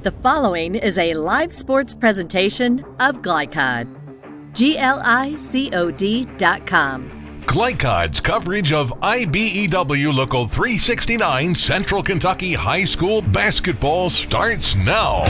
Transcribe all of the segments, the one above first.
The following is a live sports presentation of Glycod. GLICOD.com. Glycod's coverage of IBEW Local 369 Central Kentucky High School basketball starts now.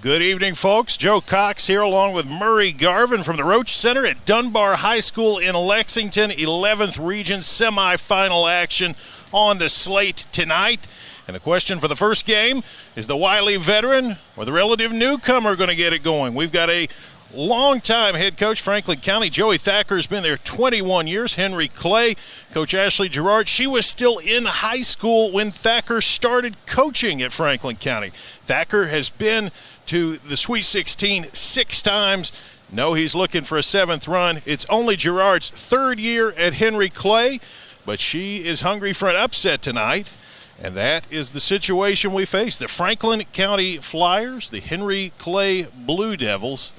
Good evening, folks. Joe Cox here along with Murray Garvin from the Roach Center at Dunbar High School in Lexington. 11th Region semifinal action on the slate tonight. And the question for the first game is the wily veteran or the relative newcomer going to get it going? We've got a longtime head coach, Franklin County. Joey Thacker has been there 21 years. Henry Clay, Coach Ashley Gerard. She was still in high school when Thacker started coaching at Franklin County. Thacker has been to the Sweet 16 6 times. No, he's looking for a 7th run. It's only Gerard's 3rd year at Henry Clay, but she is hungry for an upset tonight, and that is the situation we face. The Franklin County Flyers, the Henry Clay Blue Devils,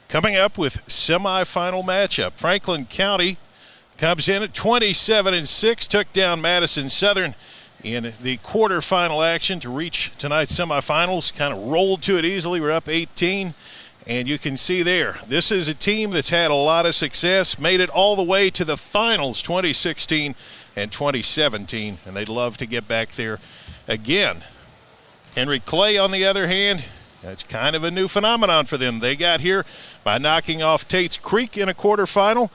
coming up with semifinal matchup. Franklin County comes in at 27-6, took down Madison Southern in the quarterfinal action to reach tonight's semifinals. Kind of rolled to it easily. We're up 18, and you can see there, this is a team that's had a lot of success, made it all the way to the finals 2016 and 2017, and they'd love to get back there again. Henry Clay, on the other hand, that's kind of a new phenomenon for them. They got here by knocking off Tate's Creek in a quarterfinal.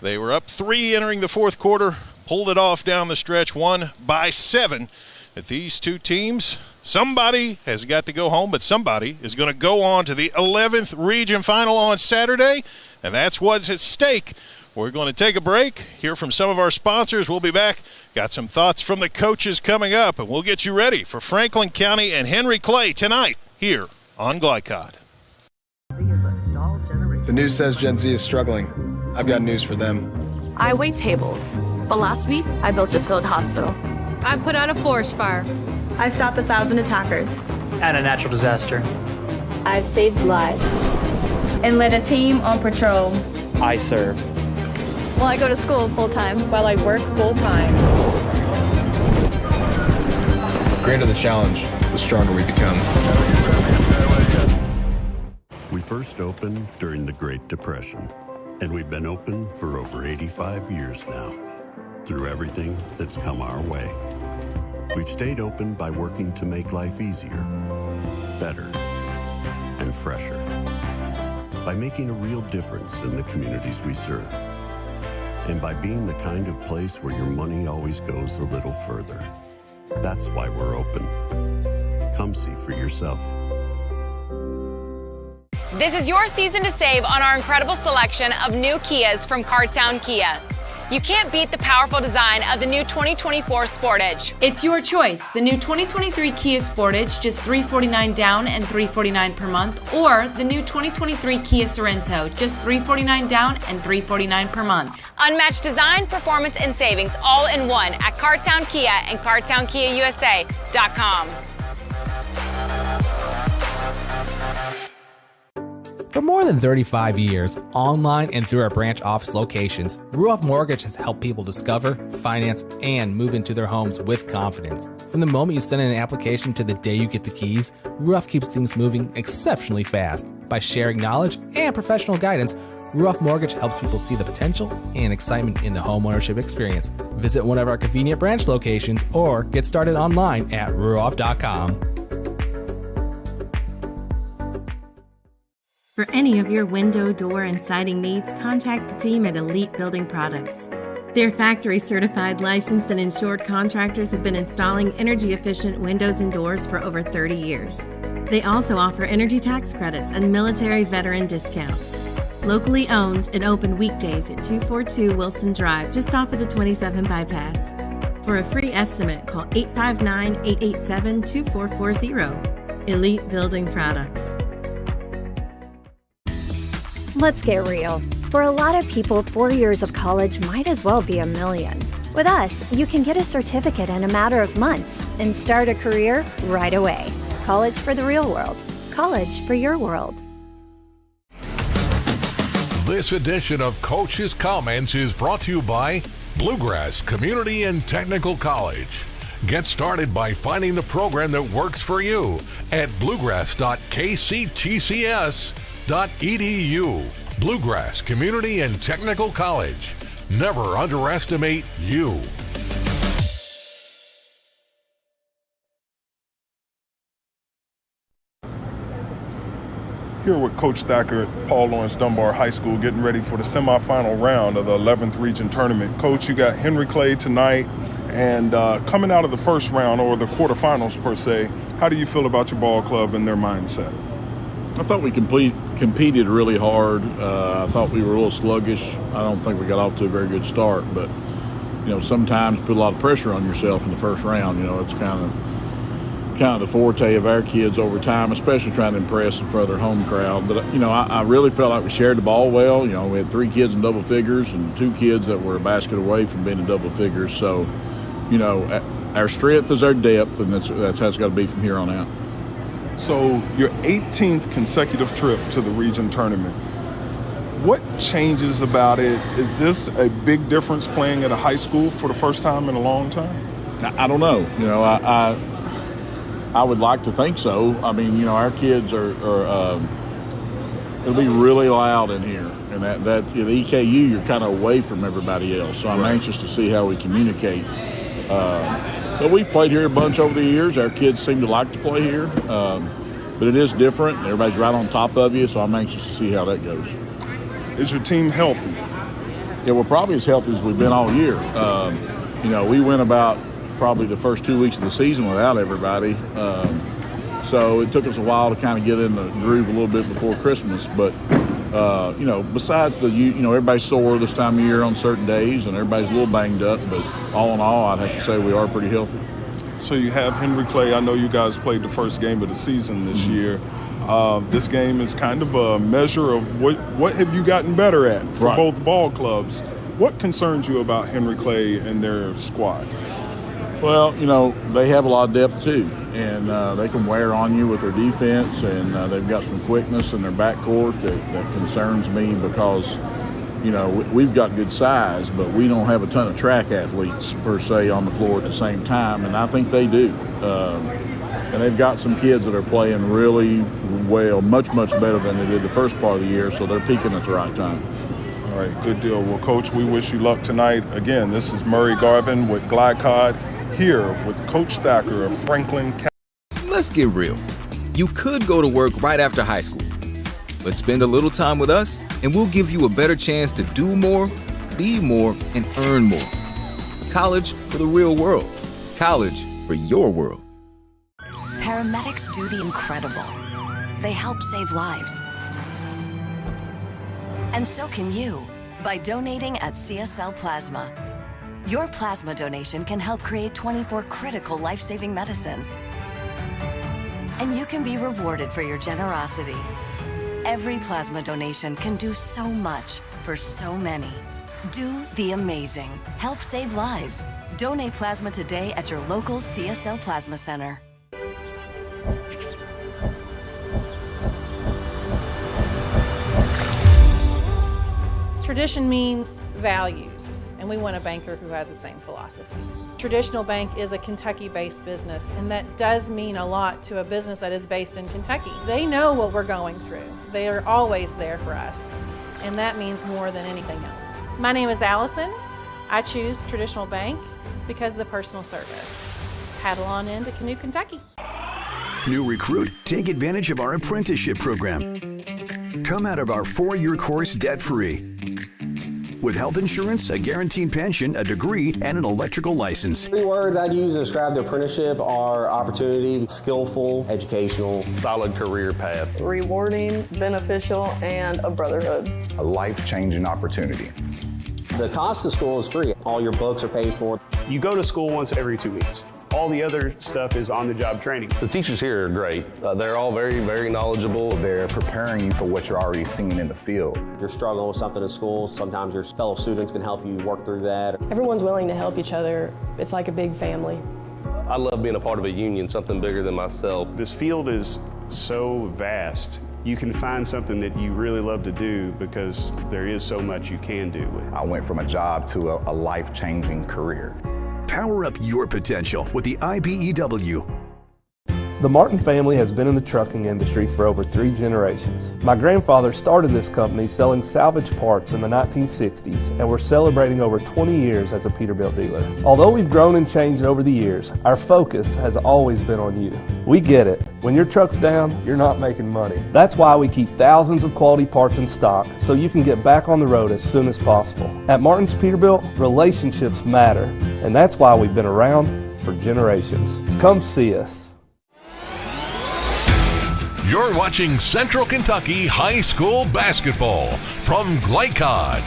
They were up 3 entering the 4th quarter, pulled it off down the stretch, won by 7. At these two teams, somebody has got to go home, but somebody is going to go on to the 11th Region Final on Saturday, and that's what's at stake. We're going to take a break, hear from some of our sponsors. We'll be back. Got some thoughts from the coaches coming up, and we'll get you ready for Franklin County and Henry Clay tonight here on Glycod. The news says Gen Z is struggling. I've got news for them. I wait tables, but last week I built a field hospital. I put out a forest fire. I stopped 1,000 attackers. And a natural disaster. I've saved lives. And led a team on patrol. I serve. Well, I go to school full-time. While I work full-time. The greater the challenge, the stronger we become. We first opened during the Great Depression, and we've been open for over 85 years now. Through everything that's come our way, we've stayed open by working to make life easier, better, and fresher. By making a real difference in the communities we serve. And by being the kind of place where your money always goes a little further. That's why we're open. Come see for yourself. This is your season to save on our incredible selection of new Kias from Cartown Kia. You can't beat the powerful design of the new 2024 Sportage. It's your choice. The new 2023 Kia Sportage, just $349 down and $349 per month, or the new 2023 Kia Sorento, just $349 down and $349 per month. Unmatched design, performance, and savings all in one at Cartown Kia and CartownKiaUSA.com. For more than 35 years, online and through our branch office locations, Ruoff Mortgage has helped people discover, finance, and move into their homes with confidence. From the moment you send in an application to the day you get the keys, Ruoff keeps things moving exceptionally fast. By sharing knowledge and professional guidance, Ruoff Mortgage helps people see the potential and excitement in the homeownership experience. Visit one of our convenient branch locations or get started online at ruoff.com. For any of your window, door, and siding needs, contact the team at Elite Building Products. Their factory-certified, licensed, and insured contractors have been installing energy-efficient windows and doors for over 30 years. They also offer energy tax credits and military veteran discounts. Locally owned and open weekdays at 242 Wilson Drive, just off of the 27 bypass. For a free estimate, call 859-887-2440. Elite Building Products. Let's get real. For a lot of people, 4 years of college might as well be a million. With us, you can get a certificate in a matter of months and start a career right away. College for the real world. College for your world. This edition of Coach's Comments is brought to you by Bluegrass Community and Technical College. Get started by finding the program that works for you at bluegrass.kctcs.edu. Bluegrass Community and Technical College. Never underestimate you. Here with Coach Thacker at Paul Lawrence Dunbar High School, getting ready for the semifinal round of the 11th Region Tournament. Coach, you got Henry Clay tonight, and coming out of the first round, or the quarterfinals per se, how do you feel about your ball club and their mindset? I thought we competed really hard. I thought we were a little sluggish. I don't think we got off to a very good start, but sometimes you put a lot of pressure on yourself in the first round. It's kind of the forte of our kids over time, especially trying to impress in front of their home crowd. But I really felt like we shared the ball well. We had 3 kids in double figures and 2 kids that were a basket away from being in double figures. So our strength is our depth, and that's how it's got to be from here on out. So your 18th consecutive trip to the region tournament, what changes about it? Is this a big difference playing at a high school for the first time in a long time? I don't know. I would like to think so. I mean, our kids are it'll be really loud in here, and that the EKU, you're kind of away from everybody else. So I'm anxious to see how we communicate. But we've played here a bunch over the years. Our kids seem to like to play here, but it is different. Everybody's right on top of you, so I'm anxious to see how that goes. Is your team healthy? Yeah, we're probably as healthy as we've been all year. We went about probably the first 2 weeks of the season without everybody. So it took us a while to kind of get in the groove a little bit before Christmas. But, besides everybody's sore this time of year on certain days and everybody's a little banged up. But all in all, I'd have to say we are pretty healthy. So you have Henry Clay. I know you guys played the first game of the season this year. This game is kind of a measure of what have you gotten better at for both ball clubs. What concerns you about Henry Clay and their squad? Well, they have a lot of depth too, and they can wear on you with their defense, and they've got some quickness in their backcourt that concerns me because, we've got good size, but we don't have a ton of track athletes per se on the floor at the same time, and I think they do. And they've got some kids that are playing really well, much, much better than they did the first part of the year, so they're peaking at the right time. All right, good deal. Well, Coach, we wish you luck tonight. Again, this is Murray Garvin with Glycod here with Coach Thacker of Franklin County. Let's get real. You could go to work right after high school, but spend a little time with us and we'll give you a better chance to do more, be more, and earn more. College for the real world. College for your world. Paramedics do the incredible. They help save lives. And so can you by donating at CSL Plasma. Your plasma donation can help create 24 critical life-saving medicines. And you can be rewarded for your generosity. Every plasma donation can do so much for so many. Do the amazing. Help save lives. Donate plasma today at your local CSL Plasma Center. Tradition means values, and we want a banker who has the same philosophy. Traditional Bank is a Kentucky-based business, and that does mean a lot to a business that is based in Kentucky. They know what we're going through. They are always there for us, and that means more than anything else. My name is Allison. I choose Traditional Bank because of the personal service. Paddle on into Canoe, Kentucky. New recruit, take advantage of our apprenticeship program. Come out of our 4-year course debt-free. With health insurance, a guaranteed pension, a degree, and an electrical license. 3 words I'd use to describe the apprenticeship are opportunity, skillful, educational, solid career path, rewarding, beneficial, and a brotherhood. A life-changing opportunity. The cost of school is free. All your books are paid for. You go to school once every 2 weeks. All the other stuff is on-the-job training. The teachers here are great. They're all very, very knowledgeable. They're preparing you for what you're already seeing in the field. If you're struggling with something at school, sometimes your fellow students can help you work through that. Everyone's willing to help each other. It's like a big family. I love being a part of a union, something bigger than myself. This field is so vast. You can find something that you really love to do because there is so much you can do with it. I went from a job to a life-changing career. Power up your potential with the IBEW. The Martin family has been in the trucking industry for over 3 generations. My grandfather started this company selling salvage parts in the 1960s, and we're celebrating over 20 years as a Peterbilt dealer. Although we've grown and changed over the years, our focus has always been on you. We get it. When your truck's down, you're not making money. That's why we keep thousands of quality parts in stock so you can get back on the road as soon as possible. At Martin's Peterbilt, relationships matter, and that's why we've been around for generations. Come see us. You're watching Central Kentucky High School Basketball from Glycod.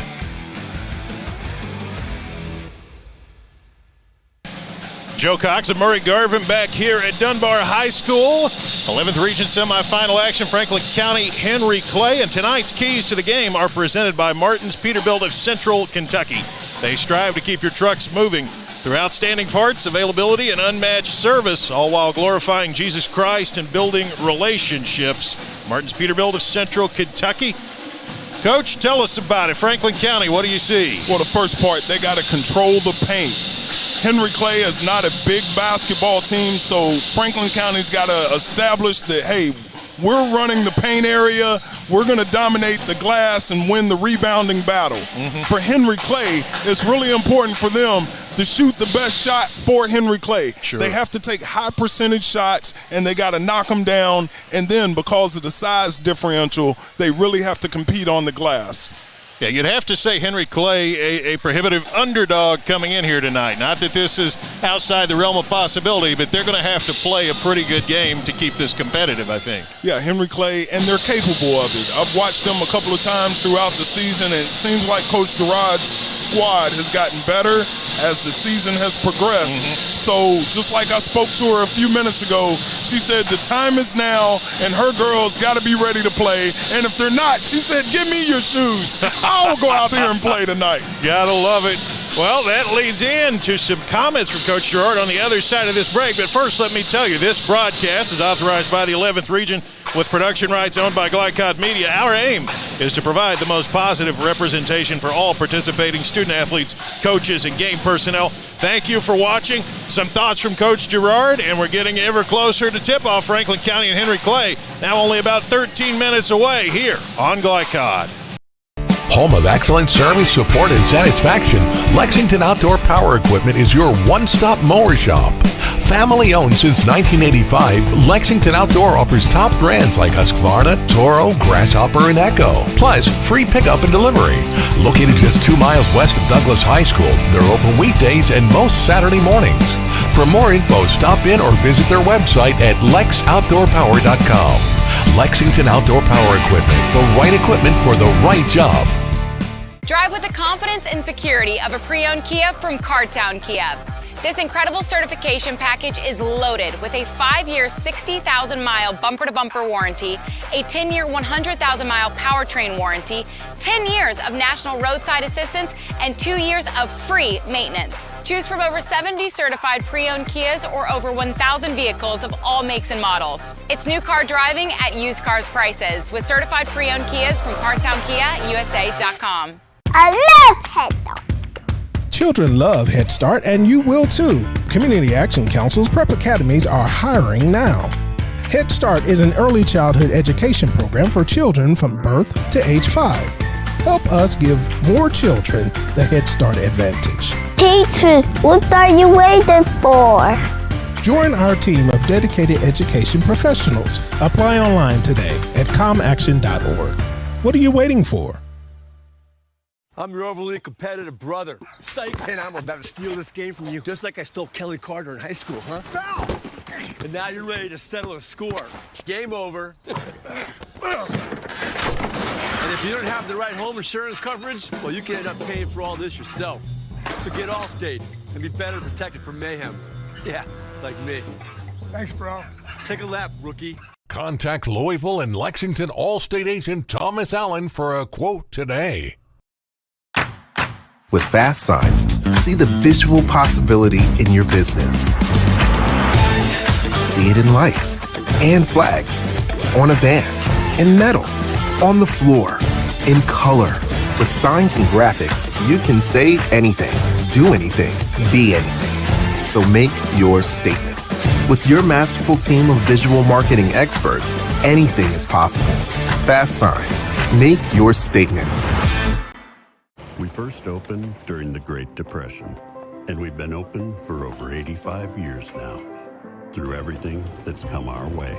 Joe Cox and Murray Garvin back here at Dunbar High School. 11th Region semifinal action, Franklin County, Henry Clay. And tonight's keys to the game are presented by Martin's Peterbilt of Central Kentucky. They strive to keep your trucks moving through outstanding parts, availability, and unmatched service, all while glorifying Jesus Christ and building relationships. Martin's Peterbilt of Central Kentucky. Coach, tell us about it. Franklin County, what do you see? Well, the first part, they got to control the paint. Henry Clay is not a big basketball team, so Franklin County's got to establish that, hey, we're running the paint area, we're going to dominate the glass and win the rebounding battle. For Henry Clay, it's really important for them to shoot the best shot for Henry Clay. Sure. They have to take high percentage shots, and they got to knock them down, and then because of the size differential, they really have to compete on the glass. Yeah, you'd have to say Henry Clay, a prohibitive underdog coming in here tonight. Not that this is outside the realm of possibility, but they're going to have to play a pretty good game to keep this competitive, I think. Yeah, Henry Clay, and they're capable of it. I've watched them a couple of times throughout the season, and it seems like Coach Gerard's squad has gotten better as the season has progressed. So just like I spoke to her a few minutes ago, she said the time is now, and her girls got to be ready to play. And if they're not, she said, give me your shoes. I'll go out there and play tonight. Gotta love it. Well, that leads into some comments from Coach Gerard on the other side of this break. But first, let me tell you, this broadcast is authorized by the 11th Region with production rights owned by Glycod Media. Our aim is to provide the most positive representation for all participating student-athletes, coaches, and game personnel. Thank you for watching. Some thoughts from Coach Gerard, and we're getting ever closer to tip-off. Franklin County and Henry Clay now only about 13 minutes away here on Glycod. Home of excellent service, support, and satisfaction, Lexington Outdoor Power Equipment is your one-stop mower shop. Family owned since 1985, Lexington Outdoor offers top brands like Husqvarna, Toro, Grasshopper, and Echo. Plus, free pickup and delivery. Located just 2 miles west of Douglas High School, they're open weekdays and most Saturday mornings. For more info, stop in or visit their website at lexoutdoorpower.com. Lexington Outdoor Power Equipment, the right equipment for the right job. Drive with the confidence and security of a pre-owned Kia from Cartown Kia. This incredible certification package is loaded with a 5-year, 60,000-mile bumper-to-bumper warranty, a 10-year, 100,000-mile powertrain warranty, 10 years of national roadside assistance, and 2 years of free maintenance. Choose from over 70 certified pre-owned Kias or over 1,000 vehicles of all makes and models. It's new car driving at used cars prices with certified pre-owned Kias from CartownKiaUSA.com. I love Head Start. Children love Head Start, and you will too. Community Action Council's prep academies are hiring now. Head Start is an early childhood education program for children from birth to age 5. Help us give more children the Head Start advantage. Teacher, what are you waiting for? Join our team of dedicated education professionals. Apply online today at comaction.org. What are you waiting for? I'm your overly competitive brother. Psych. And I'm about to steal this game from you, just like I stole Kelly Carter in high school, huh? Foul! And now you're ready to settle a score. Game over. And if you don't have the right home insurance coverage, well, you can end up paying for all this yourself. So get Allstate and be better protected from mayhem. Yeah, like me. Thanks, bro. Take a lap, rookie. Contact Louisville and Lexington Allstate agent Thomas Allen for a quote today. With fast signs, see the visual possibility in your business. see it in lights and flags, on a van, in metal, on the floor, in color. With signs and graphics, you can say anything, do anything, be anything. So make your statement. With your masterful team of visual marketing experts, anything is possible. Fast Signs. Make your statement. We first opened during the Great Depression, and we've been open for over 85 years now. Through everything that's come our way,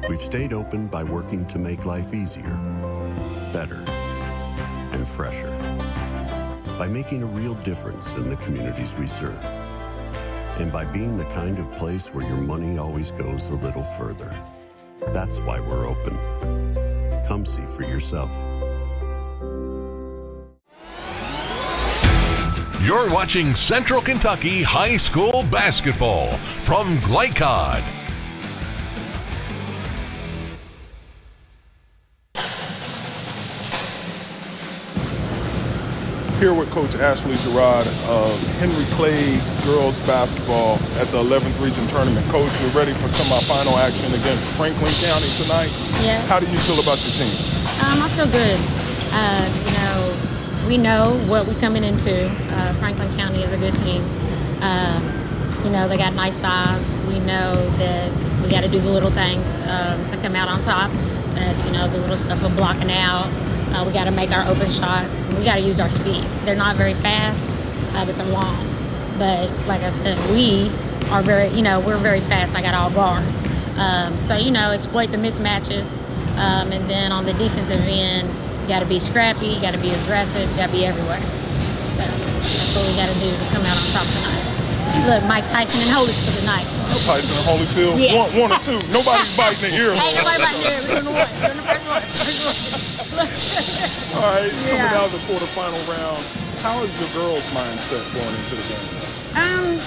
we've stayed open by working to make life easier, better, and fresher. By making a real difference in the communities we serve. And by being the kind of place where your money always goes a little further. That's why we're open. Come see for yourself. You're watching Central Kentucky High School Basketball from Glycod. Here with Coach Ashley Gerard of Henry Clay Girls Basketball at the 11th Region Tournament. Coach, you're ready for semifinal action against Franklin County tonight. Yeah. How do you feel about your team? I feel good. We know what we're coming into. Franklin County is a good team. They got nice size. We know that we got to do the little things to come out on top. As the little stuff of blocking out. We got to make our open shots. We got to use our speed. They're not very fast, but they're long. But like I said, we are we're very fast. I got all guards. Exploit the mismatches. And then on the defensive end, you got to be scrappy, you got to be aggressive, you got to be everywhere. So that's what we got to do to come out on top tonight. Look, Mike Tyson and Holyfield tonight. Tyson and Holyfield? Yeah. One or two. Nobody's biting the ear. Ain't nobody biting the ear. We're doing the one. We're doing the first one. All right, coming out of the quarterfinal round, how is your girls' mindset going into the game?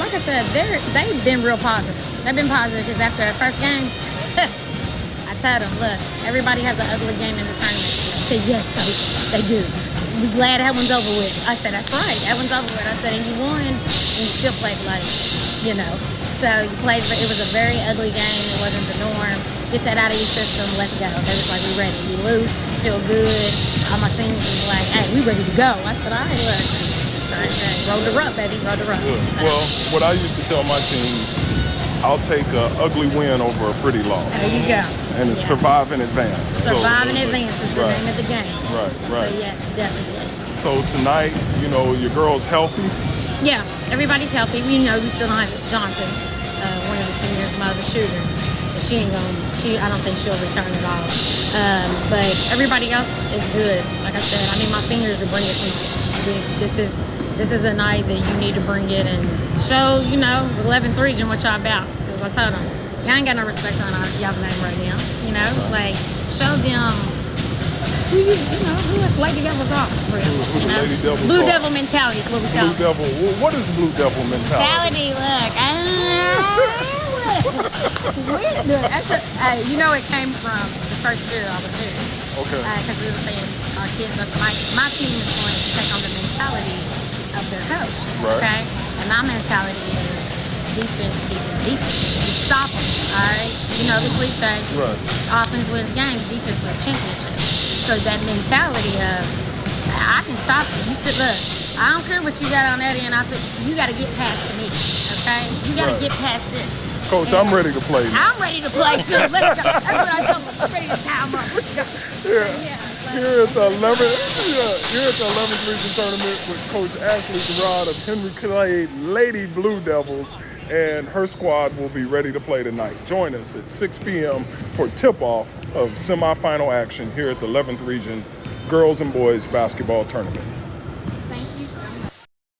Like I said, they've been real positive. They've been positive because after the first game, I told them, look, everybody has an ugly game in the tournament. I said, yes, Coach, they do. We're glad that one's over with. I said, that's right, that one's over with. I said, and you won, and you still played like, So you played, it was a very ugly game. It wasn't the norm. Get that out of your system, let's go. They was like, we ready. We loose, we feel good. All my seniors was like, hey, we ready to go. I said, all right, look. I said, roll the rut, baby, roll the rut. So. Well, what I used to tell my teams, I'll take an ugly win over a pretty loss. There you go. And it's survive in advance. Survive in advance is the name of the game. Right. So yes, definitely. So tonight, your girls healthy? Yeah, everybody's healthy. We still don't have Johnson, one of the seniors, the shooter. But I don't think she'll return at all. But everybody else is good. Like I said, I need my seniors to bring it to This is the night that you need to bring it and show, the 11th region what y'all about. Because I told them, y'all ain't got no respect on y'all's name right now. Like, show them who us Lady Devils are, for real. Blue Devil mentality is what we call it. Blue Devil. What is Blue Devil mentality? Look, it came from the first year I was here. Okay. Because we were saying our kids, my team is going to take on the mentality of their coach. Right. Okay? And my mentality is defense. You stop them, all right? The cliche. Right. Offense wins games, defense wins championships. So that mentality of, I can stop you. You still look. I don't care what you got on that end. You got to get past to me, okay? You got to get past this. Coach, I'm ready to play. I'm ready to play too. Let's go. That's what I told them. I'm ready to tie them up. Let's go. Here at the 11th Region Tournament with Coach Ashley Gerard of Henry Clay Lady Blue Devils, and her squad will be ready to play tonight. Join us at 6 p.m. for tip-off of semifinal action here at the 11th Region Girls and Boys Basketball Tournament.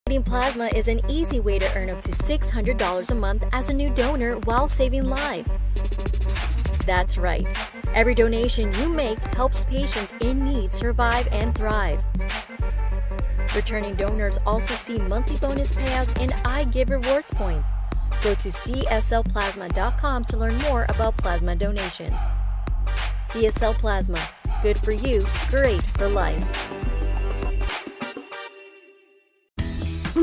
Donating plasma is an easy way to earn up to $600 a month as a new donor while saving lives. That's right. Every donation you make helps patients in need survive and thrive. Returning donors also see monthly bonus payouts and I Give rewards points. Go to cslplasma.com to learn more about plasma donation. CSL Plasma. Good for you, great for life.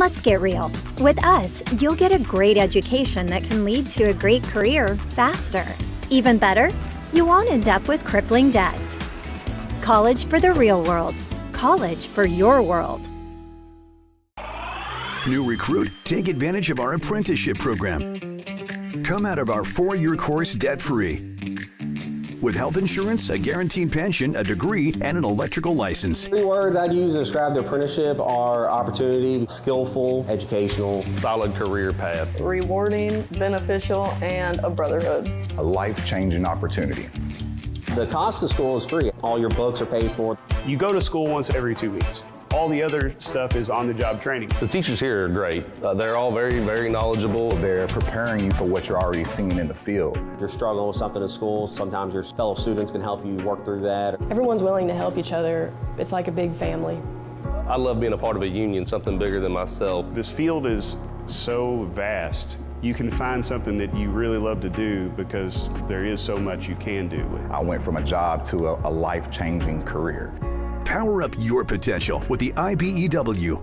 Let's get real. With us, you'll get a great education that can lead to a great career faster. Even better, you won't end up with crippling debt. College for the real world. College for your world. New recruit, take advantage of our apprenticeship program. Come out of our 4-year course debt-free. With health insurance, a guaranteed pension, a degree, and an electrical license. 3 words I'd use to describe the apprenticeship are opportunity, skillful, educational, solid career path, rewarding, beneficial, and a brotherhood. A life-changing opportunity. The cost of school is free. All your books are paid for. You go to school once every 2 weeks. All the other stuff is on-the-job training. The teachers here are great. They're all very, very knowledgeable. They're preparing you for what you're already seeing in the field. If you're struggling with something at school, sometimes your fellow students can help you work through that. Everyone's willing to help each other. It's like a big family. I love being a part of a union, something bigger than myself. This field is so vast. You can find something that you really love to do because there is so much you can do with it. I went from a job to a life-changing career. Power up your potential with the IBEW.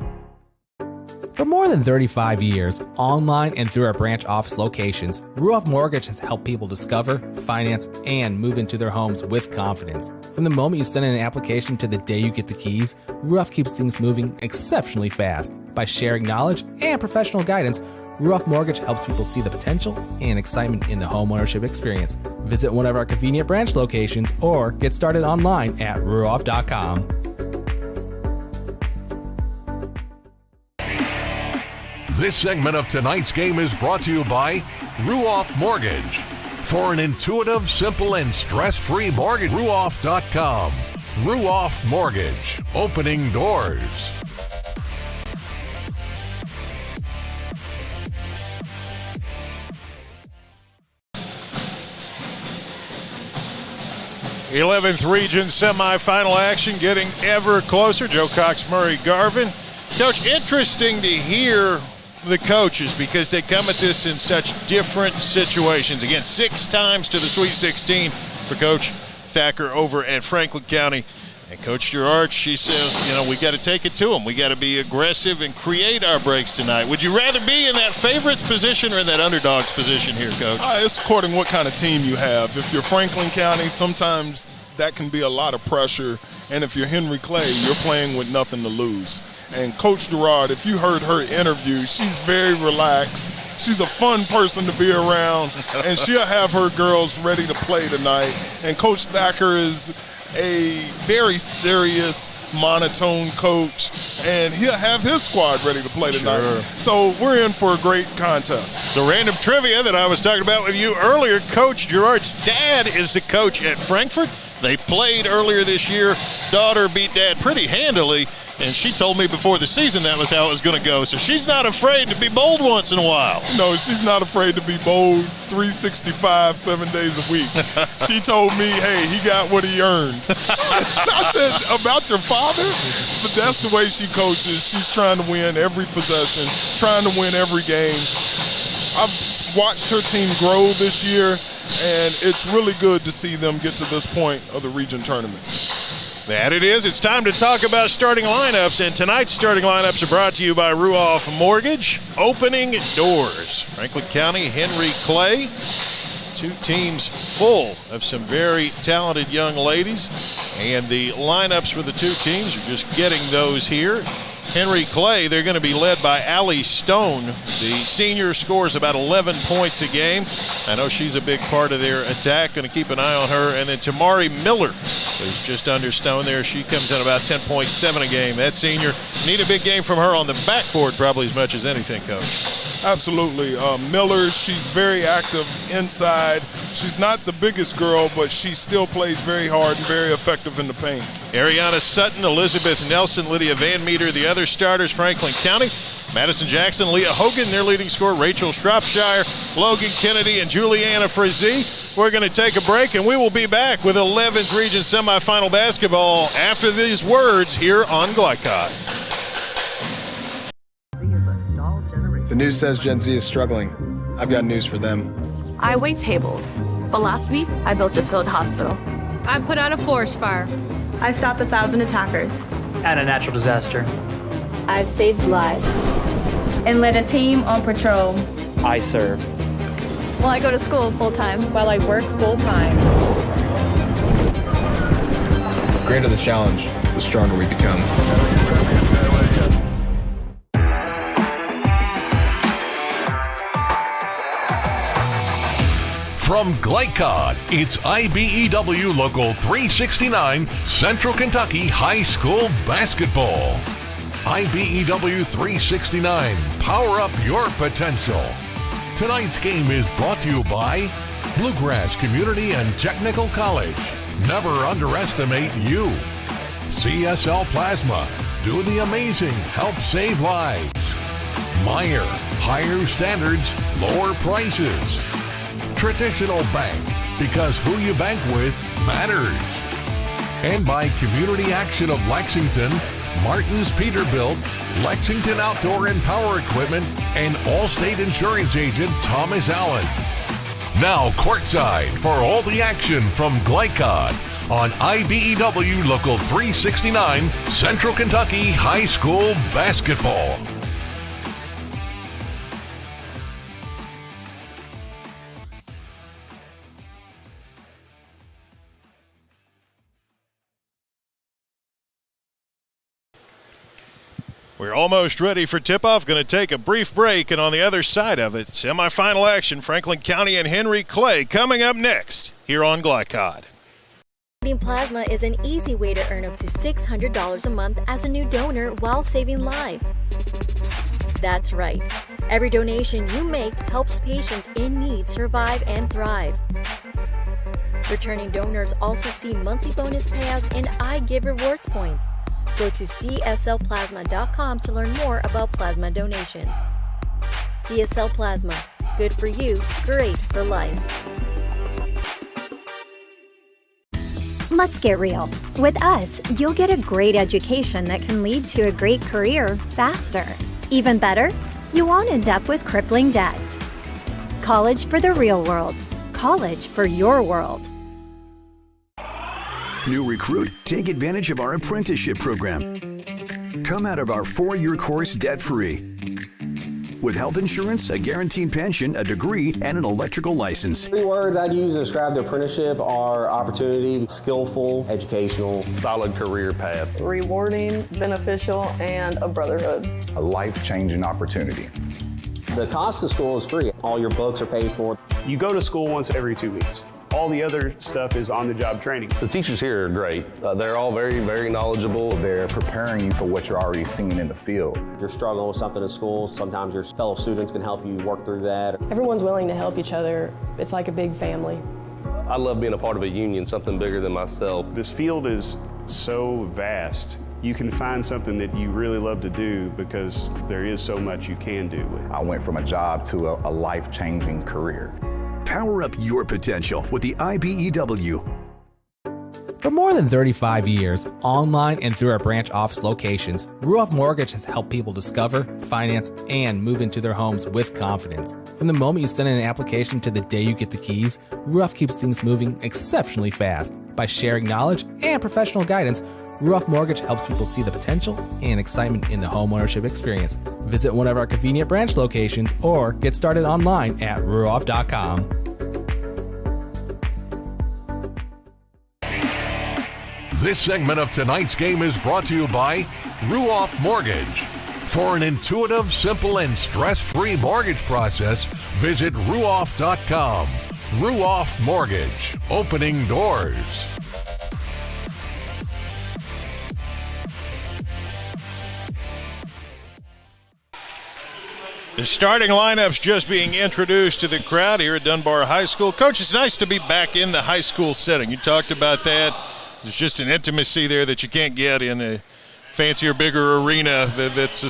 For more than 35 years, online and through our branch office locations, Ruoff Mortgage has helped people discover, finance, and move into their homes with confidence. From the moment you send in an application to the day you get the keys, Ruoff keeps things moving exceptionally fast. By sharing knowledge and professional guidance, Ruoff Mortgage helps people see the potential and excitement in the homeownership experience. Visit one of our convenient branch locations or get started online at ruoff.com. This segment of tonight's game is brought to you by Ruoff Mortgage. For an intuitive, simple, and stress-free mortgage, ruoff.com. Ruoff Mortgage, opening doors. The 11th Region semifinal action getting ever closer. Joe Cox, Murray Garvin. Coach, interesting to hear the coaches because they come at this in such different situations. Again, 6 times to the Sweet 16 for Coach Thacker over at Franklin County. And Coach Gerard, she says, we got to take it to them. We got to be aggressive and create our breaks tonight. Would you rather be in that favorites position or in that underdogs position here, Coach? It's according to what kind of team you have. If you're Franklin County, sometimes that can be a lot of pressure. And if you're Henry Clay, you're playing with nothing to lose. And Coach Gerard, if you heard her interview, she's very relaxed. She's a fun person to be around, and she'll have her girls ready to play tonight. And Coach Thacker is a very serious, monotone coach, and he'll have his squad ready to play tonight. Sure. So we're in for a great contest. The random trivia that I was talking about with you earlier, Coach Gerard's dad is the coach at Frankfort. They played earlier this year. Daughter beat dad pretty handily, and she told me before the season that was how it was going to go. So she's not afraid to be bold once in a while. No, she's not afraid to be bold 365, 7 days a week. She told me, hey, he got what he earned. I said, about your father? But that's the way she coaches. She's trying to win every possession, trying to win every game. I've watched her team grow this year, and it's really good to see them get to this point of the region tournament. That it is. It's time to talk about starting lineups, and tonight's starting lineups are brought to you by Ruoff Mortgage. Opening doors. Franklin County, Henry Clay. 2 teams full of some very talented young ladies, and the lineups for the 2 teams are just getting those here. Henry Clay, they're going to be led by Allie Stone. The senior scores about 11 points a game. I know she's a big part of their attack. Going to keep an eye on her. And then Tamari Miller, who's just under Stone there. She comes in about 10.7 a game. That senior, need a big game from her on the backboard probably as much as anything, Coach. Absolutely. Miller, she's very active inside. She's not the biggest girl, but she still plays very hard and very effective in the paint. Ariana Sutton, Elizabeth Nelson, Lydia Van Meter, the other starters, Franklin County. Madison Jackson, Leah Hogan, their leading scorer, Rachel Shropshire, Logan Kennedy, and Juliana Frazee. We're going to take a break, and we will be back with 11th Region semifinal basketball after these words here on Glycod. The news says Gen Z is struggling. I've got news for them. I wait tables, but last week I built a field hospital. I put out a forest fire. I stopped 1,000 attackers. And a natural disaster. I've saved lives. and lead a team on patrol. I serve. Well, I go to school full-time. While I work full-time. The greater the challenge, the stronger we become. From Glycod, it's IBEW Local 369 Central Kentucky High School Basketball. IBEW 369, power up your potential. Tonight's game is brought to you by Bluegrass Community and Technical College. Never underestimate you. CSL Plasma, do the amazing, help save lives. Meyer, higher standards, lower prices. Traditional Bank, because who you bank with matters. And by Community Action of Lexington, Martin's Peterbilt, Lexington Outdoor and Power Equipment, and Allstate Insurance Agent Thomas Allen. Now courtside for all the action from Glycod on IBEW Local 369 Central Kentucky High School Basketball. We're almost ready for tip-off. Going to take a brief break, and on the other side of it, semifinal action, Franklin County and Henry Clay coming up next here on Glycod. Donating plasma is an easy way to earn up to $600 a month as a new donor while saving lives. That's right. Every donation you make helps patients in need survive and thrive. Returning donors also see monthly bonus payouts and I Give Rewards points. Go to cslplasma.com to learn more about plasma donation. CSL Plasma. Good for you, great for life. Let's get real. With us, you'll get a great education that can lead to a great career faster. Even better, you won't end up with crippling debt. College for the real world. College for your world. New recruit, take advantage of our apprenticeship program. Come out of our 4-year course debt-free. With health insurance, a guaranteed pension, a degree, and an electrical license. 3 words I'd use to describe the apprenticeship are opportunity, skillful, educational, solid career path. Rewarding, beneficial, and a brotherhood. A life-changing opportunity. The cost of school is free. All your books are paid for. You go to school once every 2 weeks. All the other stuff is on-the-job training. The teachers here are great. They're all very, very knowledgeable. They're preparing you for what you're already seeing in the field. If you're struggling with something in school, sometimes your fellow students can help you work through that. Everyone's willing to help each other. It's like a big family. I love being a part of a union, something bigger than myself. This field is so vast. You can find something that you really love to do because there is so much you can do with it. I went from a job to a life-changing career. Power up your potential with the IBEW. For more than 35 years, online and through our branch office locations, Ruoff Mortgage has helped people discover, finance, and move into their homes with confidence. From the moment you send in an application to the day you get the keys, Ruoff keeps things moving exceptionally fast. By sharing knowledge and professional guidance, Ruoff Mortgage helps people see the potential and excitement in the homeownership experience. Visit one of our convenient branch locations or get started online at ruoff.com. This segment of tonight's game is brought to you by Ruoff Mortgage. For an intuitive, simple, and stress-free mortgage process, visit ruoff.com. Ruoff Mortgage, opening doors. The starting lineup's just being introduced to the crowd here at Dunbar High School. Coach, it's nice to be back in the high school setting. You talked about that. There's just an intimacy there that you can't get in a fancier, bigger arena that's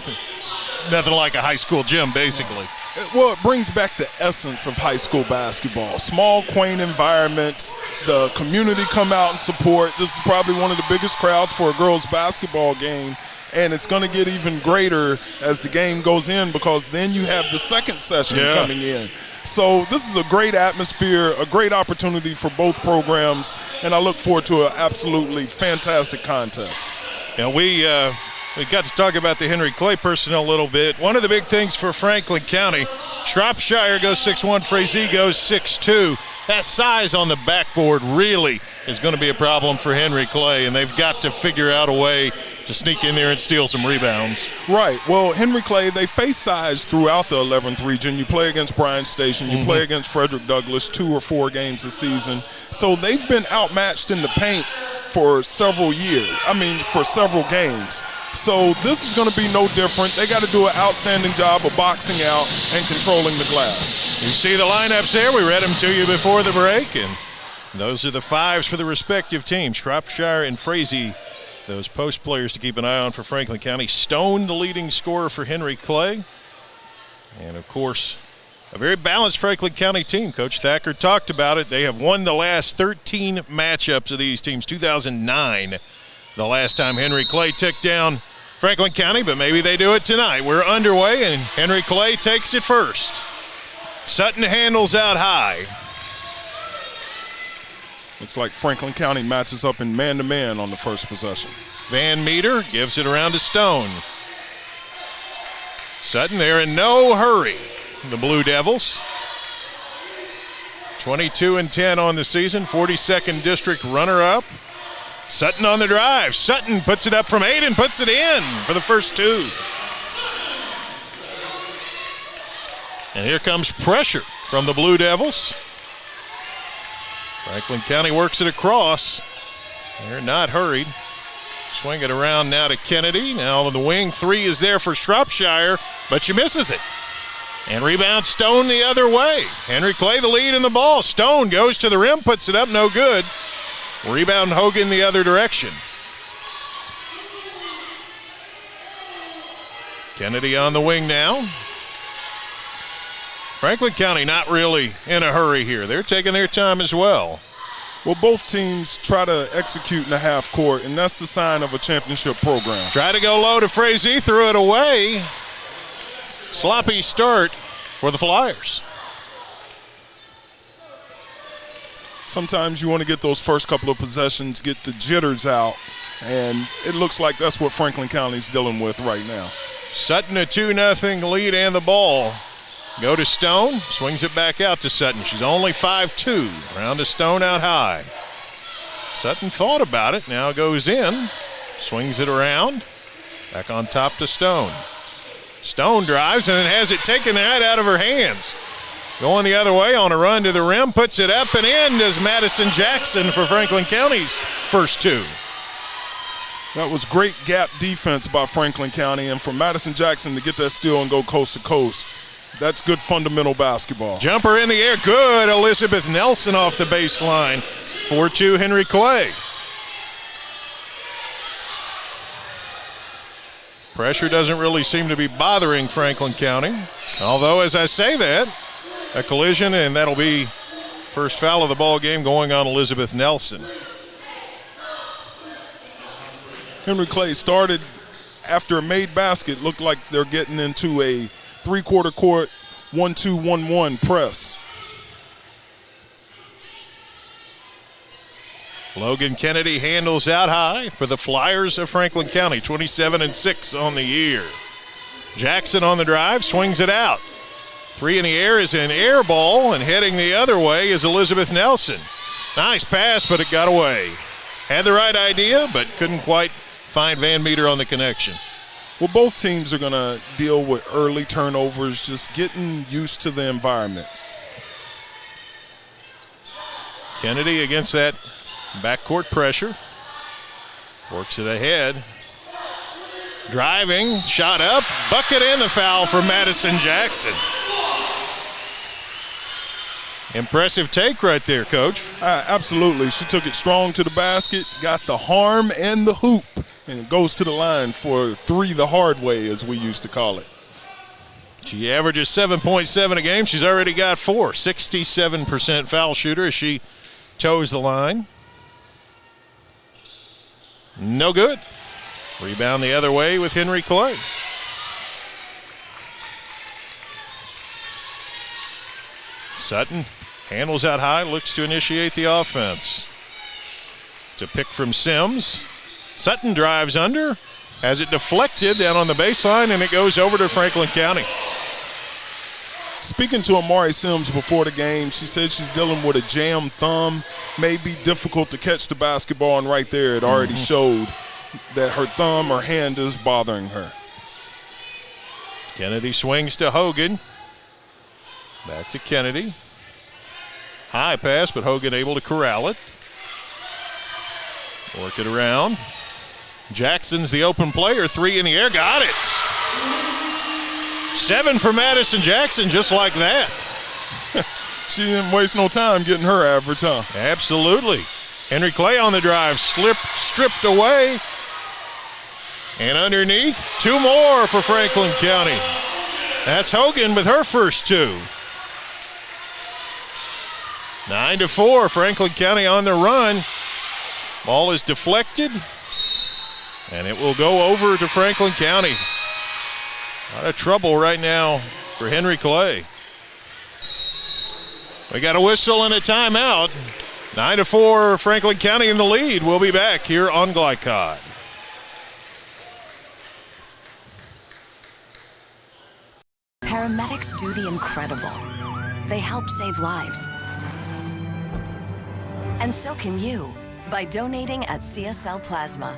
nothing like a high school gym, basically. Well, it brings back the essence of high school basketball. Small, quaint environments. The community come out and support. This is probably one of the biggest crowds for a girls' basketball game. And it's going to get even greater as the game goes in because then you have the second session coming in. So this is a great atmosphere, a great opportunity for both programs, and I look forward to an absolutely fantastic contest. Now we We got to talk about the Henry Clay personnel a little bit. One of the big things for Franklin County, Shropshire goes 6'1", Frazee goes 6'2". That size on the backboard really is going to be a problem for Henry Clay, and they've got to figure out a way to sneak in there and steal some rebounds. Right. Well, Henry Clay, they face size throughout the 11th region. You play against Bryan Station. You play against Frederick Douglass 2 or 4 games a season. So they've been outmatched in the paint for several games. So this is going to be no different. They got to do an outstanding job of boxing out and controlling the glass. You see the lineups there. We read them to you before the break, and those are the fives for the respective teams. Shropshire and Frazee, those post players to keep an eye on for Franklin County. Stone, the leading scorer for Henry Clay. And, of course, a very balanced Franklin County team. Coach Thacker talked about it. They have won the last 13 matchups of these teams. 2009, the last time Henry Clay took down Franklin County, but maybe they do it tonight. We're underway, and Henry Clay takes it first. Sutton handles out high. Looks like Franklin County matches up in man-to-man on the first possession. Van Meter gives it around to Stone. Sutton, they're in no hurry. The Blue Devils. 22-10 on the season, 42nd district runner-up. Sutton on the drive. Sutton puts it up from 8 and puts it in for the first 2. And here comes pressure from the Blue Devils. Franklin County works it across. They're not hurried. Swing it around now to Kennedy. Now on the wing, 3 is there for Shropshire, but she misses it. And rebound Stone the other way. Henry Clay the lead in the ball. Stone goes to the rim, puts it up, no good. Rebound Hogan the other direction. Kennedy on the wing now. Franklin County not really in a hurry here. They're taking their time as well. Well, both teams try to execute in the half court, and that's the sign of a championship program. Try to go low to Frazee, threw it away. Sloppy start for the Flyers. Sometimes you want to get those first couple of possessions, get the jitters out, and it looks like that's what Franklin County's dealing with right now. Sutton a 2-0 lead and the ball. Go to Stone, swings it back out to Sutton. She's only 5'2", round to Stone out high. Sutton thought about it, now goes in, swings it around, back on top to Stone. Stone drives and has it taken right out of her hands. Going the other way on a run to the rim, puts it up and in does Madison Jackson for Franklin County's first 2. That was great gap defense by Franklin County, and for Madison Jackson to get that steal and go coast to coast, that's good fundamental basketball. Jumper in the air, good. Elizabeth Nelson off the baseline. 4-2 Henry Clay. Pressure doesn't really seem to be bothering Franklin County. Although, as I say that, a collision, and that'll be first foul of the ball game going on Elizabeth Nelson. Henry Clay started after a made basket. Looked like they're getting into a three-quarter court 1-2-1-1 press. Logan Kennedy handles out high for the Flyers of Franklin County, 27-6 on the year. Jackson on the drive, swings it out. 3 in the air is an air ball, and heading the other way is Elizabeth Nelson. Nice pass, but it got away. Had the right idea, but couldn't quite find Van Meter on the connection. Well, both teams are going to deal with early turnovers, just getting used to the environment. Kennedy against that backcourt pressure. Works it ahead. Driving, shot up, bucket and the foul for Madison Jackson. Impressive take right there, Coach. Absolutely. She took it strong to the basket, got the harm and the hoop, and it goes to the line for 3 the hard way, as we used to call it. She averages 7.7 a game. She's already got 4. 67% foul shooter as she toes the line. No good. Rebound the other way with Henry Clay. Sutton handles out high, looks to initiate the offense. It's a pick from Sims. Sutton drives under, has it deflected down on the baseline, and it goes over to Franklin County. Speaking to Amari Sims before the game, she said she's dealing with a jammed thumb. May be difficult to catch the basketball, and right there it already showed that her thumb or hand is bothering her. Kennedy swings to Hogan. Back to Kennedy. High pass, but Hogan able to corral it. Work it around. Jackson's the open player. 3 in the air. Got it. 7 for Madison Jackson, just like that. She didn't waste no time getting her average, huh? Absolutely. Henry Clay on the drive. Stripped away. And underneath, 2 more for Franklin County. That's Hogan with her first 2. 9-4, Franklin County on the run. Ball is deflected, and it will go over to Franklin County. A lot of trouble right now for Henry Clay. We got a whistle and a timeout. 9-4, Franklin County in the lead. We'll be back here on Glycod. Paramedics do the incredible. They help save lives. And so can you by donating at CSL Plasma.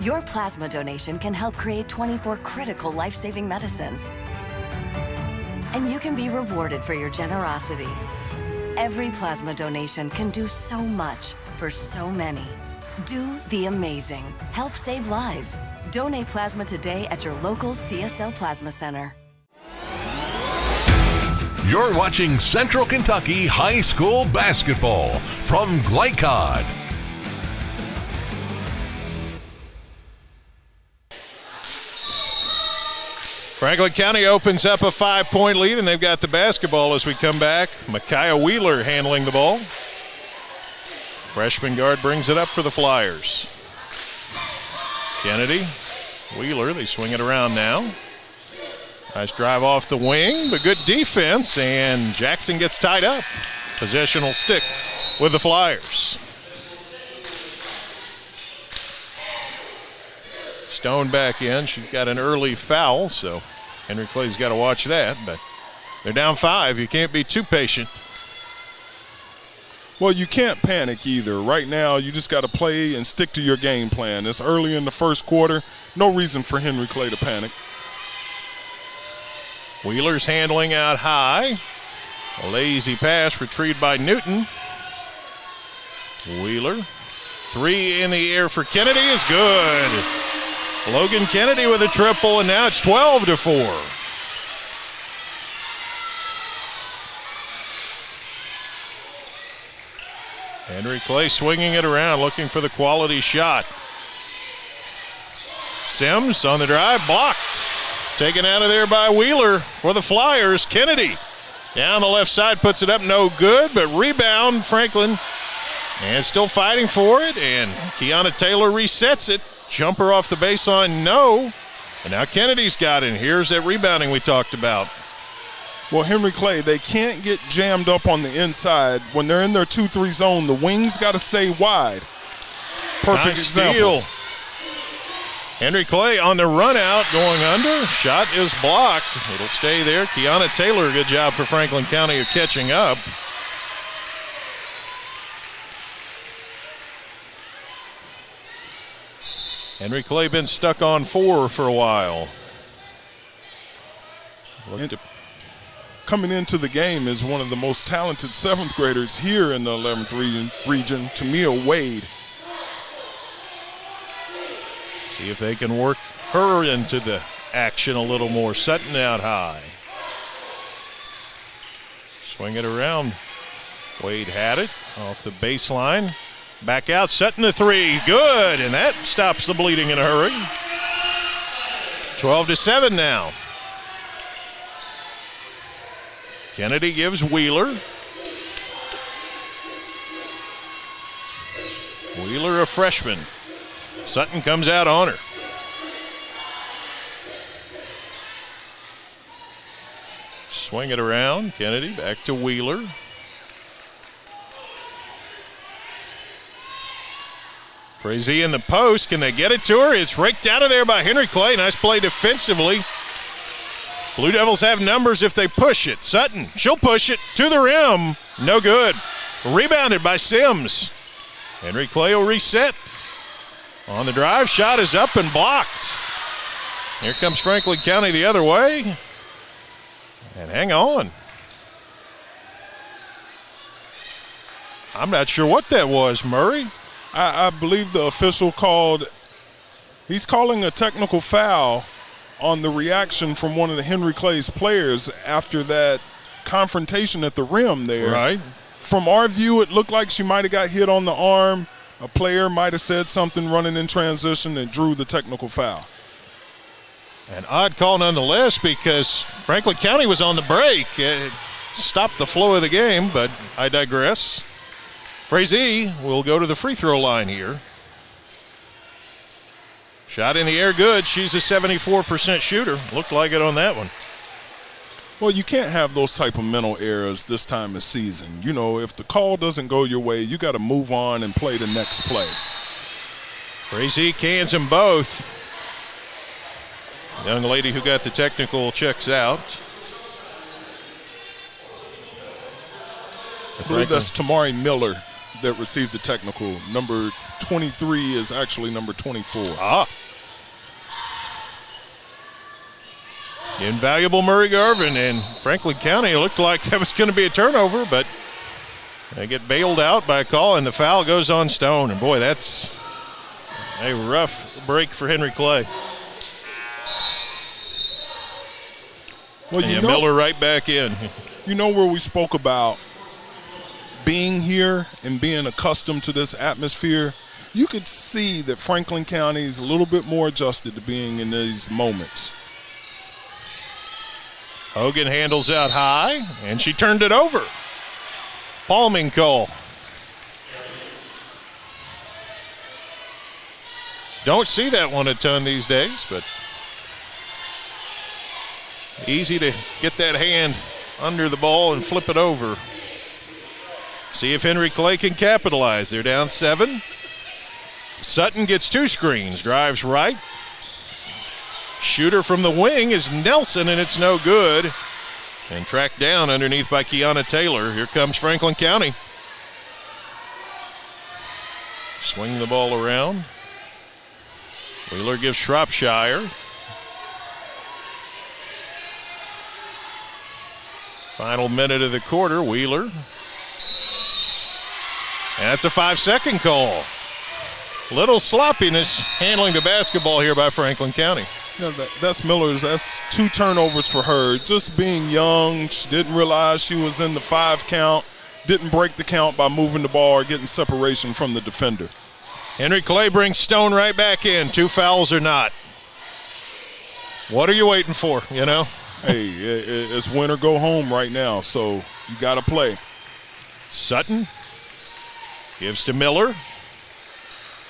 Your plasma donation can help create 24 critical life-saving medicines. And you can be rewarded for your generosity. Every plasma donation can do so much for so many. Do the amazing. Help save lives. Donate plasma today at your local CSL Plasma Center. You're watching Central Kentucky High School Basketball from Glycod. Franklin County opens up a 5-point lead, and they've got the basketball as we come back. Micaiah Wheeler handling the ball. Freshman guard brings it up for the Flyers. Kennedy, Wheeler, they swing it around now. Nice drive off the wing, but good defense, and Jackson gets tied up. Possession will stick with the Flyers. Stone back in. She got an early foul, so Henry Clay's got to watch that, but they're down 5. You can't be too patient. Well, you can't panic either. Right now, you just got to play and stick to your game plan. It's early in the first quarter. No reason for Henry Clay to panic. Wheeler's handling out high. A lazy pass retrieved by Newton. Wheeler. 3 in the air for Kennedy is good. Logan Kennedy with a triple, and now it's 12-4. Henry Clay swinging it around, looking for the quality shot. Sims on the drive, blocked. Taken out of there by Wheeler for the Flyers. Kennedy down the left side, puts it up, no good, but rebound Franklin. And still fighting for it, and Kiana Taylor resets it. Jumper off the baseline, no. And now Kennedy's got it. Here's that rebounding we talked about. Well, Henry Clay, they can't get jammed up on the inside. When they're in their 2-3 zone, the wings got to stay wide. Perfect example. Steal. Henry Clay on the run out, going under. Shot is blocked. It'll stay there. Kiana Taylor, good job for Franklin County of catching up. Henry Clay been stuck on 4 for a while. Coming into the game is one of the most talented 7th graders here in the 11th region, Tamia Wade. See if they can work her into the action a little more. Sutton out high. Swing it around. Wade had it off the baseline. Back out, Sutton the 3. Good, and that stops the bleeding in a hurry. 12-7 now. Kennedy gives Wheeler. Wheeler, a freshman. Sutton comes out on her. Swing it around. Kennedy back to Wheeler. Frazee in the post. Can they get it to her? It's raked out of there by Henry Clay. Nice play defensively. Blue Devils have numbers if they push it. Sutton, she'll push it to the rim. No good. Rebounded by Sims. Henry Clay will reset. On the drive, shot is up and blocked. Here comes Franklin County the other way. And hang on. I'm not sure what that was, Murray. I believe the official he's calling a technical foul on the reaction from one of the Henry Clay's players after that confrontation at the rim there. Right. From our view, it looked like she might have got hit on the arm. A player might have said something running in transition and drew the technical foul. An odd call nonetheless because Franklin County was on the break. It stopped the flow of the game, but I digress. Frazee will go to the free throw line here. Shot in the air good. She's a 74% shooter. Looked like it on that one. Well, you can't have those type of mental errors this time of season. You know, if the call doesn't go your way, you got to move on and play the next play. Frazee cans them both. Young lady who got the technical checks out. I believe that's Tamari Miller that received the technical. Number 23 is actually number 24. Ah. Invaluable Murray Garvin, and Franklin County, it looked like that was going to be a turnover, but they get bailed out by a call, and the foul goes on Stone. And boy, that's a rough break for Henry Clay. Well, and Miller right back in. You know where we spoke about being here and being accustomed to this atmosphere? You could see that Franklin County is a little bit more adjusted to being in these moments. Hogan handles out high, and she turned it over. Palming call. Don't see that one a ton these days, but easy to get that hand under the ball and flip it over. See if Henry Clay can capitalize. They're down 7. Sutton gets 2 screens, drives right. Shooter from the wing is Nelson, and it's no good. And tracked down underneath by Kiana Taylor. Here comes Franklin County. Swing the ball around. Wheeler gives Shropshire. Final minute of the quarter, Wheeler. And that's a 5-second call. Little sloppiness handling the basketball here by Franklin County. Yeah, that's Miller's. That's 2 turnovers for her. Just being young, she didn't realize she was in the 5 count, didn't break the count by moving the ball or getting separation from the defender. Henry Clay brings Stone right back in. 2 fouls or not. What are you waiting for, you know? Hey, it's win or go home right now, so you got to play. Sutton gives to Miller.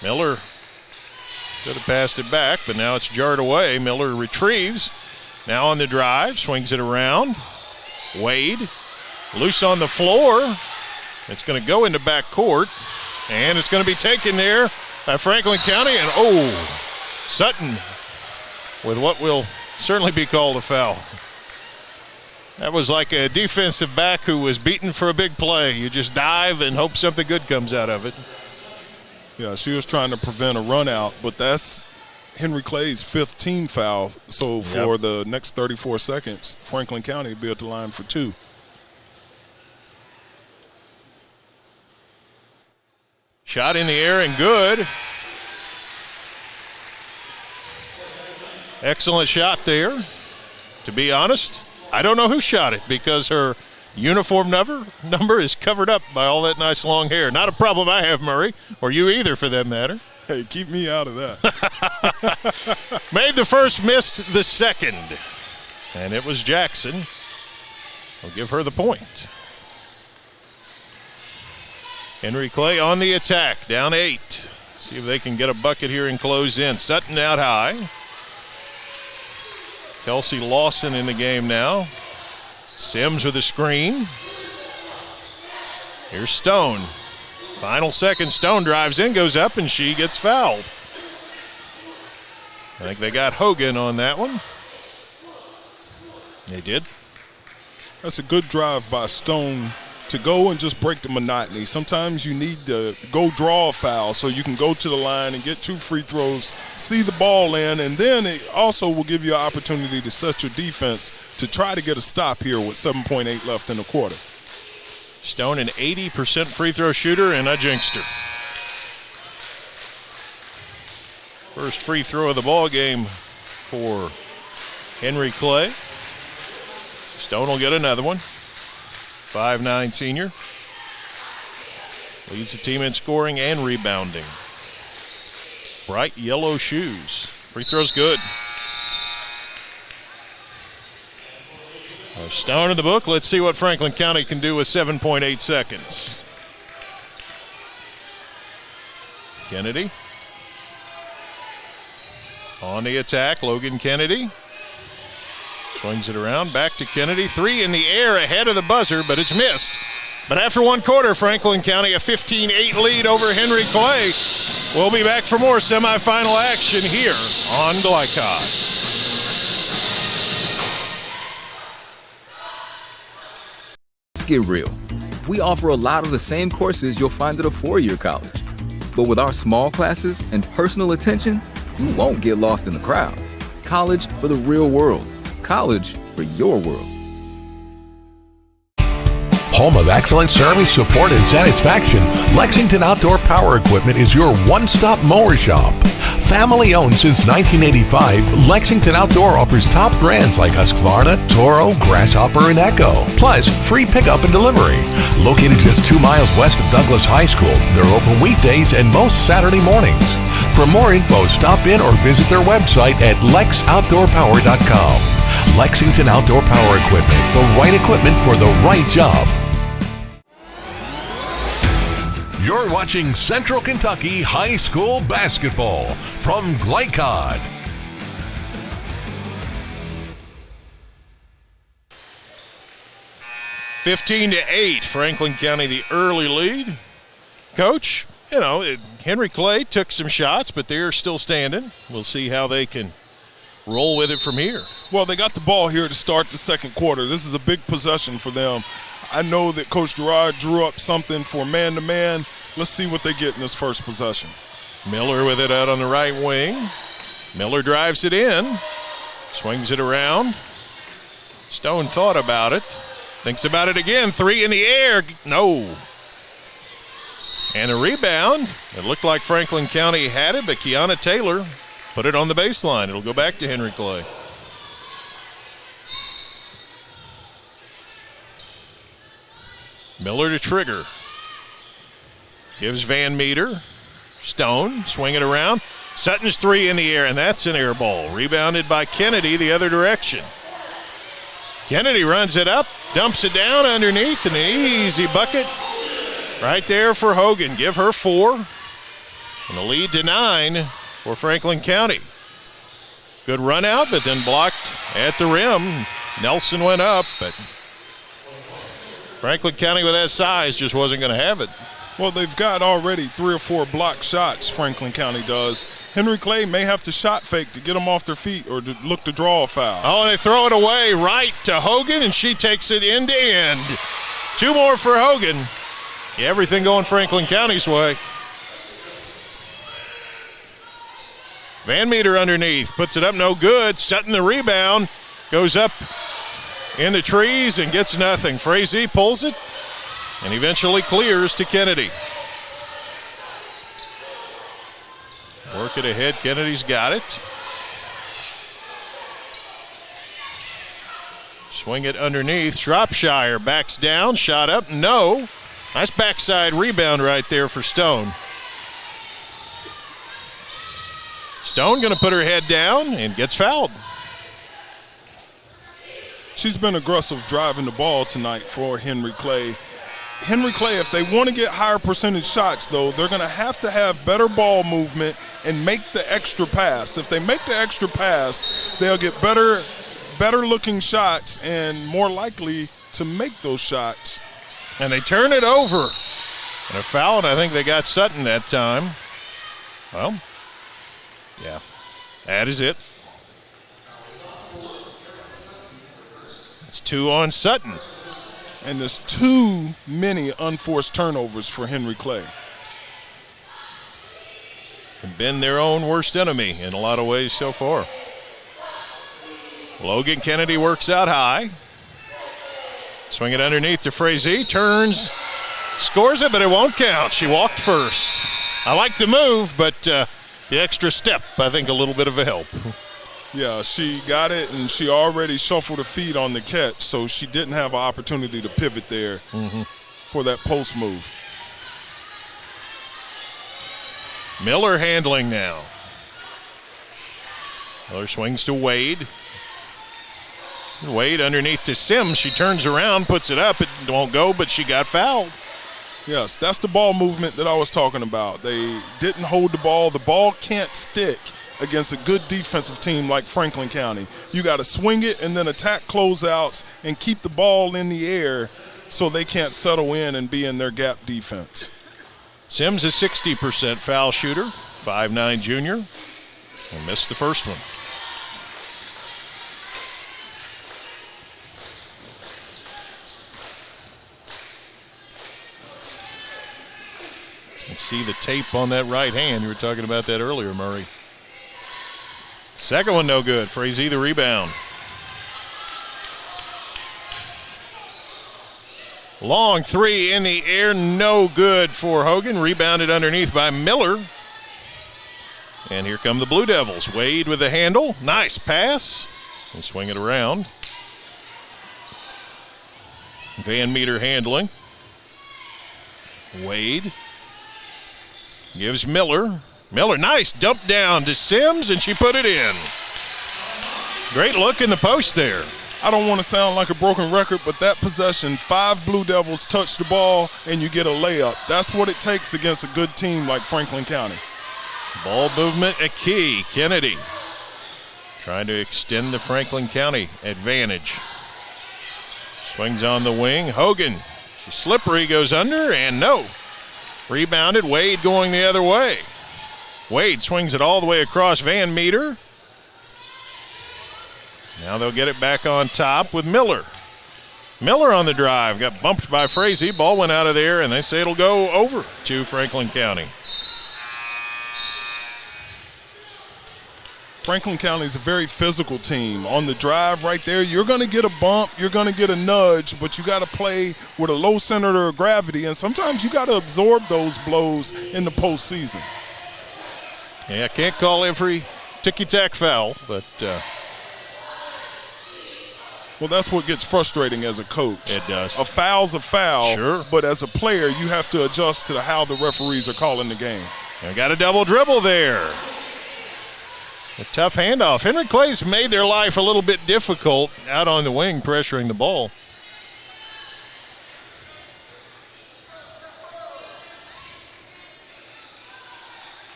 Miller could have passed it back, but now it's jarred away. Miller retrieves. Now on the drive, swings it around. Wade, loose on the floor. It's going to go into back court, and it's going to be taken there by Franklin County. And, Sutton with what will certainly be called a foul. That was like a defensive back who was beaten for a big play. You just dive and hope something good comes out of it. Yeah, she was trying to prevent a run out, but that's Henry Clay's 5th team foul. So for the next 34 seconds, Franklin County will be at the line for 2. Shot in the air and good. Excellent shot there. To be honest, I don't know who shot it because her uniform number is covered up by all that nice long hair. Not a problem I have, Murray, or you either for that matter. Hey, keep me out of that. Made the first, missed the second. And it was Jackson. I'll give her the point. Henry Clay on the attack, down 8. See if they can get a bucket here and close in. Sutton out high. Kelsey Lawson in the game now. Sims with a screen. Here's Stone. Final second, Stone drives in, goes up, and she gets fouled. I think they got Hogan on that one. They did. That's a good drive by Stone to go and just break the monotony. Sometimes you need to go draw a foul so you can go to the line and get 2 free throws, see the ball in, and then it also will give you an opportunity to set your defense to try to get a stop here with 7.8 left in the quarter. Stone, an 80% free throw shooter, and I jinxed her. First free throw of the ball game for Henry Clay. Stone will get another one. 5'9" senior. Leads the team in scoring and rebounding. Bright yellow shoes. Free throw's good. Stone in the book. Let's see what Franklin County can do with 7.8 seconds. Kennedy. On the attack, Logan Kennedy. Swings it around, back to Kennedy. 3 in the air ahead of the buzzer, but it's missed. But after one quarter, Franklin County a 15-8 lead over Henry Clay. We'll be back for more semifinal action here on Glycod. Let's get real. We offer a lot of the same courses you'll find at a four-year college. But with our small classes and personal attention, you won't get lost in the crowd. College for the real world. College for your world. Home of excellent service, support, and satisfaction, Lexington Outdoor Power Equipment is your one-stop mower shop. Family owned since 1985, Lexington Outdoor offers top brands like Husqvarna, Toro, Grasshopper, and Echo. Plus, free pickup and delivery. Located just 2 miles west of Douglas High School, they're open weekdays and most Saturday mornings. For more info, stop in or visit their website at lexoutdoorpower.com. Lexington Outdoor Power Equipment, the right equipment for the right job. You're watching Central Kentucky High School Basketball from Glycod. (15-8), Franklin County the early lead. Coach, you know, Henry Clay took some shots, but they're still standing. We'll see how they can roll with it from here. Well, they got the ball here to start the second quarter. This is a big possession for them. I know that Coach Gerard drew up something for man-to-man. Let's see what they get in this first possession. Miller with it out on the right wing. Miller drives it in. Swings it around. Stone thought about it. Thinks about it again. 3 in the air. No. And a rebound. It looked like Franklin County had it, but Kiana Taylor put it on the baseline. It'll go back to Henry Clay. Miller to Trigger. Gives Van Meter. Stone, swing it around. Sutton's 3 in the air, and that's an air ball. Rebounded by Kennedy the other direction. Kennedy runs it up, dumps it down underneath, and an easy bucket right there for Hogan. Give her 4. And the lead to 9 for Franklin County. Good run out, but then blocked at the rim. Nelson went up, but Franklin County with that size just wasn't going to have it. Well, they've got already 3 or 4 block shots, Franklin County does. Henry Clay may have to shot fake to get them off their feet or to look to draw a foul. Oh, and they throw it away right to Hogan, and she takes it end to end. 2 more for Hogan. Yeah, everything going Franklin County's way. Van Meter underneath, puts it up, no good. Sutton the rebound, goes up in the trees and gets nothing. Frazee pulls it and eventually clears to Kennedy. Work it ahead, Kennedy's got it. Swing it underneath, Shropshire backs down, shot up, no. Nice backside rebound right there for Stone. Stone gonna put her head down and gets fouled. She's been aggressive driving the ball tonight for Henry Clay. Henry Clay, if they want to get higher percentage shots, though, they're going to have better ball movement and make the extra pass. If they make the extra pass, they'll get better looking shots and more likely to make those shots. And they turn it over. And a foul, and I think they got Sutton that time. Well, yeah, that is it. It's 2 on Sutton. And there's too many unforced turnovers for Henry Clay. And been their own worst enemy in a lot of ways so far. Logan Kennedy works out high. Swing it underneath to Frazee. Turns, scores it, but it won't count. She walked first. I like the move, but the extra step, I think, a little bit of a help. Yeah, she got it, and she already shuffled her feet on the catch, so she didn't have an opportunity to pivot there for that post move. Miller handling now. Miller swings to Wade. Wade underneath to Sims. She turns around, puts it up. It won't go, but she got fouled. Yes, that's the ball movement that I was talking about. They didn't hold the ball. The ball can't stick against a good defensive team like Franklin County. You got to swing it and then attack closeouts and keep the ball in the air so they can't settle in and be in their gap defense. Sims is 60% foul shooter, 5'9" junior, and missed the first one. Let's see the tape on that right hand. You were talking about that earlier, Murray. Second one no good. Frazee the rebound. Long three in the air, no good for Hogan. Rebounded underneath by Miller. And here come the Blue Devils. Wade with the handle. Nice pass. And swing it around. Van Meter handling. Wade gives Miller. Miller, nice dump down to Sims, and she put it in. Great look in the post there. I don't want to sound like a broken record, but that possession, 5 Blue Devils touch the ball, and you get a layup. That's what it takes against a good team like Franklin County. Ball movement a key. Kennedy trying to extend the Franklin County advantage. Swings on the wing. Hogan, she's slippery, goes under, and no. Rebounded. Wade going the other way. Wade swings it all the way across Van Meter. Now they'll get it back on top with Miller. Miller on the drive. Got bumped by Frazee. Ball went out of there, and they say it'll go over to Franklin County. Franklin County is a very physical team. On the drive right there, you're going to get a bump, you're going to get a nudge, but you got to play with a low center of gravity, and sometimes you got to absorb those blows in the postseason. Yeah, can't call every ticky-tack foul, but well, that's what gets frustrating as a coach. It does. A foul's a foul, sure, but as a player, you have to adjust to how the referees are calling the game. They got a double dribble there. A tough handoff. Henry Clay's made their life a little bit difficult out on the wing, pressuring the ball.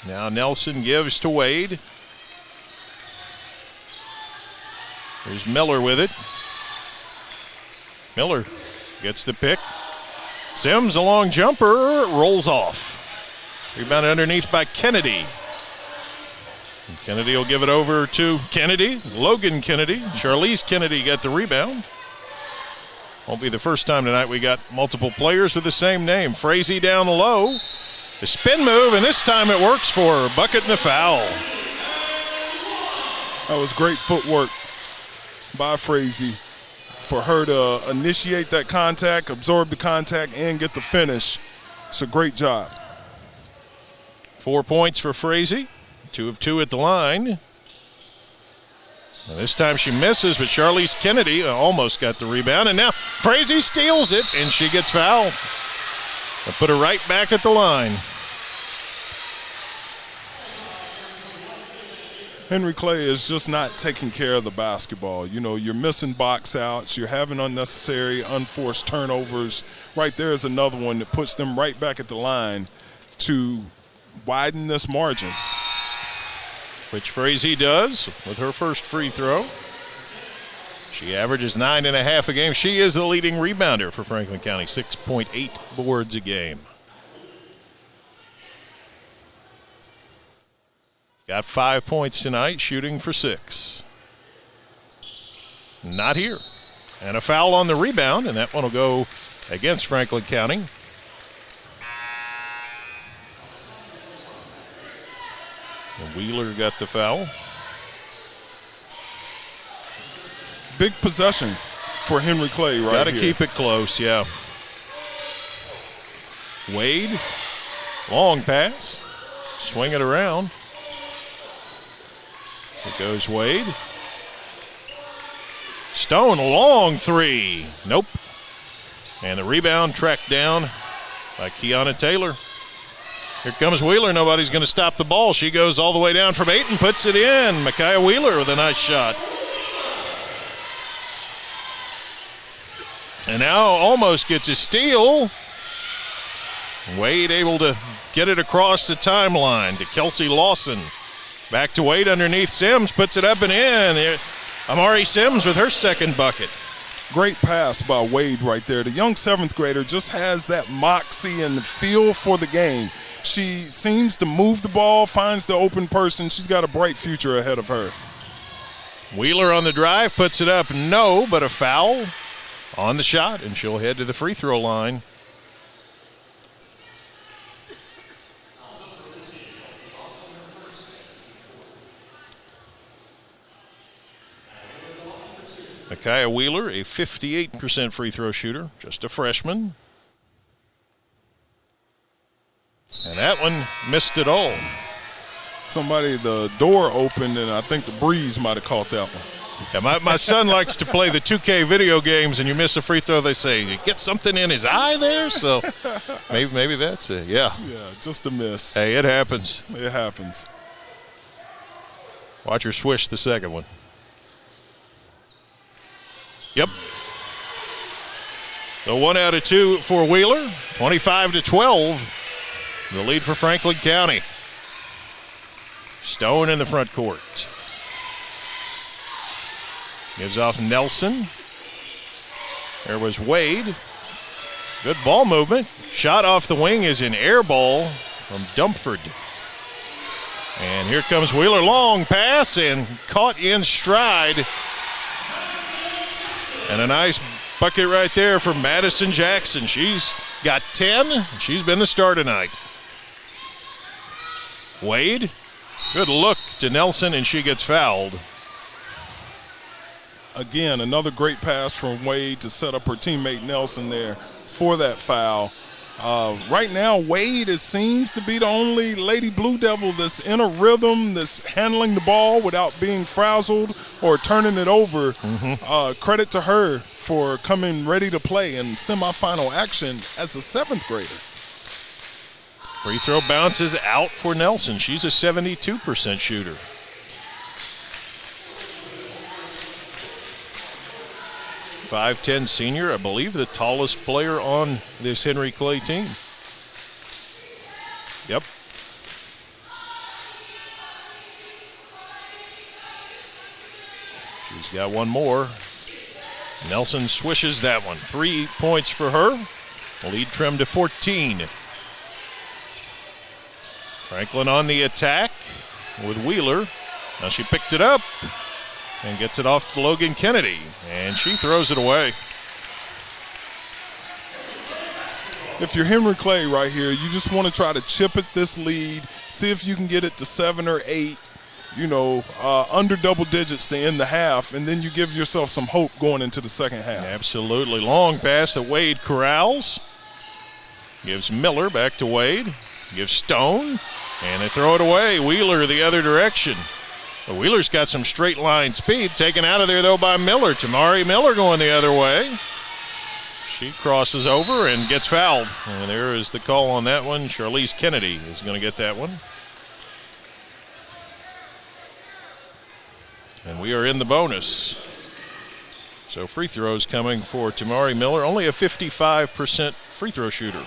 Now Nelson gives to Wade. There's Miller with it. Miller gets the pick. Sims, a long jumper, rolls off. Rebounded underneath by Kennedy. And Kennedy will give it over to Kennedy. Logan Kennedy. Charlize Kennedy got the rebound. Won't be the first time tonight we got multiple players with the same name. Frazee down low. The spin move, and this time it works for her. Bucket and the foul. That was great footwork by Frazee for her to initiate that contact, absorb the contact, and get the finish. It's a great job. 4 points for Frazee. 2 of 2 at the line. And this time she misses, but Charlize Kennedy almost got the rebound. And now Frazee steals it, and she gets fouled. They'll put her right back at the line. Henry Clay is just not taking care of the basketball. You know, you're missing box outs. You're having unnecessary, unforced turnovers. Right there is another one that puts them right back at the line to widen this margin. Which Frazee does with her first free throw. She averages 9.5 a game. She is the leading rebounder for Franklin County, 6.8 boards a game. Got 5 points tonight, shooting for 6. Not here. And a foul on the rebound, and that one will go against Franklin County. And Wheeler got the foul. Big possession for Henry Clay right here. Got to keep it close, yeah. Wade, long pass. Swing it around. It goes Wade. Stone, long three. Nope. And the rebound tracked down by Kiana Taylor. Here comes Wheeler. Nobody's going to stop the ball. She goes all the way down from 8 and puts it in. Micaiah Wheeler with a nice shot. And now almost gets a steal. Wade able to get it across the timeline to Kelsey Lawson. Back to Wade underneath Sims, puts it up and in. Amari Sims with her second bucket. Great pass by Wade right there. The young 7th grader just has that moxie and the feel for the game. She seems to move the ball, finds the open person. She's got a bright future ahead of her. Wheeler on the drive, puts it up. No, but a foul on the shot, and she'll head to the free throw line. Micaiah Wheeler, a 58% free throw shooter, just a freshman. And that one missed it all. The door opened, and I think the breeze might have caught that one. Yeah, my son likes to play the 2K video games, and you miss a free throw, they say, you get something in his eye there? So maybe that's it, yeah. Yeah, just a miss. Hey, it happens. It happens. Watch her swish the second one. Yep. So 1 out of 2 for Wheeler, 25-12. The lead for Franklin County. Stone in the front court. Gives off Nelson. There was Wade. Good ball movement. Shot off the wing is an air ball from Dumford. And here comes Wheeler. Long pass and caught in stride. And a nice bucket right there from Madison Jackson. She's got 10. She's been the star tonight. Wade, good look to Nelson, and she gets fouled. Again, another great pass from Wade to set up her teammate Nelson there for that foul. Right now, Wade seems to be the only Lady Blue Devil that's in a rhythm, that's handling the ball without being frazzled or turning it over. Credit to her for coming ready to play in semifinal action as a 7th grader. Free throw bounces out for Nelson. She's a 72% shooter. .5'10" senior, I believe the tallest player on this Henry Clay team. Yep. She's got one more. Nelson swishes that one. 3 points for her. Lead trimmed to 14. Franklin on the attack with Wheeler. Now she picked it up and gets it off to Logan Kennedy, and she throws it away. If you're Henry Clay right here, you just want to try to chip at this lead, see if you can get it to 7 or 8, under double digits to end the half, and then you give yourself some hope going into the second half. Absolutely. Long pass that Wade corrals. Gives Miller back to Wade. Gives Stone, and they throw it away. Wheeler the other direction. Wheeler's got some straight line speed, taken out of there, though, by Miller. Tamari Miller going the other way. She crosses over and gets fouled. And there is the call on that one. Charlize Kennedy is going to get that one. And we are in the bonus. So free throws coming for Tamari Miller. Only a 55% free throw shooter.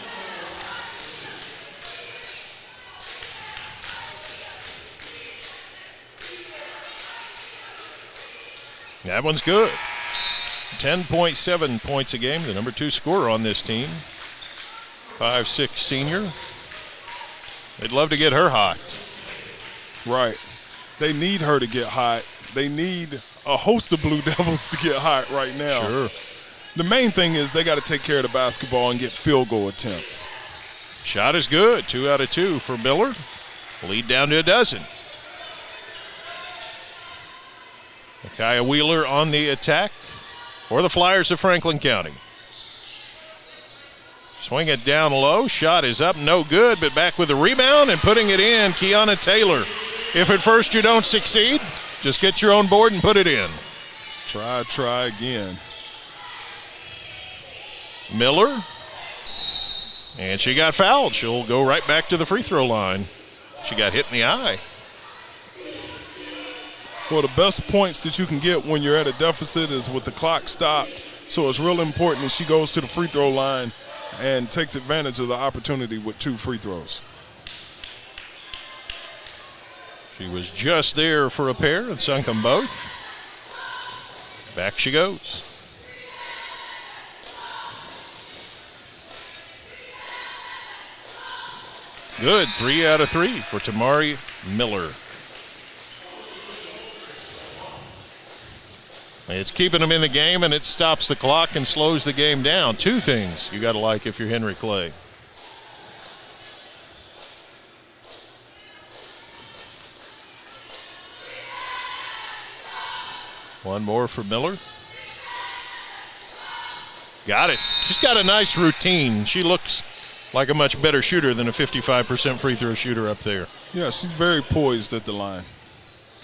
That one's good. 10.7 points a game, the number 2 scorer on this team. 5'6" senior. They'd love to get her hot. Right. They need her to get hot. They need a host of Blue Devils to get hot right now. Sure. The main thing is they got to take care of the basketball and get field goal attempts. Shot is good. 2 out of 2 for Miller. Lead down to a dozen. Micaiah Wheeler on the attack for the Flyers of Franklin County. Swing it down low. Shot is up, no good, but back with the rebound and putting it in, Kiana Taylor. If at first you don't succeed, just get your own board and put it in. Try again. Miller. And she got fouled. She'll go right back to the free throw line. She got hit in the eye. Well, the best points that you can get when you're at a deficit is with the clock stopped. So it's real important that she goes to the free throw line and takes advantage of the opportunity with 2 free throws. She was just there for a pair and sunk them both. Back she goes. Good, 3 out of 3 for Tamari Miller. It's keeping them in the game, and it stops the clock and slows the game down. 2 things you got to like if you're Henry Clay. One more for Miller. Got it. She's got a nice routine. She looks like a much better shooter than a 55% free throw shooter up there. Yeah, she's very poised at the line.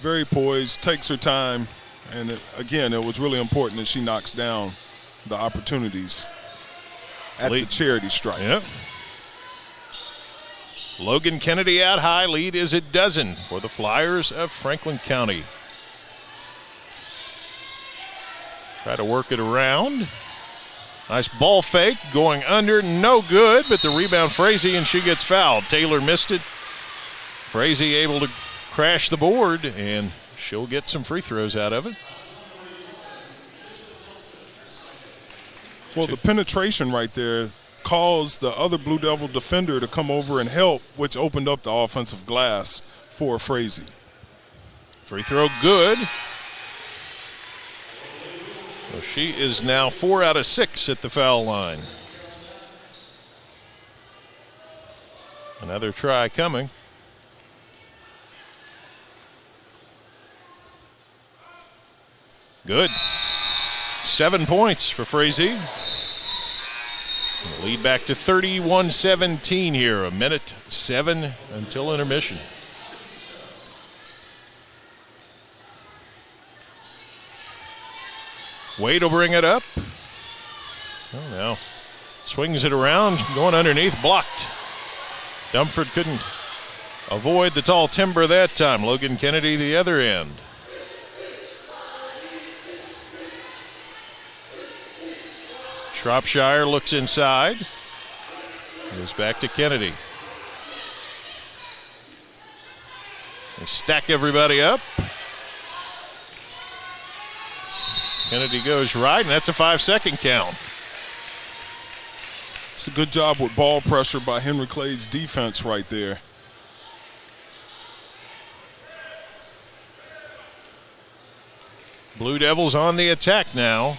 Very poised, takes her time. And again, it was really important that she knocks down the opportunities at the charity stripe. Yep. Logan Kennedy out high. Lead is a dozen for the Flyers of Franklin County. Try to work it around. Nice ball fake going under. No good, but the rebound Frazee, and she gets fouled. Taylor missed it. Frazee able to crash the board, and she'll get some free throws out of it. Well, the penetration right there caused the other Blue Devil defender to come over and help, which opened up the offensive glass for Frazee. Free throw good. So she is now 4 out of 6 at the foul line. Another try coming. Good. 7 points for Frazee. Lead back to 31-17 here. 1:07 until intermission. Wade will bring it up. Oh, no. Swings it around, going underneath, blocked. Dumford couldn't avoid the tall timber that time. Logan Kennedy the other end. Shropshire looks inside. Goes back to Kennedy. They stack everybody up. Kennedy goes right, and that's a 5-second count. It's a good job with ball pressure by Henry Clay's defense right there. Blue Devils on the attack now.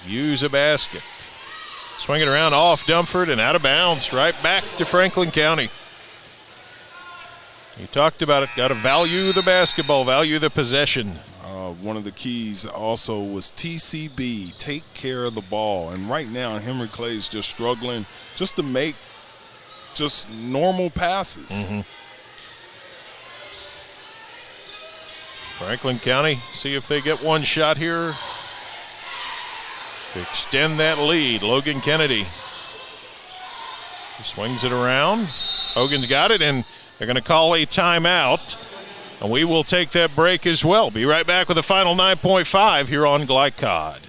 Use a basket. Swing it around off Dumford and out of bounds. Right back to Franklin County. You talked about it. Got to value the basketball, value the possession. One of the keys also was TCB, take care of the ball. And right now, Henry Clay is just struggling just to make just normal passes. Mm-hmm. Franklin County, see if they get one shot here to extend that lead. Logan Kennedy swings it around. Hogan's got it, and they're going to call a timeout. And we will take that break as well. Be right back with the final 9.5 here on Glycod.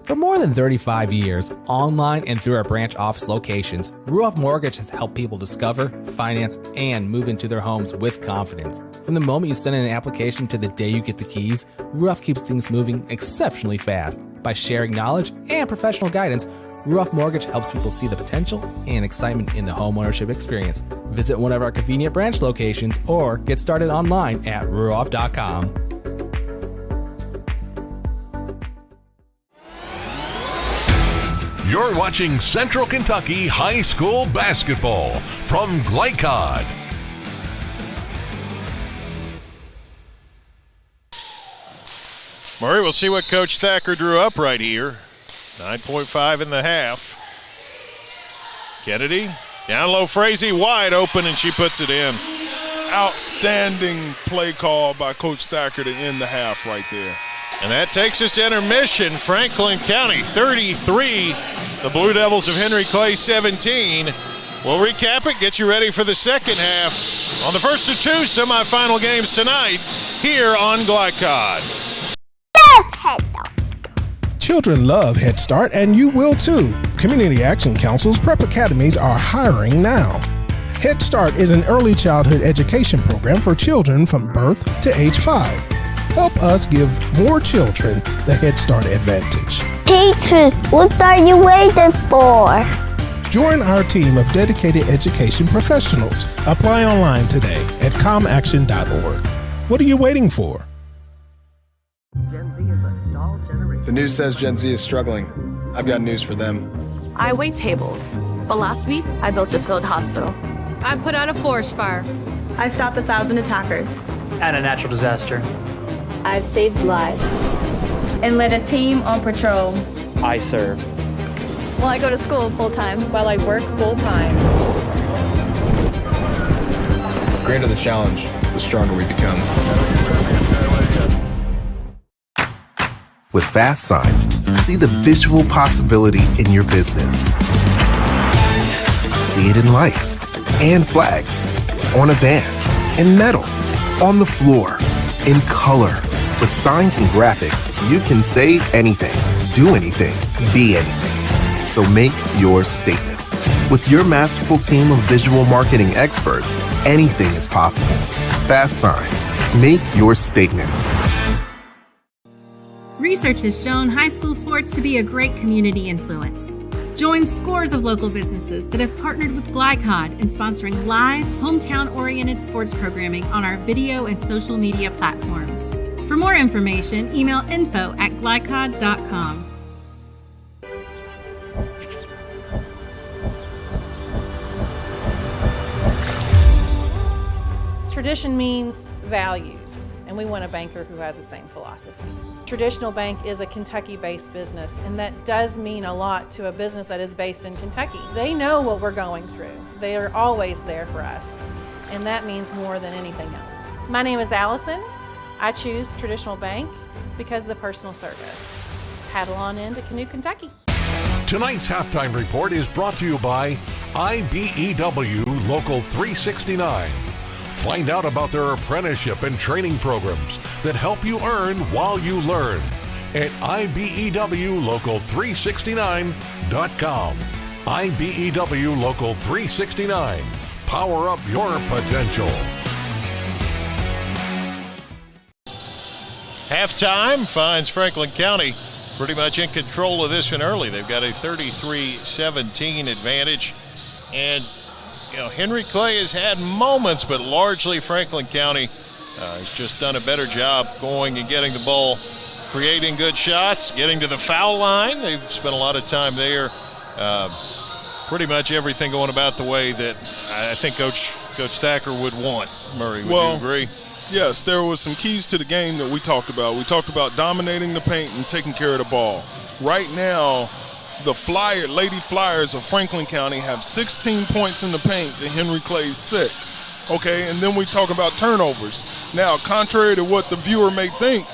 For more than 35 years, online and through our branch office locations, Ruoff Mortgage has helped people discover, finance, and move into their homes with confidence. From the moment you send in an application to the day you get the keys, Ruoff keeps things moving exceptionally fast. By sharing knowledge and professional guidance, Ruoff Mortgage helps people see the potential and excitement in the homeownership experience. Visit one of our convenient branch locations or get started online at ruoff.com. You're watching Central Kentucky High School Basketball from Glycod. Murray, we'll see what Coach Thacker drew up right here. 9.5 in the half. Kennedy, down low, Frazee, wide open, and she puts it in. Outstanding play call by Coach Thacker to end the half right there. And that takes us to intermission. Franklin County 33, the Blue Devils of Henry Clay 17. We'll recap it, get you ready for the second half on the first of two semifinal games tonight here on Glycod. Children love Head Start, and you will too. Community Action Council's prep academies are hiring now. Head Start is an early childhood education program for children from birth to age 5. Help us give more children the Head Start advantage. Teacher, what are you waiting for? Join our team of dedicated education professionals. Apply online today at comaction.org. What are you waiting for? The news says Gen Z is struggling. I've got news for them. I wait tables, but last week I built a field hospital. I put out a forest fire. I stopped 1,000 attackers. And a natural disaster. I've saved lives. And led a team on patrol. I serve. Well, I go to school full-time. While I work full-time. The greater the challenge, the stronger we become. With Fast Signs, see the visual possibility in your business. See it in lights and flags, on a van, in metal, on the floor, in color. With signs and graphics, you can say anything, do anything, be anything. So make your statement. With your masterful team of visual marketing experts, anything is possible. Fast Signs, make your statement. Research has shown high school sports to be a great community influence. Join scores of local businesses that have partnered with Glycod in sponsoring live, hometown-oriented sports programming on our video and social media platforms. For more information, email info@glycod.com. Tradition means values, and we want a banker who has the same philosophy. Traditional Bank is a Kentucky-based business, and that does mean a lot to a business that is based in Kentucky. They know what we're going through. They are always there for us, and that means more than anything else. My name is Allison. I choose Traditional Bank because of the personal service. Paddle on into Canoe, Kentucky. Tonight's halftime report is brought to you by IBEW Local 369. Find out about their apprenticeship and training programs that help you earn while you learn at IBEWLocal369.com. IBEW Local 369. Power up your potential. Halftime finds Franklin County pretty much in control of this one early. They've got a 33-17 advantage. And Henry Clay has had moments, but largely Franklin County has just done a better job going and getting the ball, creating good shots, getting to the foul line. They've spent a lot of time there. Pretty much everything going about the way that I think Coach Thacker would want. Murray, would you agree? Yes, there was some keys to the game that we talked about. We talked about dominating the paint and taking care of the ball. Right now, the Lady Flyers of Franklin County have 16 points in the paint to Henry Clay's 6. Okay, and then we talk about turnovers. Now, contrary to what the viewer may think,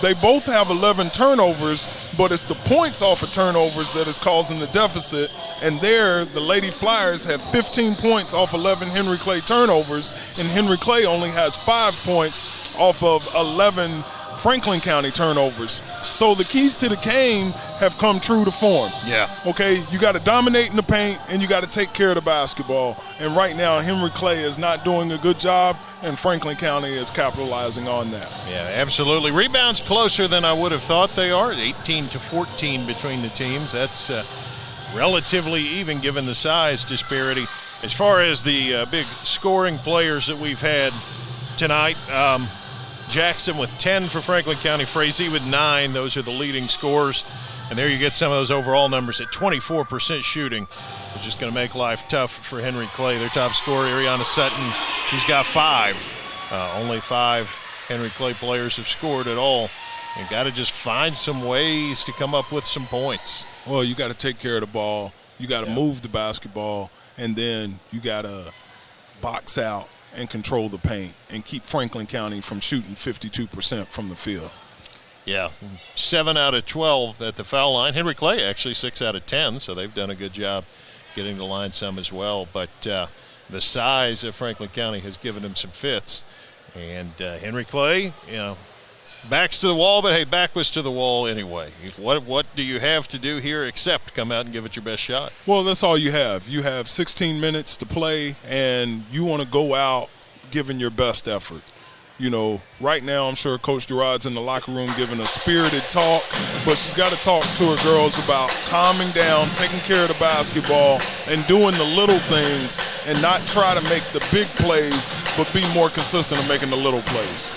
they both have 11 turnovers, but it's the points off of turnovers that is causing the deficit. And there, the Lady Flyers have 15 points off 11 Henry Clay turnovers, and Henry Clay only has 5 points off of 11 Franklin County turnovers. So the keys to the game have come true to form. Yeah. Okay, you got to dominate in the paint, and you got to take care of the basketball. And right now, Henry Clay is not doing a good job, and Franklin County is capitalizing on that. Yeah, absolutely. Rebounds closer than I would have thought they are, 18-14 between the teams. That's relatively even given the size disparity. As far as the big scoring players that we've had tonight, Jackson with 10 for Franklin County, Frazee with 9. Those are the leading scorers. And there you get some of those overall numbers at 24% shooting, which is going to make life tough for Henry Clay. Their top scorer, Ariana Sutton, she's got 5. Only 5 Henry Clay players have scored at all. And got to just find some ways to come up with some points. Well, you got to take care of the ball. You got to move the basketball, and then you got to box out and control the paint and keep Franklin County from shooting 52% from the field. Yeah, 7 out of 12 at the foul line. Henry Clay actually 6 out of 10, so they've done a good job getting the line some as well. But the size of Franklin County has given them some fits. And Henry Clay, backs to the wall, but hey, back was to the wall anyway. What do you have to do here except come out and give it your best shot? Well, that's all you have. You have 16 minutes to play, and you want to go out giving your best effort. Right now I'm sure Coach Gerard's in the locker room giving a spirited talk, but she's got to talk to her girls about calming down, taking care of the basketball, and doing the little things and not try to make the big plays, but be more consistent in making the little plays.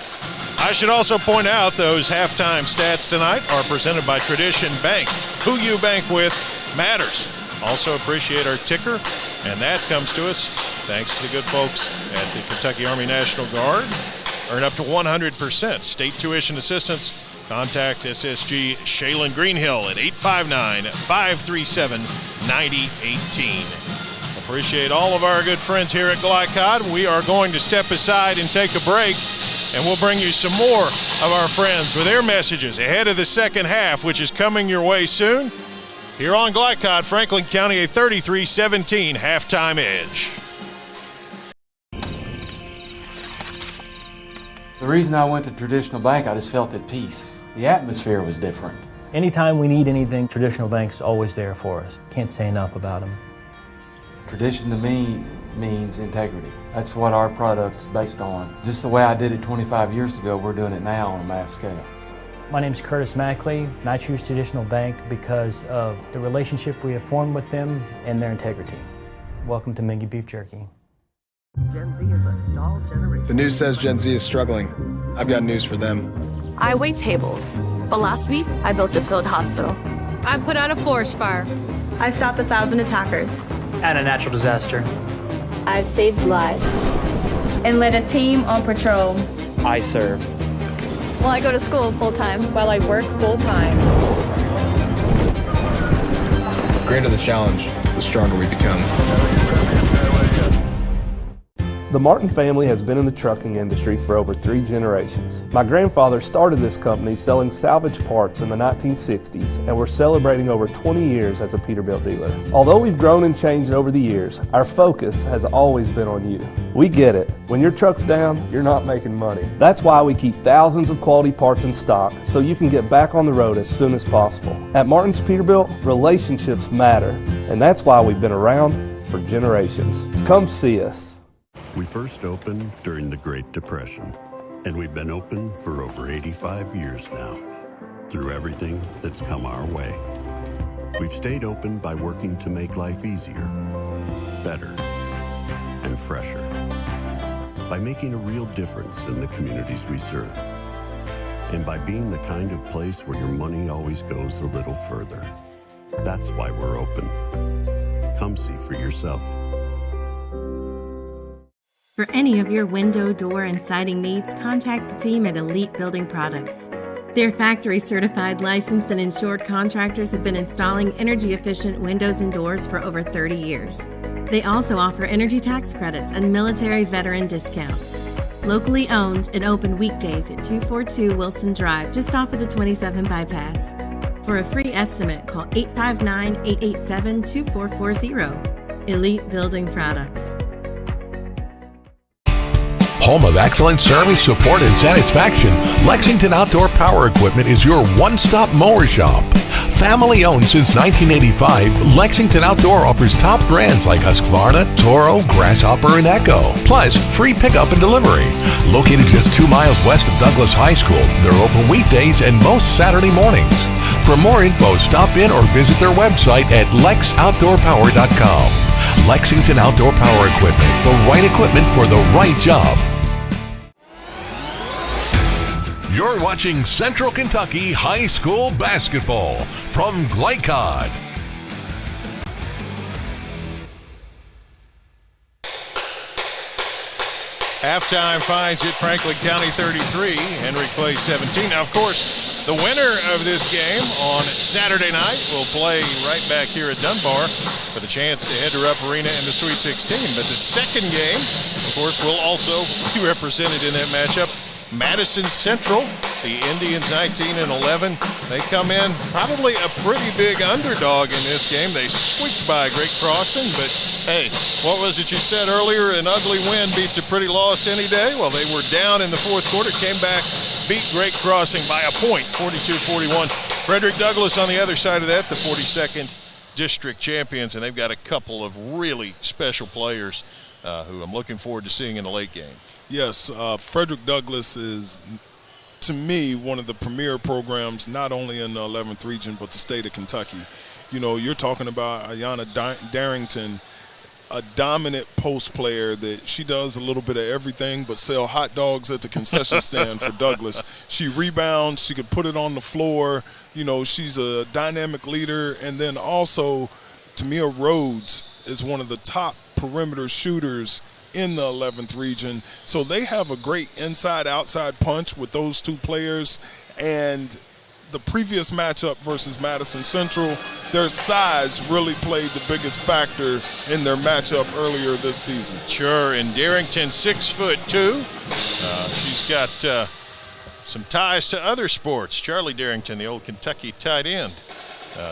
I should also point out those halftime stats tonight are presented by Tradition Bank. Who you bank with matters. Also appreciate our ticker, and that comes to us thanks to the good folks at the Kentucky Army National Guard. Earn up to 100% state tuition assistance. Contact SSG Shaylin Greenhill at 859-537-9018. Appreciate all of our good friends here at Glycod. We are going to step aside and take a break, and we'll bring you some more of our friends with their messages ahead of the second half, which is coming your way soon. Here on Glycod, Franklin County, a 33-17 halftime edge. The reason I went to Traditional Bank, I just felt at peace. The atmosphere was different. Anytime we need anything, Traditional Bank's always there for us. Can't say enough about them. Tradition to me means integrity. That's what our product's based on. Just the way I did it 25 years ago, we're doing it now on a mass scale. My name's Curtis Mackley, and I choose Traditional Bank because of the relationship we have formed with them and their integrity. Welcome to Mingy Beef Jerky. Gen Z is a stalled generation. The news says Gen Z is struggling. I've got news for them. I wait tables, but last week I built a field hospital. I put out a forest fire. I stopped 1,000 attackers. And a natural disaster. I've saved lives. And led a team on patrol. I serve. Well, I go to school full-time. While I work full-time. The greater the challenge, the stronger we become. The Martin family has been in the trucking industry for over 3 generations. My grandfather started this company selling salvage parts in the 1960s, and we're celebrating over 20 years as a Peterbilt dealer. Although we've grown and changed over the years, our focus has always been on you. We get it. When your truck's down, you're not making money. That's why we keep thousands of quality parts in stock so you can get back on the road as soon as possible. At Martin's Peterbilt, relationships matter, and that's why we've been around for generations. Come see us. We first opened during the Great Depression, and we've been open for over 85 years now. Through everything that's come our way, we've stayed open by working to make life easier, better, and fresher. By making a real difference in the communities we serve, and by being the kind of place where your money always goes a little further. That's why we're open. Come see for yourself. For any of your window, door, and siding needs, contact the team at Elite Building Products. Their factory-certified, licensed, and insured contractors have been installing energy-efficient windows and doors for over 30 years. They also offer energy tax credits and military veteran discounts. Locally owned and open weekdays at 242 Wilson Drive, just off of the 27 bypass. For a free estimate, call 859-887-2440. Elite Building Products. Home of excellent service, support, and satisfaction, Lexington Outdoor Power Equipment is your one-stop mower shop. Family owned since 1985, Lexington Outdoor offers top brands like Husqvarna, Toro, Grasshopper, and Echo. Plus, free pickup and delivery. Located just 2 miles west of Douglas High School, they're open weekdays and most Saturday mornings. For more info, stop in or visit their website at lexoutdoorpower.com. Lexington Outdoor Power Equipment, the right equipment for the right job. You're watching Central Kentucky High School Basketball from Glycod. Halftime finds it Franklin County 33, Henry Clay 17. Now, of course, the winner of this game on Saturday night will play right back here at Dunbar for the chance to head to Rupp Arena in the Sweet 16. But the second game, of course, will also be represented in that matchup. Madison Central, the Indians 19-11. They come in probably a pretty big underdog in this game. They squeaked by Great Crossing, but hey, what was it you said earlier? An ugly win beats a pretty loss any day. Well, they were down in the fourth quarter, came back, beat Great Crossing by a point, 42-41. Frederick Douglass on the other side of that, the 42nd district champions, and they've got a couple of really special players who I'm looking forward to seeing in the late game. Yes, Frederick Douglass is, to me, one of the premier programs, not only in the 11th region, but the state of Kentucky. You know, you're talking about Ayanna Darrington, a dominant post player that she does a little bit of everything but sell hot dogs at the concession stand for Douglass. She rebounds, she could put it on the floor. You know, she's a dynamic leader. And then also, Tamia Rhodes is one of the top perimeter shooters in the 11th region. So they have a great inside-outside punch with those two players. And the previous matchup versus Madison Central, their size really played the biggest factor in their matchup earlier this season. Sure, and Darrington 6'2". She's got some ties to other sports. Charlie Darrington, the old Kentucky tight end.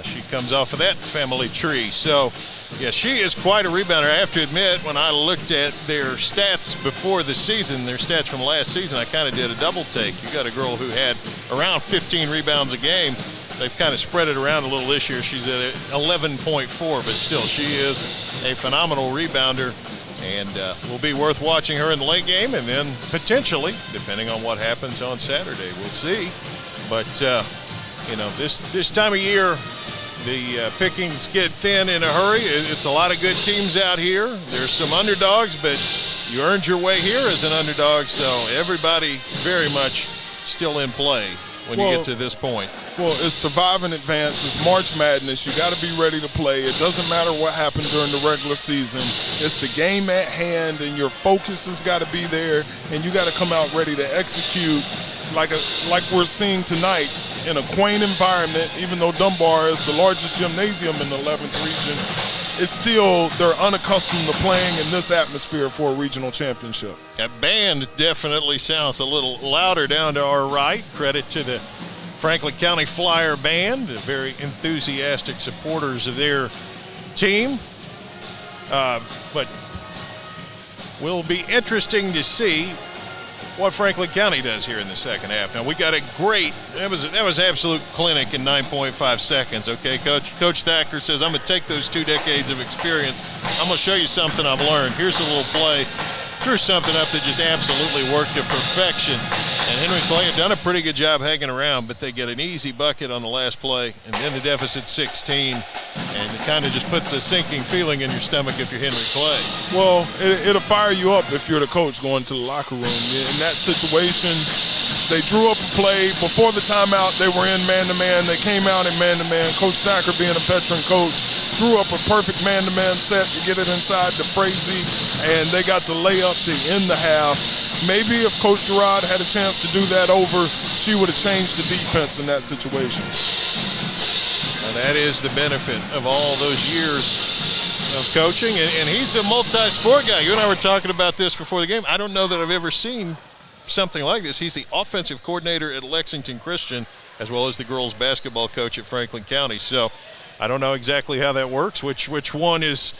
She comes off of that family tree. So, yeah, she is quite a rebounder. I have to admit, when I looked at their stats before the season, their stats from last season, I kind of did a double take. You got a girl who had around 15 rebounds a game. They've kind of spread it around a little this year. She's at 11.4, but still, she is a phenomenal rebounder and will be worth watching her in the late game, and then potentially, depending on what happens on Saturday, we'll see. But, you know, this time of year, the pickings get thin in a hurry. It's a lot of good teams out here. There's some underdogs, but you earned your way here as an underdog, so everybody very much still in play when you get to this point. Well, it's survive and advance. It's March Madness. You got to be ready to play. It doesn't matter what happened during the regular season. It's the game at hand, and your focus has got to be there, and you got to come out ready to execute like we're seeing tonight. In a quaint environment, even though Dunbar is the largest gymnasium in the 11th region, it's still, they're unaccustomed to playing in this atmosphere for a regional championship. That band definitely sounds a little louder down to our right. Credit to the Franklin County Flyer Band, very enthusiastic supporters of their team. But will be interesting to see what Franklin County does here in the second half. Now, we got a great, that was absolute clinic in 9.5 seconds, okay? Coach Thacker says, I'm going to take those 2 decades of experience. I'm going to show you something I've learned. Here's a little play. Threw something up that just absolutely worked to perfection. And Henry Clay had done a pretty good job hanging around, but they get an easy bucket on the last play, and then the deficit's 16. And it kind of just puts a sinking feeling in your stomach if you're Henry Clay. Well, it'll fire you up if you're the coach going to the locker room. In that situation, they drew up a play. Before the timeout, they were in man-to-man. They came out in man-to-man. Coach Thacker, being a veteran coach, drew up a perfect man-to-man set to get it inside to Frazee, and they got the layup to end the half. Maybe if Coach Gerard had a chance to do that over, she would have changed the defense in that situation. And that is the benefit of all those years of coaching. And he's a multi-sport guy. You and I were talking about this before the game. I don't know that I've ever seen something like this. He's the offensive coordinator at Lexington Christian, as well as the girls basketball coach at Franklin County. So I don't know exactly how that works, which one is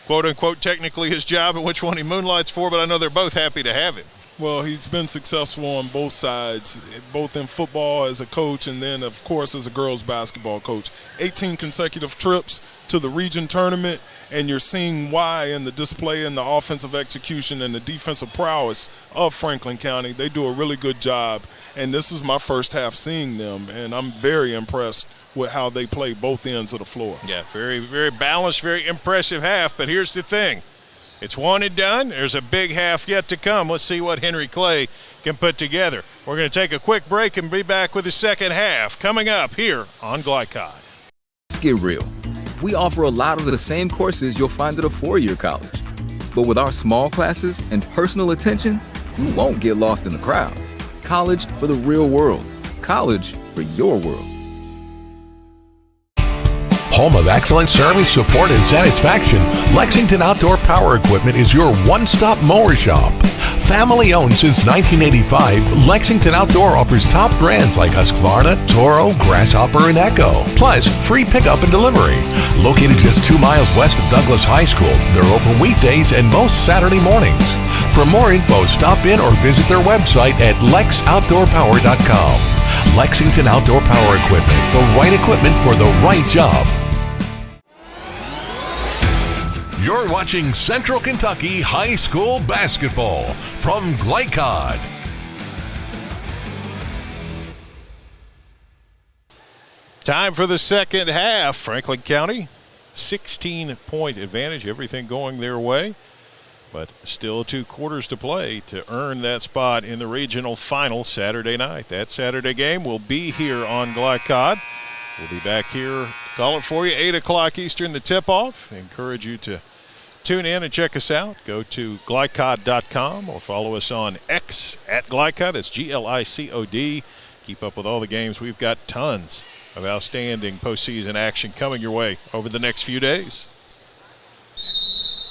quote-unquote technically his job and which one he moonlights for, but I know they're both happy to have him. Well, he's been successful on both sides, both in football as a coach and then, of course, as a girls basketball coach. 18 consecutive trips to the region tournament, and you're seeing why in the display and the offensive execution and the defensive prowess of Franklin County. They do a really good job, and this is my first half seeing them, and I'm very impressed with how they play both ends of the floor. Yeah, very, very balanced, very impressive half, but here's the thing. It's one and done. There's a big half yet to come. Let's see what Henry Clay can put together. We're going to take a quick break and be back with the second half coming up here on Glycod. Let's get real. We offer a lot of the same courses you'll find at a four-year college. But with our small classes and personal attention, you won't get lost in the crowd. College for the real world. College for your world. Home of excellent service, support, and satisfaction, Lexington Outdoor Power Equipment is your one-stop mower shop. Family owned since 1985, Lexington Outdoor offers top brands like Husqvarna, Toro, Grasshopper, and Echo. Plus, free pickup and delivery. Located just 2 miles west of Douglas High School, they're open weekdays and most Saturday mornings. For more info, stop in or visit their website at lexoutdoorpower.com. Lexington Outdoor Power Equipment, the right equipment for the right job. You're watching Central Kentucky High School Basketball from Glycod. Time for the second half. Franklin County, 16-point advantage, everything going their way. But still 2 quarters to play to earn that spot in the regional final Saturday night. That Saturday game will be here on Glycod. We'll be back here, call it for you, 8 o'clock Eastern, the tip-off. Encourage you to tune in and check us out. Go to glycod.com or follow us on X at Glycod. That's Glicod. Keep up with all the games. We've got tons of outstanding postseason action coming your way over the next few days.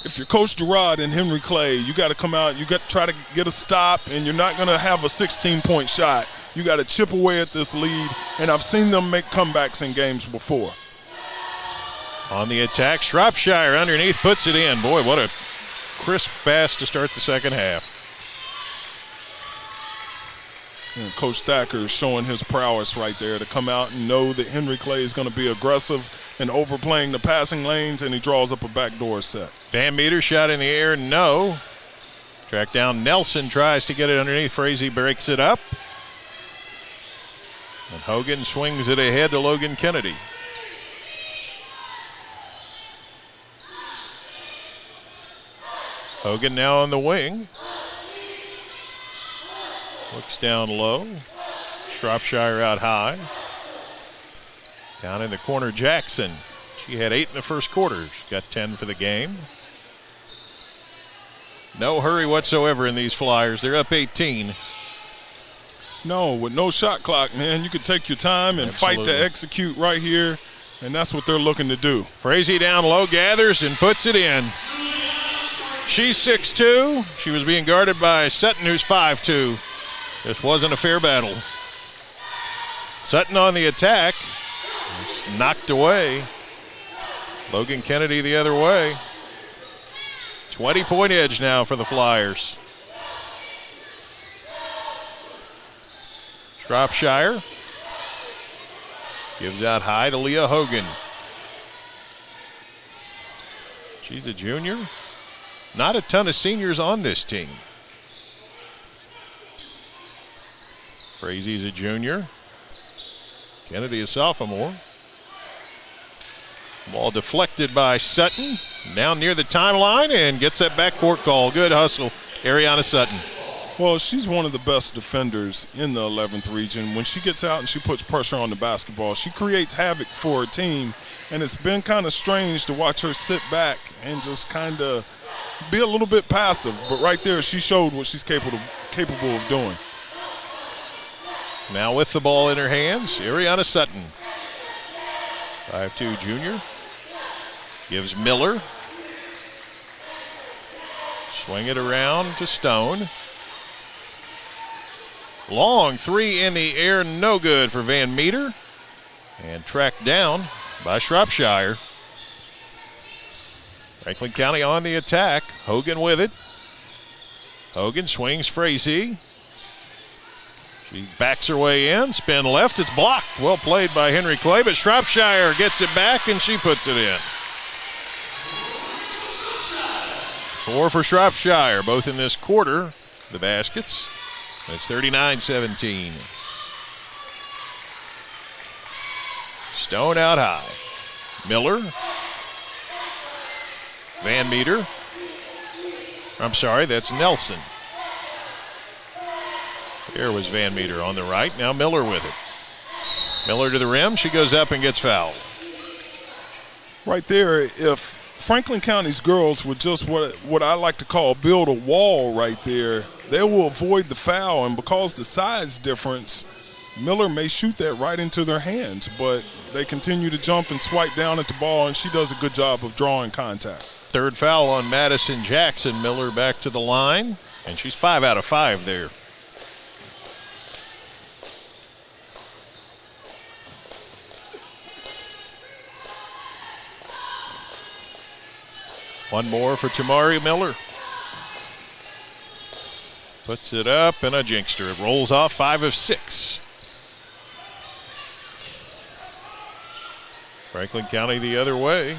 If you're Coach Gerard and Henry Clay, you got to come out, you got to try to get a stop, and you're not going to have a 16-point shot. You got to chip away at this lead, and I've seen them make comebacks in games before. On the attack, Shropshire underneath puts it in. Boy, what a crisp pass to start the second half. And Coach Thacker is showing his prowess right there to come out and know that Henry Clay is going to be aggressive and overplaying the passing lanes, and he draws up a backdoor set. Van Meter shot in the air, no. Track down Nelson, tries to get it underneath. Frazee breaks it up. And Hogan swings it ahead to Logan Kennedy. Hogan now on the wing. Looks down low. Shropshire out high. Down in the corner, Jackson. She had 8 in the first quarter. She got 10 for the game. No hurry whatsoever in these Flyers. They're up 18. No, with no shot clock, man, you could take your time and fight to execute right here, and that's what they're looking to do. Frazee down low, gathers and puts it in. She's 6'2". She was being guarded by Sutton, who's 5'2". This wasn't a fair battle. Sutton on the attack. It's knocked away. Logan Kennedy the other way. 20-point edge now for the Flyers. Shropshire gives out high to Leah Hogan. She's a junior. Not a ton of seniors on this team. Frazee's a junior. Kennedy a sophomore. Ball deflected by Sutton. Down near the timeline and gets that backcourt call. Good hustle, Ariana Sutton. Well, she's one of the best defenders in the 11th region. When she gets out and she puts pressure on the basketball, she creates havoc for her team. And it's been kind of strange to watch her sit back and just kind of be a little bit passive. But right there, she showed what she's capable of doing. Now with the ball in her hands, Ariana Sutton. 5'2" junior. Gives Miller. Swing it around to Stone. Long three in the air, no good for Van Meter. And tracked down by Shropshire. Franklin County on the attack. Hogan with it. Hogan swings Frazee. She backs her way in, spin left, it's blocked. Well played by Henry Clay, but Shropshire gets it back and she puts it in. 4 for Shropshire, both in this quarter, the baskets. That's 39-17. Stone out high. Miller. Van Meter. I'm sorry, that's Nelson. There was Van Meter on the right. Now Miller with it. Miller to the rim. She goes up and gets fouled. Right there, if Franklin County's girls would just what I like to call build a wall right there, they will avoid the foul. And because the size difference, Miller may shoot that right into their hands. But they continue to jump and swipe down at the ball, and she does a good job of drawing contact. Third foul on Madison Jackson. Miller back to the line, and she's 5 out of 5 there. One more for Tamari Miller. Puts it up and a jinkster. It rolls off 5 of 6. Franklin County the other way.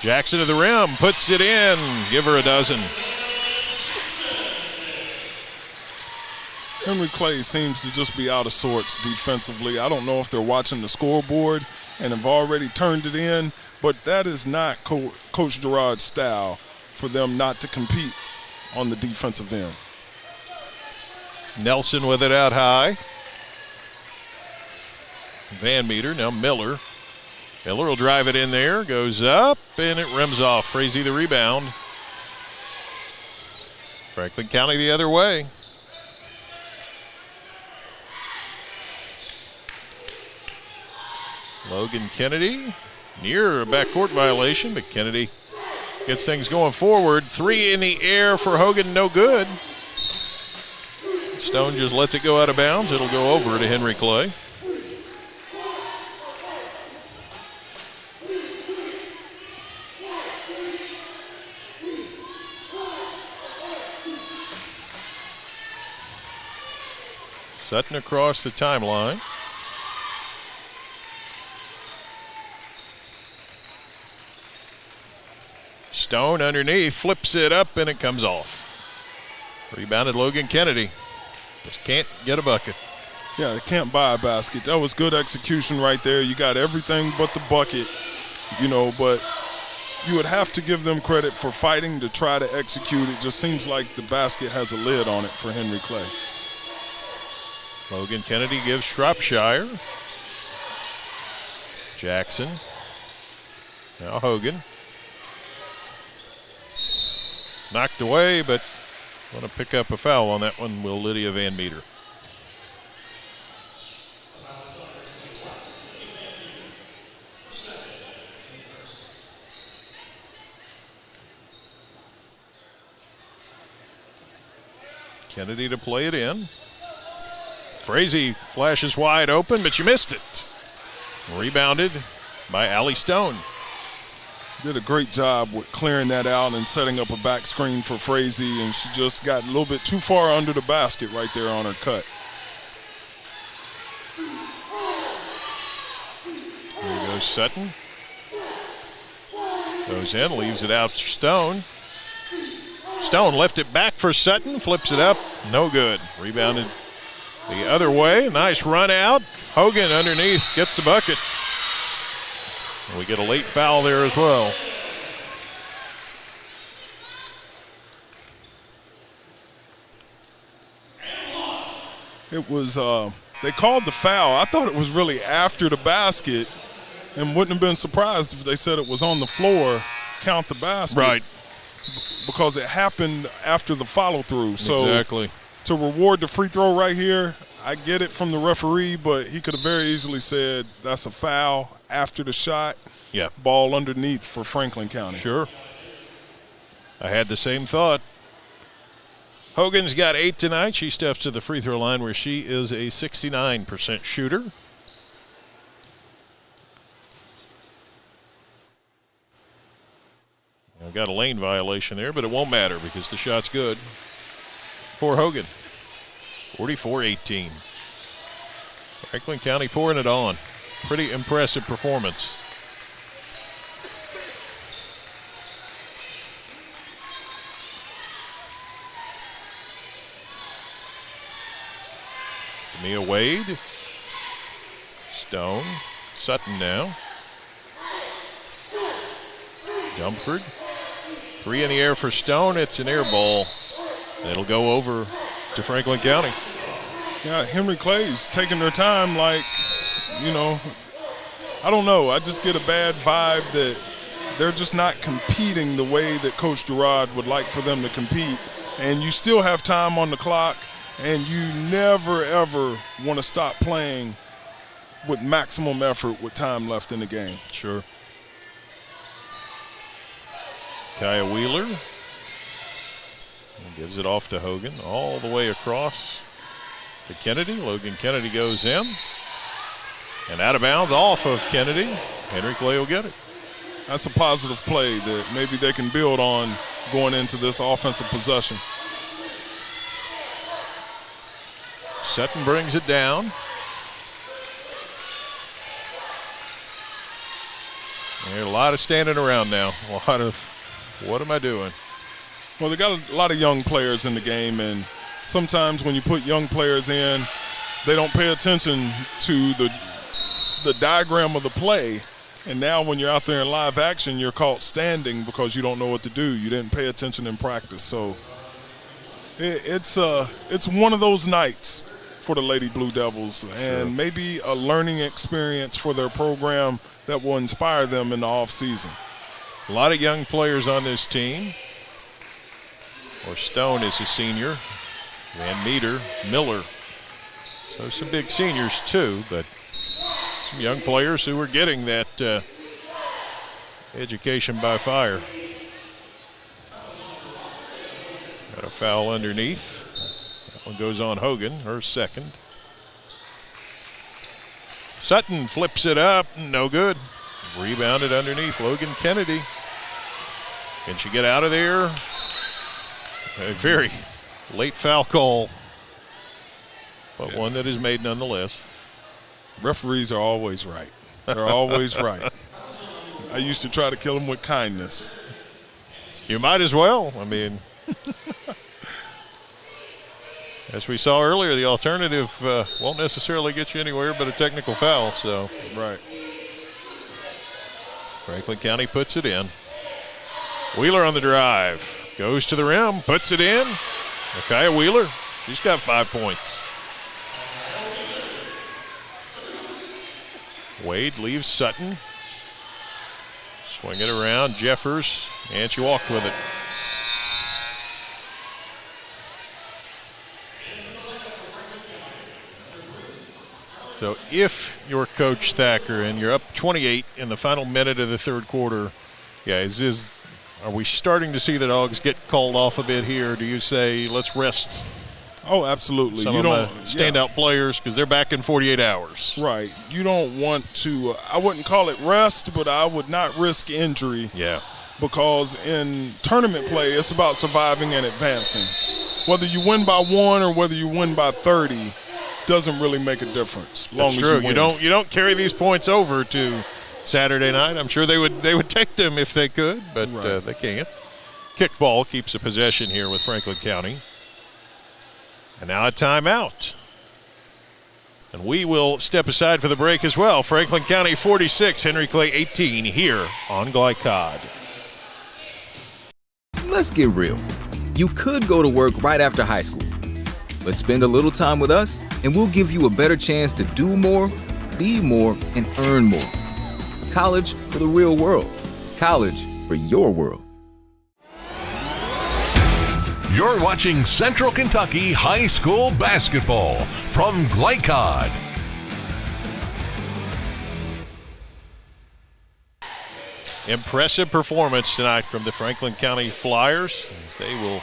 Jackson to the rim, puts it in. Give her a dozen. Henry Clay seems to just be out of sorts defensively. I don't know if they're watching the scoreboard and have already turned it in, but that is not Coach Gerard's style for them not to compete on the defensive end. Nelson with it out high. Van Meter, now Miller. Miller will drive it in there, goes up, and it rims off. Frazee the rebound. Franklin County the other way. Logan Kennedy near a backcourt violation, but Kennedy gets things going forward. 3 in the air for Hogan, no good. Stone just lets it go out of bounds. It'll go over to Henry Clay. Sutton across the timeline. Stone underneath, flips it up, and it comes off. Rebounded Logan Kennedy. Just can't get a bucket. Yeah, they can't buy a basket. That was good execution right there. You got everything but the bucket, but you would have to give them credit for fighting to try to execute. It just seems like the basket has a lid on it for Henry Clay. Logan Kennedy gives Shropshire. Jackson. Now Hogan. Knocked away, but want to pick up a foul on that one, will Lydia Van Meter. Kennedy to play it in. Frazee flashes wide open, but she missed it. Rebounded by Allie Stone. Did a great job with clearing that out and setting up a back screen for Frazee, and she just got a little bit too far under the basket right there on her cut. There goes Sutton. Goes in, leaves it out for Stone. Stone left it back for Sutton, flips it up, no good. Rebounded the other way, nice run out. Hogan underneath gets the bucket. And we get a late foul there as well. It was, they called the foul. I thought it was really after the basket and wouldn't have been surprised if they said it was on the floor, count the basket. Right. Because it happened after the follow-through. So exactly. To reward the free throw right here, I get it from the referee, but he could have very easily said that's a foul after the shot. Yeah. Ball underneath for Franklin County. Sure. I had the same thought. Hogan's got 8 tonight. She steps to the free throw line where she is a 69% shooter. I've got a lane violation there, but it won't matter because the shot's good for Hogan. 44-18. Franklin County pouring it on. Pretty impressive performance. Mia Wade. Stone. Sutton now. Dumford. 3 in the air for Stone. It's an air ball. It'll go over to Franklin County. Yeah, Henry Clay's taking their time like, you know, I don't know. I just get a bad vibe that they're just not competing the way that Coach Gerard would like for them to compete. And you still have time on the clock, and you never, ever want to stop playing with maximum effort with time left in the game. Sure. Kaya Wheeler. And gives it off to Hogan all the way across to Kennedy. Logan Kennedy goes in. And out of bounds off of Kennedy. Henry Clay will get it. That's a positive play that maybe they can build on going into this offensive possession. Sutton brings it down. There's a lot of standing around now. A lot of, what am I doing? Well, they got a lot of young players in the game, and sometimes when you put young players in, they don't pay attention to the diagram of the play. And now when you're out there in live action, you're caught standing because you don't know what to do. You didn't pay attention in practice. So it's one of those nights for the Lady Blue Devils, and maybe a learning experience for their program that will inspire them in the offseason. A lot of young players on this team. Or Stone is a senior. Van Meter, Miller. So some big seniors too, but some young players who are getting that education by fire. Got a foul underneath. That one goes on Hogan, her second. Sutton flips it up, no good. Rebounded underneath Logan Kennedy. Can she get out of there? A very late foul call, but one that is made nonetheless. Referees are always right. They're always right. I used to try to kill them with kindness. You might as well. I mean, as we saw earlier, the alternative won't necessarily get you anywhere but a technical foul. So, right. Franklin County puts it in. Wheeler on the drive. Goes to the rim, puts it in. Micaiah Wheeler, she's got 5 points. Wade leaves Sutton. Swing it around, Jeffers, and she walked with it. So if you're Coach Thacker and you're up 28 in the final minute of the third quarter, yeah, are we starting to see the Dogs get called off a bit here? Do you say let's rest? Oh, absolutely. Some of the standout players because they're back in 48 hours. Right. You don't want to, I wouldn't call it rest, but I would not risk injury. Yeah. Because in tournament play, it's about surviving and advancing. Whether you win by 1 or whether you win by 30 doesn't really make a difference. That's true. You don't carry these points over to Saturday night. I'm sure they would take them if they could, but they can't. Kickball keeps a possession here with Franklin County. And now a timeout. And we will step aside for the break as well. Franklin County 46, Henry Clay 18 here on Glycod. Let's get real. You could go to work right after high school, but spend a little time with us and we'll give you a better chance to do more, be more, and earn more. College for the real world. College for your world. You're watching Central Kentucky High School Basketball from Glycod. Impressive performance tonight from the Franklin County Flyers as they will,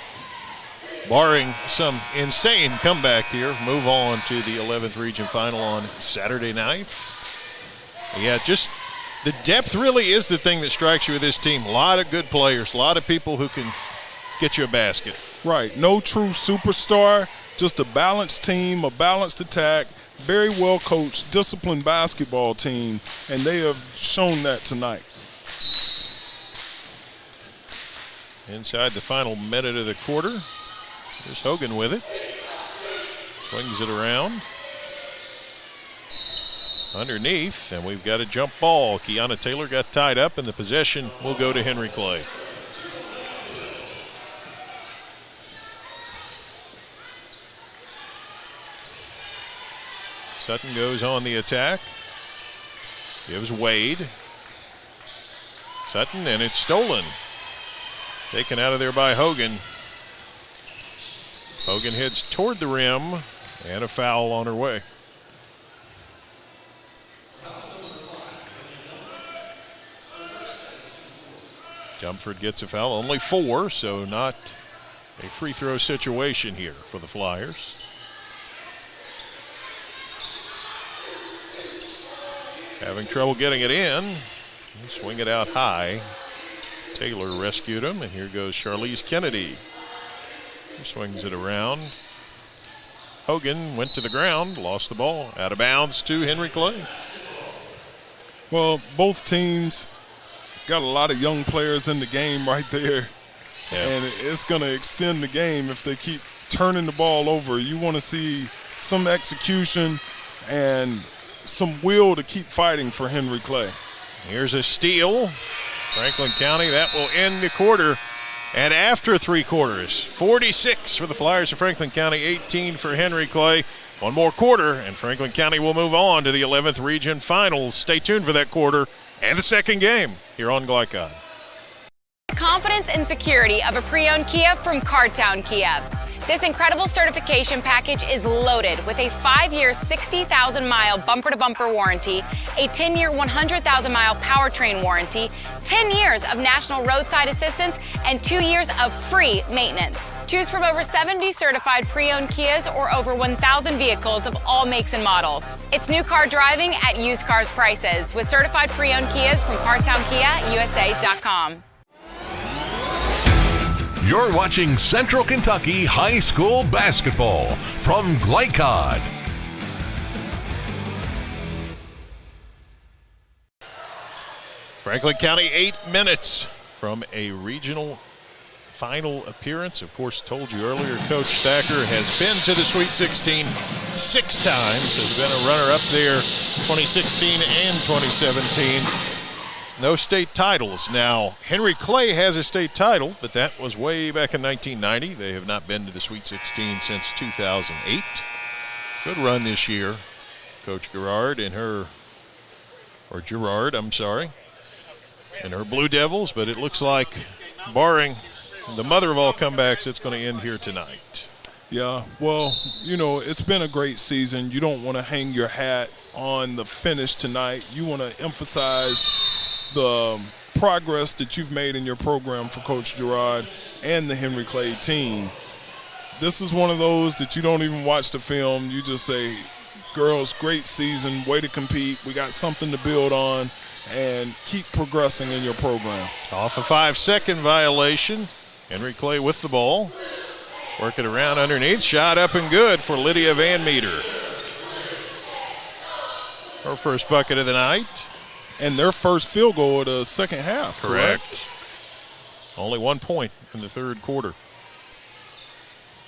barring some insane comeback here, move on to the 11th region final on Saturday night. Yeah, just The depth really is the thing that strikes you with this team. A lot of good players, a lot of people who can get you a basket. Right. No true superstar, just a balanced team, a balanced attack, very well coached, disciplined basketball team, and they have shown that tonight. Inside the final minute of the quarter, there's Hogan with it. Swings it around. Underneath, and we've got a jump ball. Kiana Taylor got tied up, and the possession will go to Henry Clay. Sutton goes on the attack. Gives Wade. Sutton, and it's stolen. Taken out of there by Hogan. Hogan heads toward the rim, and a foul on her way. Dumford gets a foul, only 4, so not a free throw situation here for the Flyers. Having trouble getting it in. Swing it out high. Taylor rescued him, and here goes Charlize Kennedy. He swings it around. Hogan went to the ground, lost the ball. Out of bounds to Henry Clay. Well, both teams got a lot of young players in the game right there. Yeah. And it's going to extend the game if they keep turning the ball over. You want to see some execution and some will to keep fighting for Henry Clay. Here's a steal. Franklin County, that will end the quarter. And after 3 quarters, 46 for the Flyers of Franklin County, 18 for Henry Clay. One more quarter, and Franklin County will move on to the 11th Region Finals. Stay tuned for that quarter and the second game here on Glycod. Confidence and security of a pre-owned Kia from Cartown Kia. This incredible certification package is loaded with a 5-year, 60,000-mile bumper-to-bumper warranty, a 10-year, 100,000-mile powertrain warranty, 10 years of national roadside assistance, and 2 years of free maintenance. Choose from over 70 certified pre-owned Kias or over 1,000 vehicles of all makes and models. It's new car driving at used cars prices with certified pre-owned Kias from CartownKiaUSA.com. You're watching Central Kentucky High School Basketball from Glycod. Franklin County 8 minutes from a regional final appearance. Of course, told you earlier, Coach Thacker has been to the Sweet 16 6 times. Has been a runner-up there 2016 and 2017. No state titles. Now, Henry Clay has a state title, but that was way back in 1990. They have not been to the Sweet 16 since 2008. Good run this year. Coach Gerard and her Blue Devils, but it looks like, barring the mother of all comebacks, it's going to end here tonight. Yeah, well, it's been a great season. You don't want to hang your hat on the finish tonight. You want to emphasize the progress that you've made in your program for Coach Gerard and the Henry Clay team. This is one of those that you don't even watch the film. You just say, girls, great season, way to compete. We got something to build on, and keep progressing in your program. Off a 5-second violation. Henry Clay with the ball. Work it around underneath. Shot up and good for Lydia Van Meter. Her first bucket of the night. And their first field goal of the second half. Correct. Only 1 point in the third quarter.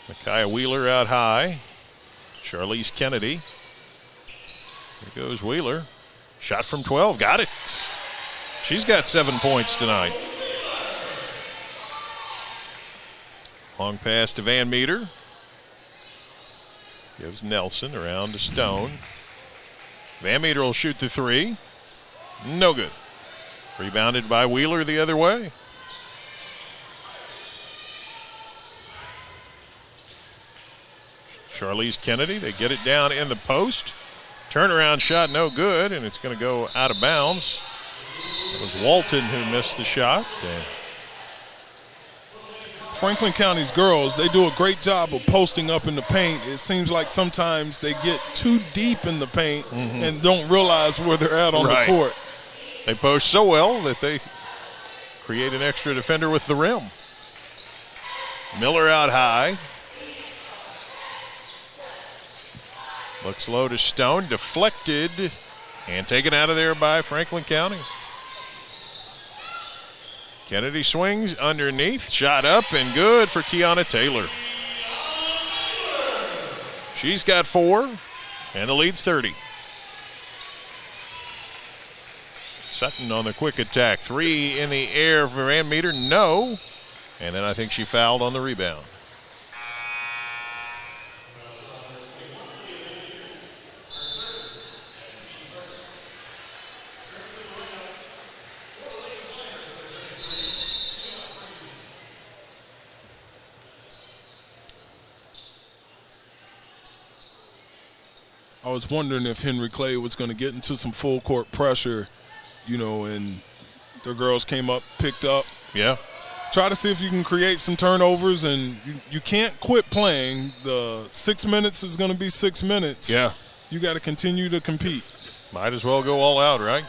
Micaiah Wheeler out high. Charlize Kennedy. Here goes Wheeler. Shot from 12. Got it. She's got 7 points tonight. Long pass to Van Meter. Gives Nelson around to Stone. Van Meter will shoot the 3. No good. Rebounded by Wheeler the other way. Charlize Kennedy, they get it down in the post. Turnaround shot, no good, and it's going to go out of bounds. It was Walton who missed the shot. Franklin County's girls, they do a great job of posting up in the paint. It seems like sometimes they get too deep in the paint and don't realize where they're at on the court. They post so well that they create an extra defender with the rim. Miller out high. Looks low to Stone, deflected, and taken out of there by Franklin County. Kennedy swings underneath, shot up and good for Kiana Taylor. She's got 4, and the lead's 30. Sutton on the quick attack. 3 in the air for Van Meter, no. And then I think she fouled on the rebound. I was wondering if Henry Clay was going to get into some full court pressure, and the girls came up, picked up. Yeah. Try to see if you can create some turnovers, and you can't quit playing. The 6 minutes is going to be 6 minutes. Yeah. You got to continue to compete. Might as well go all out, right?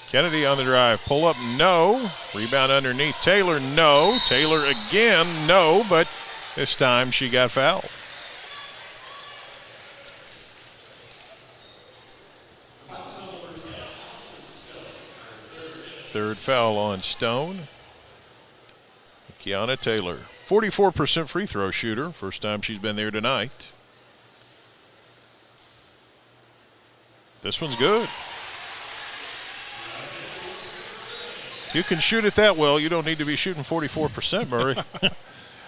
Kennedy on the drive. Pull up, no. Rebound underneath. Taylor, no. Taylor again, no. But this time she got fouled. Third foul on Stone. Kiana Taylor, 44% free throw shooter. First time she's been there tonight. This one's good. If you can shoot it that well, you don't need to be shooting 44%, Murray.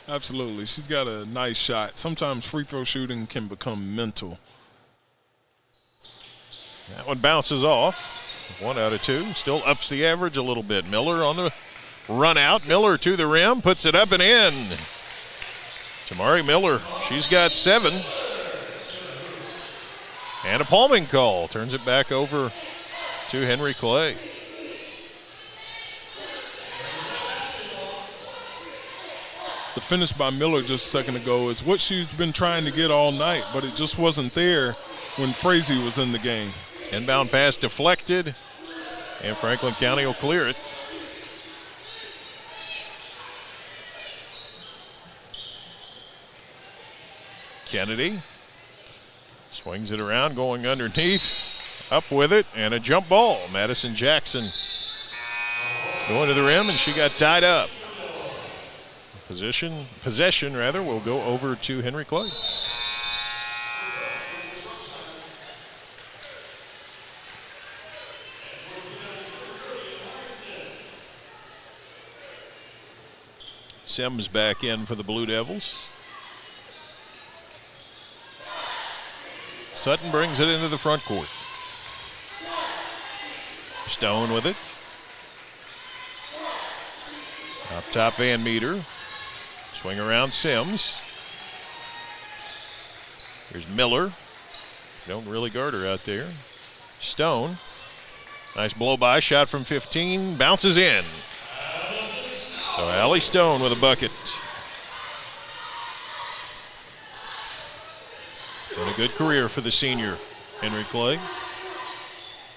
Absolutely. She's got a nice shot. Sometimes free throw shooting can become mental. That one bounces off. 1 out of 2. Still ups the average a little bit. Miller on the run out. Miller to the rim. Puts it up and in. Tamari Miller. She's got 7. And a palming call. Turns it back over to Henry Clay. The finish by Miller just a second ago is what she's been trying to get all night, but it just wasn't there when Frazee was in the game. Inbound pass deflected, and Franklin County will clear it. Kennedy swings it around, going underneath, up with it, and a jump ball. Madison Jackson going to the rim, and she got tied up. Possession will go over to Henry Clay. Sims back in for the Blue Devils. Sutton brings it into the front court. Stone with it. Up top Van Meter. Swing around Sims. Here's Miller. Don't really guard her out there. Stone. Nice blow by, shot from 15, bounces in. So Allie Stone with a bucket. Been a good career for the senior, Henry Clay.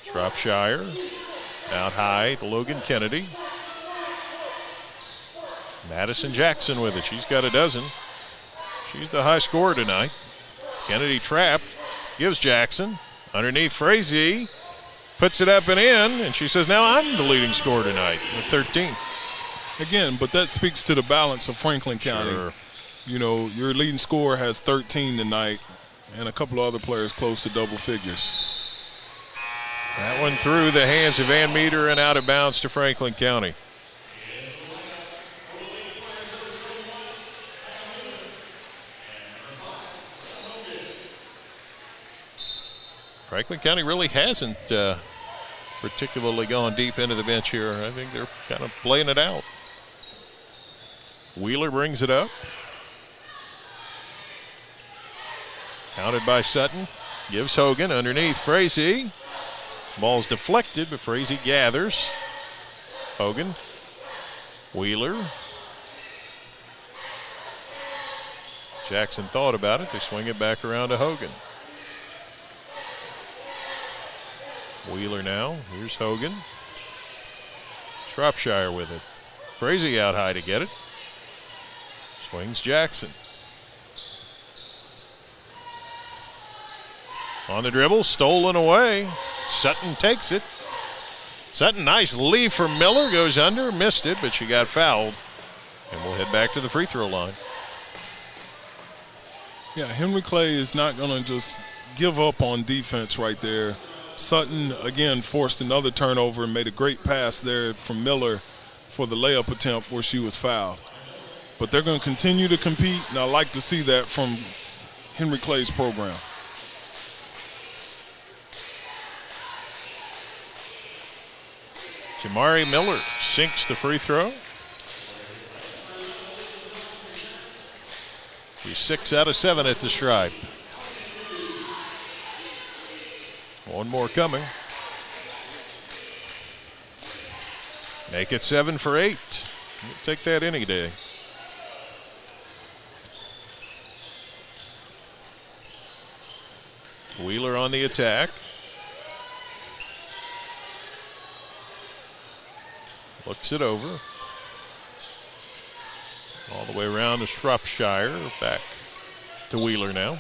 Shropshire out high to Logan Kennedy. Madison Jackson with it. She's got a dozen. She's the high scorer tonight. Kennedy trapped. Gives Jackson. Underneath Frazee. Puts it up and in. And she says, now I'm the leading scorer tonight with 13. Again, but that speaks to the balance of Franklin County. Sure. You know, your leading scorer has 13 tonight and a couple of other players close to double figures. That one through the hands of Van Meter and out of bounds to Franklin County. Franklin County really hasn't particularly gone deep into the bench here. I think they're kind of playing it out. Wheeler brings it up. Counted by Sutton. Gives Hogan underneath Frazee. Ball's deflected, but Frazee gathers. Hogan. Wheeler. Jackson thought about it. They swing it back around to Hogan. Wheeler now. Here's Hogan. Shropshire with it. Frazee out high to get it. Swings Jackson. On the dribble, stolen away. Sutton takes it. Sutton, nice leave from Miller, goes under, missed it, but she got fouled. And we'll head back to the free throw line. Yeah, Henry Clay is not going to just give up on defense right there. Sutton, again, forced another turnover and made a great pass there from Miller for the layup attempt where she was fouled. But they're going to continue to compete, and I like to see that from Henry Clay's program. Jamari Miller sinks the free throw. She's 6 out of 7 at the stripe. One more coming. Make it 7 for 8. We'll take that any day. Wheeler on the attack. Looks it over. All the way around to Shropshire. Back to Wheeler now.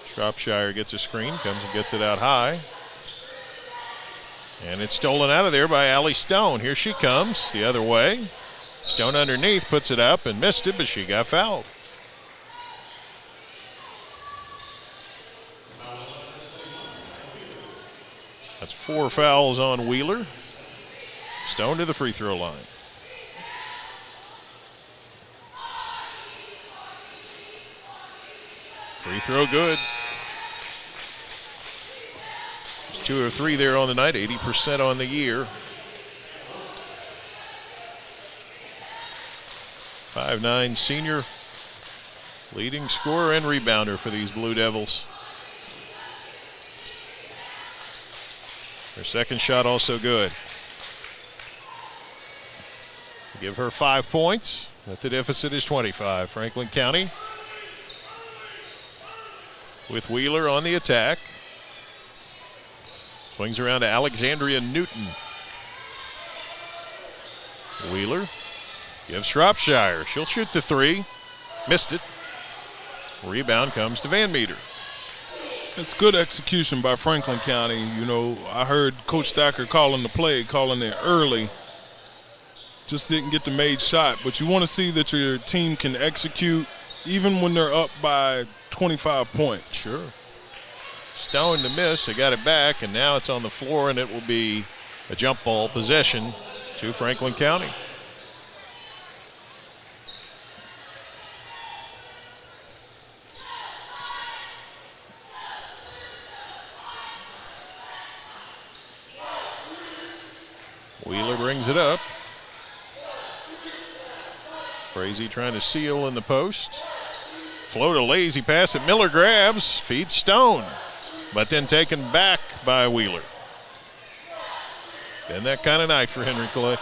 Shropshire gets a screen, comes and gets it out high. And it's stolen out of there by Allie Stone. Here she comes the other way. Stone underneath, puts it up and missed it, but she got fouled. That's 4 fouls on Wheeler. Stone to the free throw line. Free throw good. There's 2 or 3 there on the night, 80% on the year. 5'9" senior, leading scorer and rebounder for these Blue Devils. Her second shot also good. Give her 5 points, but the deficit is 25. Franklin County with Wheeler on the attack. Swings around to Alexandria Newton. Wheeler gives Shropshire. She'll shoot the 3. Missed it. Rebound comes to Van Meter. It's good execution by Franklin County. You know, I heard Coach Stacker calling the play, calling it early. Just didn't get the made shot. But you want to see that your team can execute even when they're up by 25 points. Sure. Stone to miss. They got it back, and now it's on the floor, and it will be a jump ball possession to Franklin County. Wheeler brings it up. Frazee trying to seal in the post. Float a lazy pass that Miller grabs, feeds Stone, but then taken back by Wheeler. Been that kind of night for Henry Clay.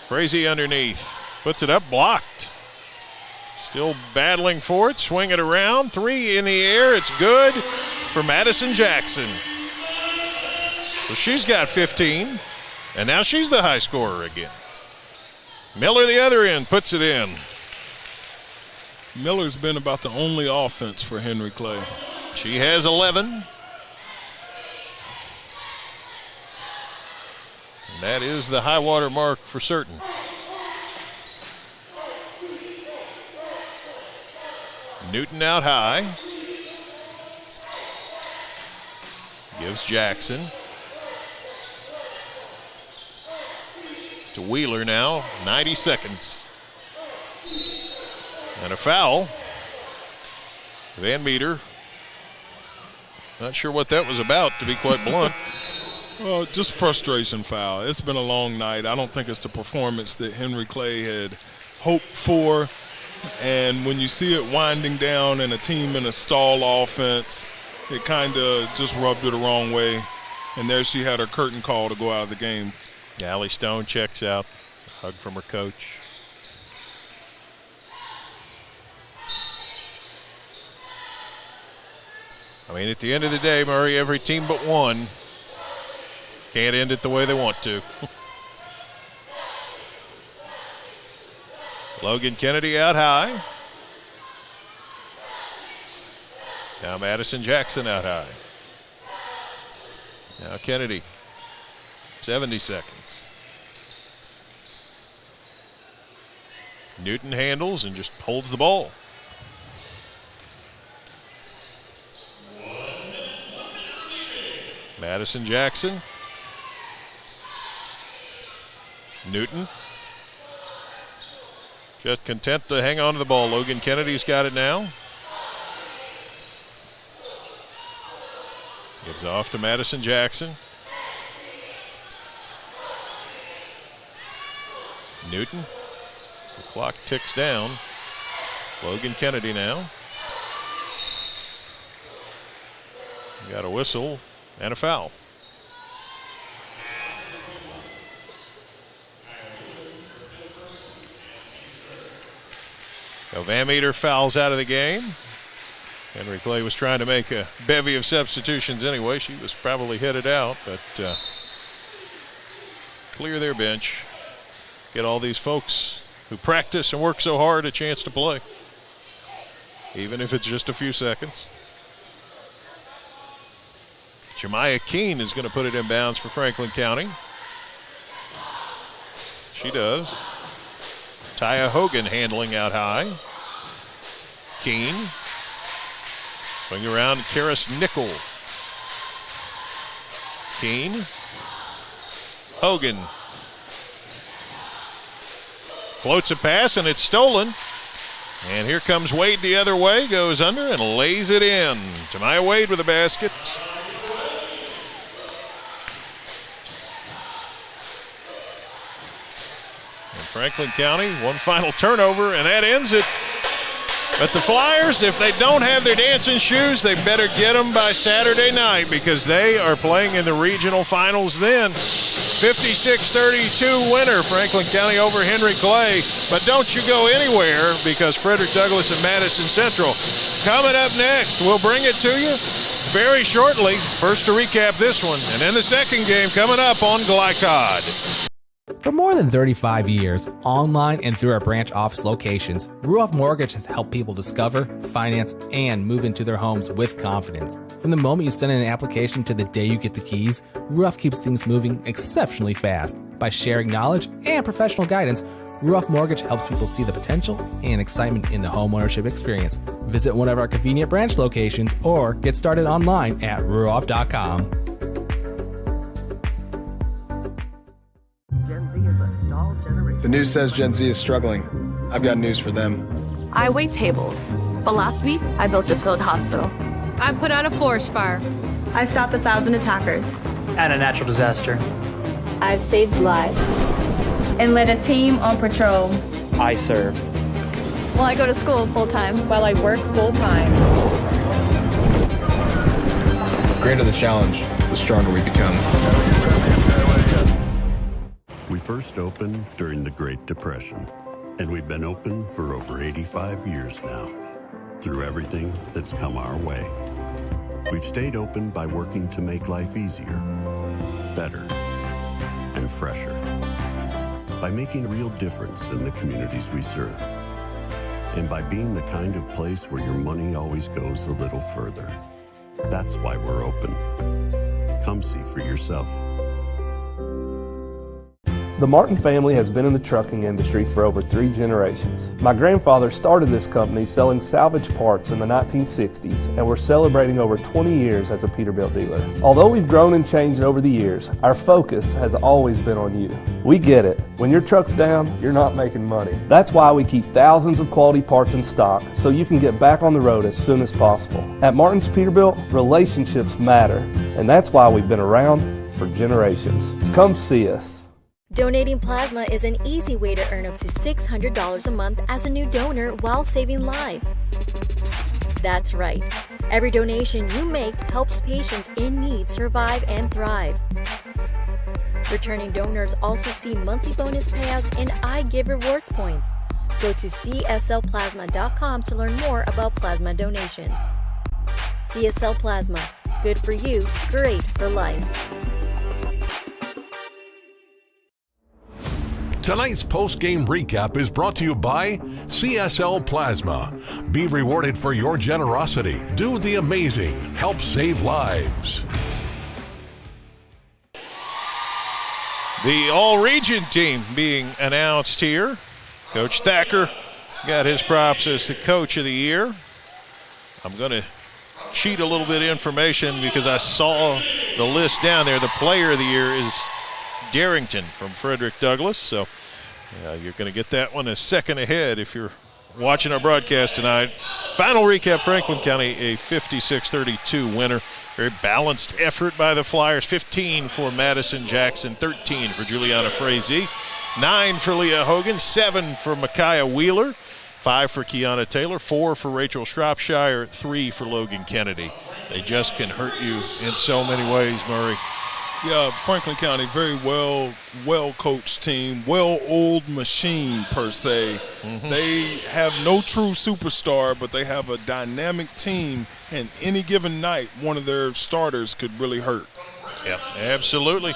Frazee underneath, puts it up, blocked. Still battling for it, swing it around, 3 in the air, it's good for Madison Jackson. So she's got 15, and now she's the high scorer again. Miller the other end, puts it in. Miller's been about the only offense for Henry Clay. She has 11. And that is the high water mark for certain. Newton out high. Gives Jackson. To Wheeler now, 90 seconds. And a foul. Van Meter. Not sure what that was about, to be quite blunt. Well, just frustration foul. It's been a long night. I don't think it's the performance that Henry Clay had hoped for. And when you see it winding down and a team in a stall offense, it kind of just rubbed her the wrong way. And there she had her curtain call to go out of the game. Allie Stone checks out. A hug from her coach. I mean, at the end of the day, Murray, every team but one can't end it the way they want to. Logan Kennedy out high. Now Madison Jackson out high. Now Kennedy, 70 seconds. Newton handles and just holds the ball. Madison Jackson. Newton. Just content to hang on to the ball. Logan Kennedy's got it now. Gives off to Madison Jackson. Newton. The clock ticks down. Logan Kennedy now. Got a whistle and a foul. So Van Meter fouls out of the game. Henry Clay was trying to make a bevy of substitutions anyway. She was probably headed out, but clear their bench. Get all these folks who practice and work so hard a chance to play, even if it's just a few seconds. Jemiah Keene is going to put it in bounds for Franklin County. She does. Taya Hogan handling out high. Keene. Swing around Karis Nickel. Keene. Hogan. Floats a pass and it's stolen. And here comes Wade the other way. Goes under and lays it in. Jemiah Wade with a basket. Franklin County, one final turnover, and that ends it. But the Flyers, if they don't have their dancing shoes, they better get them by Saturday night because they are playing in the regional finals then. 56-32 winner, Franklin County over Henry Clay. But don't you go anywhere because Frederick Douglass and Madison Central coming up next. We'll bring it to you very shortly. First to recap this one, and then the second game coming up on Glycod. For more than 35 years, online and through our branch office locations, Ruoff Mortgage has helped people discover, finance, and move into their homes with confidence. From the moment you send in an application to the day you get the keys, Ruoff keeps things moving exceptionally fast. By sharing knowledge and professional guidance, Ruoff Mortgage helps people see the potential and excitement in the homeownership experience. Visit one of our convenient branch locations or get started online at ruoff.com. The news says Gen Z is struggling. I've got news for them. I wait tables, but last week I built a field hospital. I put out a forest fire. I stopped 1,000 attackers. And a natural disaster. I've saved lives. And led a team on patrol. I serve. Well, I go to school full-time. While I work full-time. The greater the challenge, the stronger we become. We first opened during the Great Depression, and we've been open for over 85 years now. Through everything that's come our way, we've stayed open by working to make life easier, better, and fresher. By making a real difference in the communities we serve. And by being the kind of place where your money always goes a little further. That's why we're open. Come see for yourself. The Martin family has been in the trucking industry for over 3 generations. My grandfather started this company selling salvage parts in the 1960s, and we're celebrating over 20 years as a Peterbilt dealer. Although we've grown and changed over the years, our focus has always been on you. We get it. When your truck's down, you're not making money. That's why we keep thousands of quality parts in stock so you can get back on the road as soon as possible. At Martin's Peterbilt, relationships matter, and that's why we've been around for generations. Come see us. Donating plasma is an easy way to earn up to $600 a month as a new donor while saving lives. That's right. Every donation you make helps patients in need survive and thrive. Returning donors also see monthly bonus payouts and I Give Rewards points. Go to cslplasma.com to learn more about plasma donation. CSL Plasma. Good for you, great for life. Tonight's post-game recap is brought to you by CSL Plasma. Be rewarded for your generosity. Do the amazing. Help save lives. The all-region team being announced here. Coach Thacker got his props as the coach of the year. I'm going to cheat a little bit of information because I saw the list down there. The player of the year is Darrington from Frederick Douglass. So you're going to get that one a second ahead if you're watching our broadcast tonight. Final recap, Franklin County, a 56-32 winner. Very balanced effort by the Flyers. 15 for Madison Jackson, 13 for Juliana Frazee, 9 for Leah Hogan, 7 for Micaiah Wheeler, 5 for Kiana Taylor, 4 for Rachel Shropshire, 3 for Logan Kennedy. They just can hurt you in so many ways, Murray. Yeah, Franklin County, very well-coached team, well-oiled machine per se. Mm-hmm. They have no true superstar, but they have a dynamic team, and any given night, one of their starters could really hurt. Yeah, absolutely.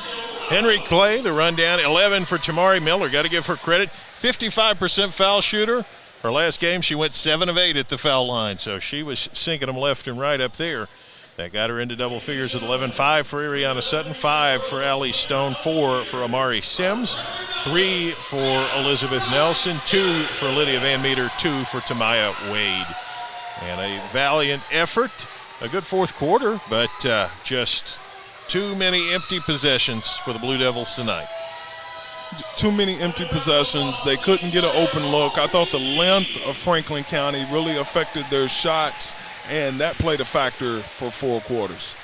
Henry Clay, the rundown, 11 for Tamari Miller. Got to give her credit. 55% foul shooter. Her last game, she went 7 of 8 at the foul line, so she was sinking them left and right up there. That got her into double figures at 11. 5 for Ariana Sutton, 5 for Allie Stone, 4 for Amari Sims, 3 for Elizabeth Nelson, 2 for Lydia Van Meter, 2 for Tamaya Wade. And a valiant effort, a good fourth quarter, but just too many empty possessions for the Blue Devils tonight. Too many empty possessions. They couldn't get an open look. I thought the length of Franklin County really affected their shots, and that played a factor for 4 quarters.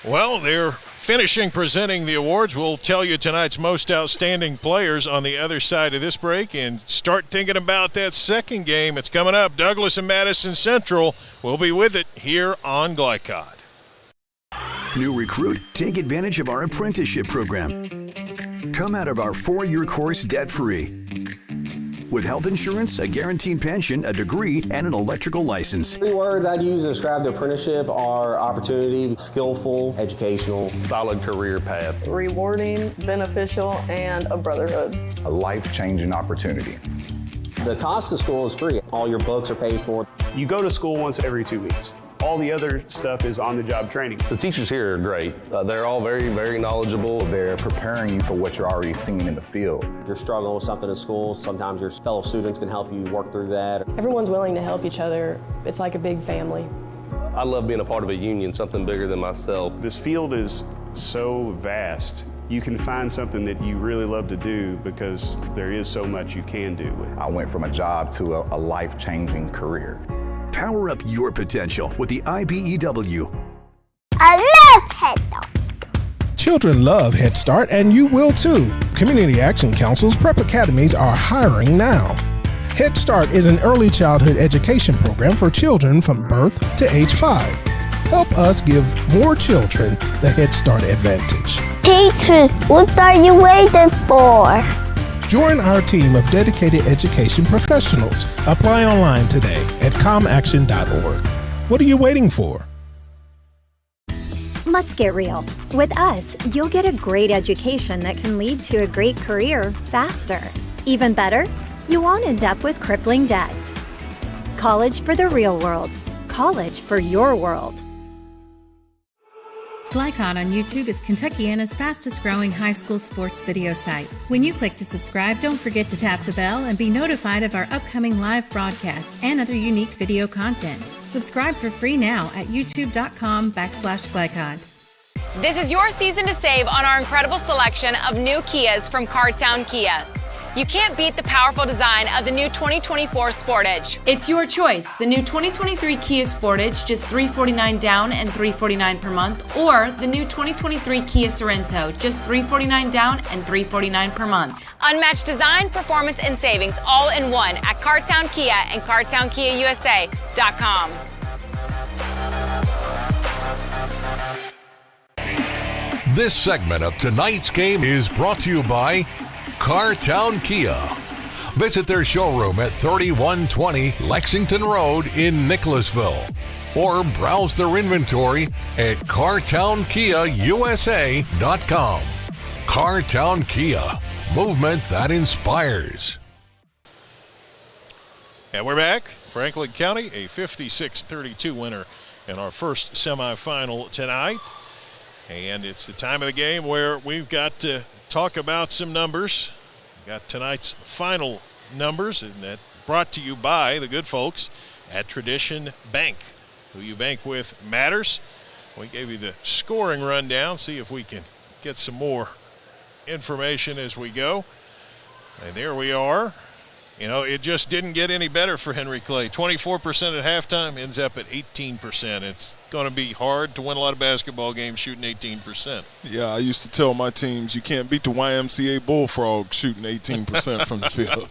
Well, they're finishing presenting the awards. We'll tell you tonight's most outstanding players on the other side of this break and start thinking about that second game. It's coming up. Douglas and Madison Central will be with it here on Glycod. New recruit, take advantage of our apprenticeship program. Come out of our 4-year course debt-free. With health insurance, a guaranteed pension, a degree, and an electrical license. 3 words I'd use to describe the apprenticeship are opportunity, skillful, educational, solid career path, rewarding, beneficial, and a brotherhood. A life-changing opportunity. The cost of school is free. All your books are paid for. You go to school once every 2 weeks. All the other stuff is on-the-job training. The teachers here are great. They're all very, very knowledgeable. They're preparing you for what you're already seeing in the field. If you're struggling with something in school, sometimes your fellow students can help you work through that. Everyone's willing to help each other. It's like a big family. I love being a part of a union, something bigger than myself. This field is so vast. You can find something that you really love to do because there is so much you can do. I went from a job to a life-changing career. Power up your potential with the IBEW. I love Head Start. Children love Head Start, and you will too. Community Action Council's prep academies are hiring now. Head Start is an early childhood education program for children from birth to age 5. Help us give more children the Head Start advantage. Teacher, what are you waiting for? Join our team of dedicated education professionals. Apply online today at comaction.org. What are you waiting for? Let's get real. With us, you'll get a great education that can lead to a great career faster. Even better, you won't end up with crippling debt. College for the real world. College for your world. Glycod on YouTube is Kentuckiana's fastest growing high school sports video site. When you click to subscribe, don't forget to tap the bell and be notified of our upcoming live broadcasts and other unique video content. Subscribe for free now at youtube.com/Glycod. This is your season to save on our incredible selection of new Kias from Cartown Kia. You can't beat the powerful design of the new 2024 Sportage. It's your choice. The new 2023 Kia Sportage, just $349 down and $349 per month, or the new 2023 Kia Sorento, just $349 down and $349 per month. Unmatched design, performance, and savings all in one at Cartown Kia and CartownKiaUSA.com. This segment of tonight's game is brought to you by Cartown Kia. Visit their showroom at 3120 Lexington Road in Nicholasville, or browse their inventory at CartownKiaUSA.com. Cartown Kia, movement that inspires. And we're back. Franklin County, a 56-32 winner in our first semifinal tonight. And it's the time of the game where we've got to talk about some numbers. We've got tonight's final numbers, and that brought to you by the good folks at Tradition Bank. Who you bank with matters. We gave you the scoring rundown. See if we can get some more information as we go. And there we are. You know, it just didn't get any better for Henry Clay. 24% at halftime, ends up at 18%. It's going to be hard to win a lot of basketball games shooting 18%. Yeah, I used to tell my teams you can't beat the YMCA Bullfrogs shooting 18% from the field.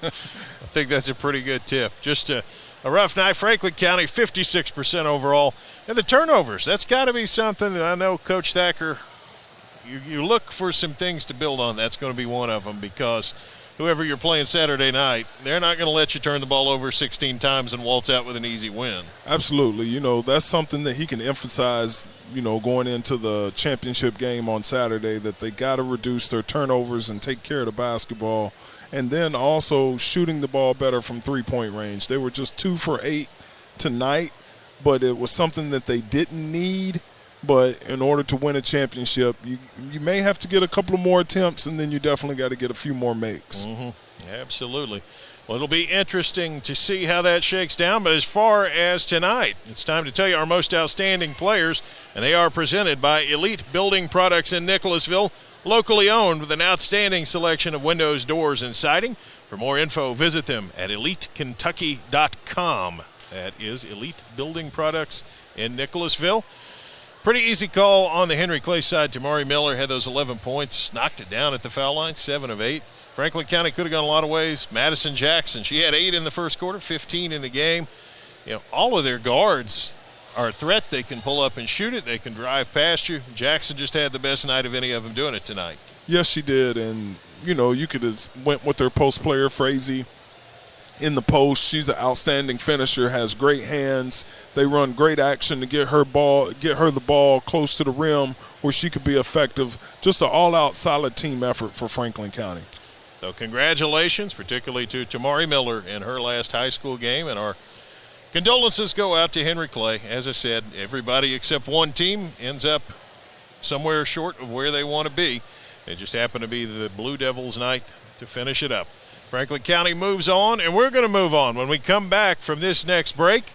I think that's a pretty good tip. Just a rough night. Franklin County, 56% overall. And the turnovers, that's got to be something that I know Coach Thacker, you look for some things to build on. That's going to be one of them, because whoever you're playing Saturday night, they're not going to let you turn the ball over 16 times and waltz out with an easy win. Absolutely. You know, that's something that he can emphasize, you know, going into the championship game on Saturday, that they got to reduce their turnovers and take care of the basketball. And then also shooting the ball better from three-point range. They were just 2 for 8 tonight, but it was something that they didn't need. But in order to win a championship, you may have to get a couple of more attempts, and then you definitely got to get a few more makes. Mm-hmm. Absolutely. Well, it'll be interesting to see how that shakes down. But as far as tonight, it's time to tell you our most outstanding players, and they are presented by Elite Building Products in Nicholasville, locally owned with an outstanding selection of windows, doors, and siding. For more info, visit them at EliteKentucky.com. That is Elite Building Products in Nicholasville. Pretty easy call on the Henry Clay side. Tamari Miller had those 11 points, knocked it down at the foul line, 7 of 8. Franklin County could have gone a lot of ways. Madison Jackson, she had 8 in the first quarter, 15 in the game. You know, all of their guards are a threat. They can pull up and shoot it. They can drive past you. Jackson just had the best night of any of them doing it tonight. Yes, she did. And, you know, you could have went with their post player, Frazee, in the post. She's an outstanding finisher, has great hands. They run great action to get her the ball close to the rim where she could be effective. Just an all-out solid team effort for Franklin County. So congratulations, particularly to Tamari Miller in her last high school game, and our condolences go out to Henry Clay. As I said, everybody except one team ends up somewhere short of where they want to be. It just happened to be the Blue Devils night to finish it up. Franklin County moves on, and we're going to move on. When we come back from this next break,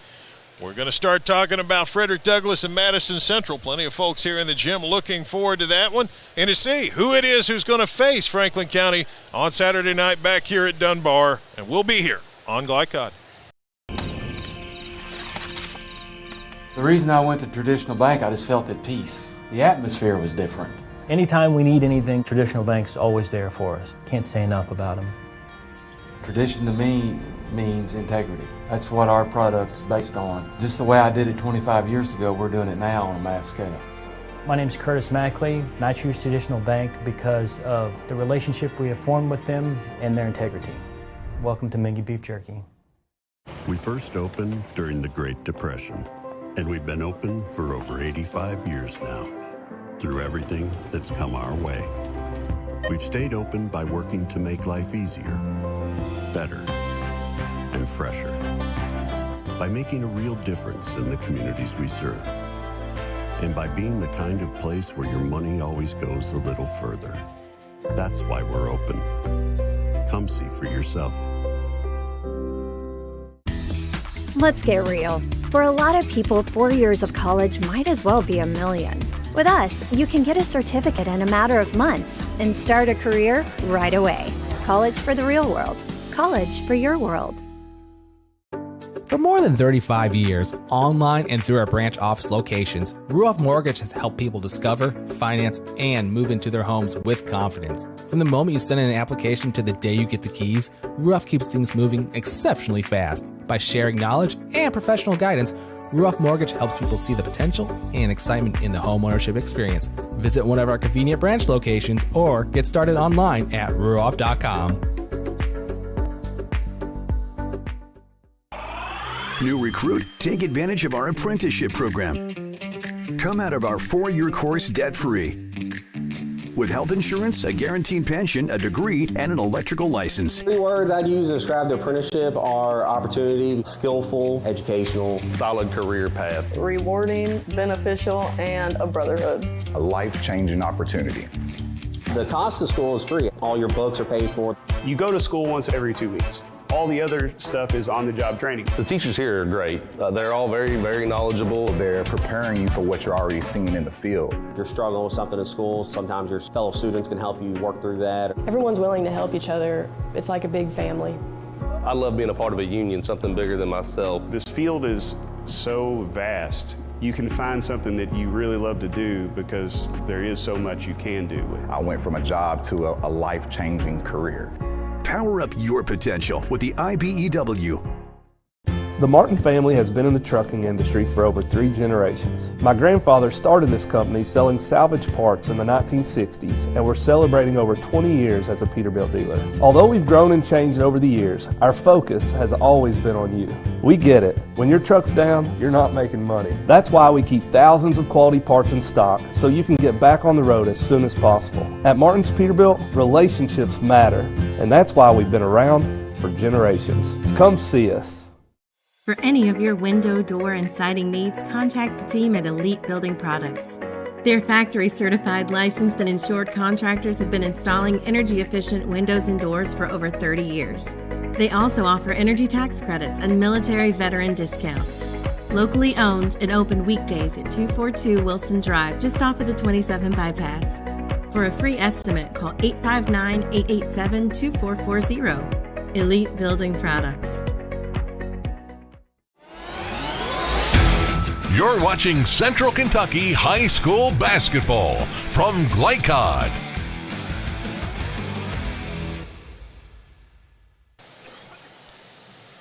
we're going to start talking about Frederick Douglass and Madison Central. Plenty of folks here in the gym looking forward to that one, and to see who it is who's going to face Franklin County on Saturday night back here at Dunbar. And we'll be here on Glycod. The reason I went to Traditional Bank, I just felt at peace. The atmosphere was different. Anytime we need anything, Traditional Bank's always there for us. Can't say enough about them. Tradition to me means integrity. That's what our product's based on. Just the way I did it 25 years ago, we're doing it now on a mass scale. My name's Curtis Mackley, and I choose Traditional Bank because of the relationship we have formed with them and their integrity. Welcome to Mingy Beef Jerky. We first opened during the Great Depression, and we've been open for over 85 years now. Through everything that's come our way, we've stayed open by working to make life easier, better, and fresher, by making a real difference in the communities we serve, and by being the kind of place where your money always goes a little further. That's why we're open. Come see for yourself. Let's get real. For a lot of people, 4 years of college might as well be a million. With us, you can get a certificate in a matter of months and start a career right away. College for the real world. College for your world. For more than 35 years, online and through our branch office locations, Ruoff Mortgage has helped people discover, finance, and move into their homes with confidence. From the moment you send in an application to the day you get the keys, Ruoff keeps things moving exceptionally fast. By sharing knowledge and professional guidance, Ruoff Mortgage helps people see the potential and excitement in the homeownership experience. Visit one of our convenient branch locations or get started online at ruoff.com. New recruit? Take advantage of our apprenticeship program. Come out of our 4-year course debt-free. With health insurance, a guaranteed pension, a degree, and an electrical license. 3 words I'd use to describe the apprenticeship are opportunity, skillful, educational, solid career path, rewarding, beneficial, and a brotherhood. A life-changing opportunity. The cost of school is free. All your books are paid for. You go to school once every 2 weeks. All the other stuff is on-the-job training. The teachers here are great. They're all very, very knowledgeable. They're preparing you for what you're already seeing in the field. If you're struggling with something in school, sometimes your fellow students can help you work through that. Everyone's willing to help each other. It's like a big family. I love being a part of a union, something bigger than myself. This field is so vast. You can find something that you really love to do because there is so much you can do with it. I went from a job to a life-changing career. Power up your potential with the IBEW. The Martin family has been in the trucking industry for over 3 generations. My grandfather started this company selling salvage parts in the 1960s, and we're celebrating over 20 years as a Peterbilt dealer. Although we've grown and changed over the years, our focus has always been on you. We get it. When your truck's down, you're not making money. That's why we keep thousands of quality parts in stock so you can get back on the road as soon as possible. At Martin's Peterbilt, relationships matter, and that's why we've been around for generations. Come see us. For any of your window, door, and siding needs, contact the team at Elite Building Products. Their factory-certified, licensed, and insured contractors have been installing energy-efficient windows and doors for over 30 years. They also offer energy tax credits and military veteran discounts. Locally owned and open weekdays at 242 Wilson Drive, just off of the 27 bypass. For a free estimate, call 859-887-2440. Elite Building Products. You're watching Central Kentucky High School Basketball from Glycod.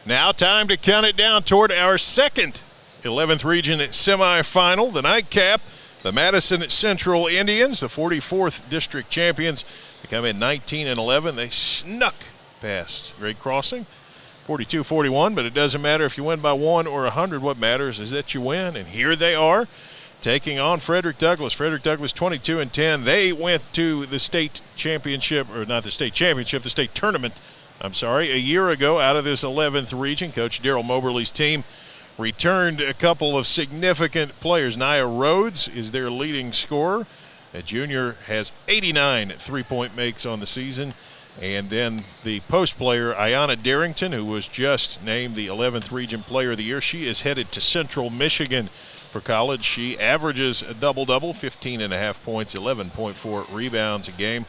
Now time to count it down toward our second 11th region semifinal, the nightcap. The Madison Central Indians, the 44th district champions, they come in 19-11. They snuck past Great Crossing. 42-41, but it doesn't matter if you win by 1 or 100. What matters is that you win, and here they are taking on Frederick Douglass. Frederick Douglass 22-10. They went to the state championship, or not the state championship, the state tournament, a year ago out of this 11th region. Coach Daryl Moberly's team returned a couple of significant players. Nia Rhodes is their leading scorer. A junior has 89 three-point makes on the season. And then the post player, Ayanna Darrington, who was just named the 11th Region Player of the Year. She is headed to Central Michigan for college. She averages a double-double, 15.5 points, 11.4 rebounds a game.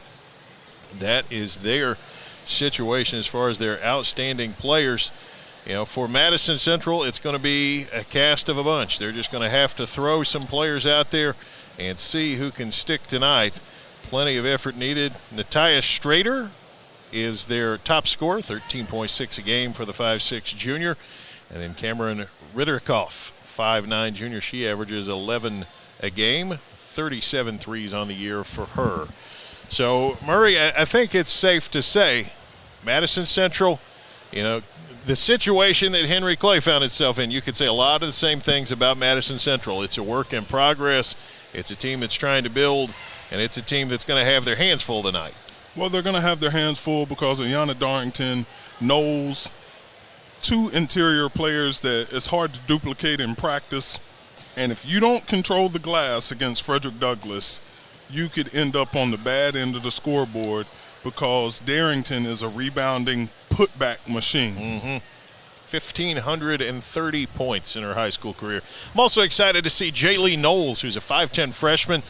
That is their situation as far as their outstanding players. You know, for Madison Central, it's going to be a cast of a bunch. They're just going to have to throw some players out there and see who can stick tonight. Plenty of effort needed. Natalia Strader is their top scorer, 13.6 a game for the 5'6 junior. And then Cameron Ritterkoff, 5'9 junior. She averages 11 a game, 37 threes on the year for her. So, Murray, I think it's safe to say Madison Central, you know, the situation that Henry Clay found itself in, you could say a lot of the same things about Madison Central. It's a work in progress. It's a team that's trying to build, and it's a team that's going to have their hands full tonight. Well, they're going to have their hands full because Ayanna Darrington knows 2 interior players that it's hard to duplicate in practice. And if you don't control the glass against Frederick Douglass, you could end up on the bad end of the scoreboard because Darrington is a rebounding putback machine. 1,530 points in her high school career. I'm also excited to see Jaylee Knowles, who's a 5'10 freshman.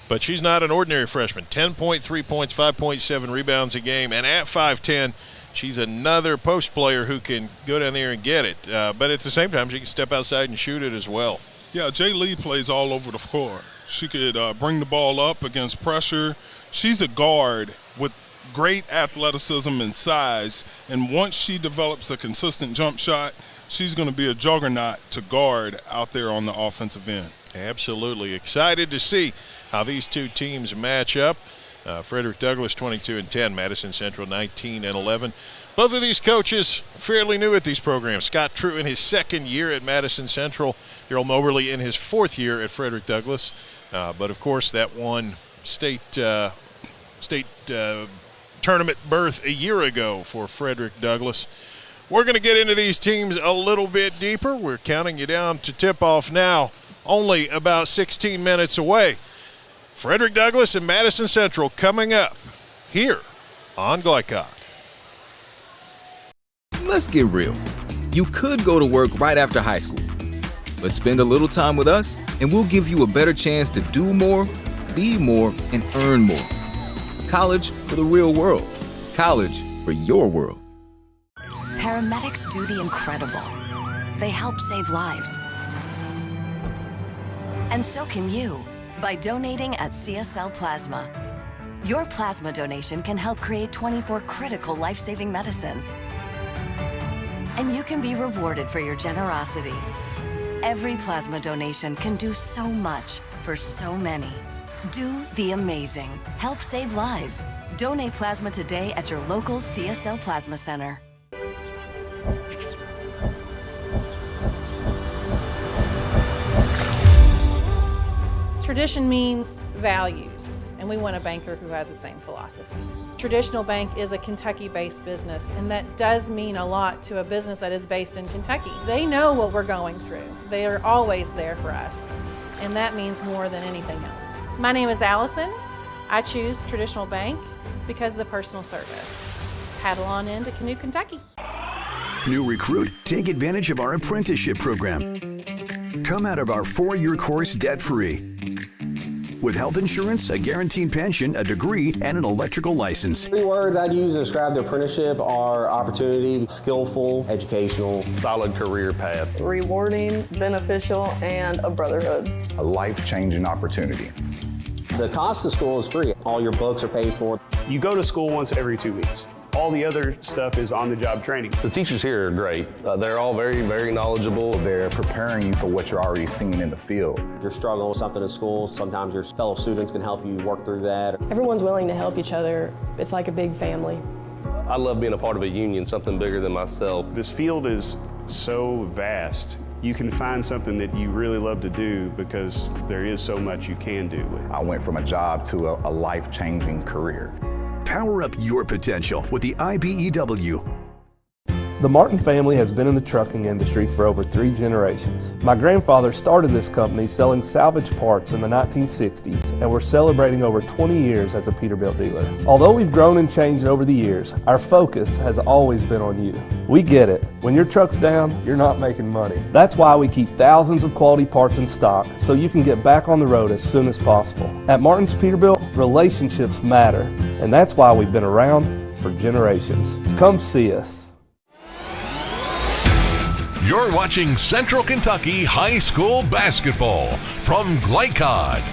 But she's not an ordinary freshman. 10.3 points, 5.7 rebounds a game. And at 5'10", she's another post player who can go down there and get it. But at the same time, she can step outside and shoot it as well. Yeah, Jay Lee plays all over the floor. She could bring the ball up against pressure. She's a guard with great athleticism and size. And once she develops a consistent jump shot, she's going to be a juggernaut to guard out there on the offensive end. Absolutely. Excited to see how these two teams match up. Frederick Douglass 22-10, Madison Central 19-11. Both of these coaches fairly new at these programs. Scott True in his second year at Madison Central. Gerald Moberly in his fourth year at Frederick Douglass. But, of course, that one state tournament berth a year ago for Frederick Douglass. We're going to get into these teams a little bit deeper. We're counting you down to tip-off now, only about 16 minutes away. Frederick Douglass and Madison Central coming up here on Glycod. Let's get real. You could go to work right after high school, but spend a little time with us and we'll give you a better chance to do more, be more, and earn more. College for the real world. College for your world. Paramedics do the incredible. They help save lives. And so can you by donating at CSL Plasma. Your plasma donation can help create 24 critical life-saving medicines. And you can be rewarded for your generosity. Every plasma donation can do so much for so many. Do the amazing. Help save lives. Donate plasma today at your local CSL Plasma Center. Tradition means values, and we want a banker who has the same philosophy. Traditional Bank is a Kentucky-based business, and that does mean a lot to a business that is based in Kentucky. They know what we're going through. They are always there for us, and that means more than anything else. My name is Allison. I choose Traditional Bank because of the personal service. Paddle on into Canoe, Kentucky. New recruit, take advantage of our apprenticeship program. Come out of our 4-year course debt-free. With health insurance, a guaranteed pension, a degree, and an electrical license. 3 words I'd use to describe the apprenticeship are opportunity, skillful, educational, solid career path, Rewarding, beneficial, and a brotherhood. A life-changing opportunity. The cost of school is free. All your books are paid for. You go to school once every 2 weeks. All the other stuff is on-the-job training. The teachers here are great. They're all very, very knowledgeable. They're preparing you for what you're already seeing in the field. You're struggling with something in school, sometimes your fellow students can help you work through that. Everyone's willing to help each other. It's like a big family. I love being a part of a union, something bigger than myself. This field is so vast. You can find something that you really love to do because there is so much you can do with it. I went from a job to a life-changing career. Power up your potential with the IBEW. The Martin family has been in the trucking industry for over 3 generations. My grandfather started this company selling salvage parts in the 1960s, and we're celebrating over 20 years as a Peterbilt dealer. Although we've grown and changed over the years, our focus has always been on you. We get it. When your truck's down, you're not making money. That's why we keep thousands of quality parts in stock so you can get back on the road as soon as possible. At Martin's Peterbilt, relationships matter, and that's why we've been around for generations. Come see us. You're watching Central Kentucky High School Basketball from Glycod.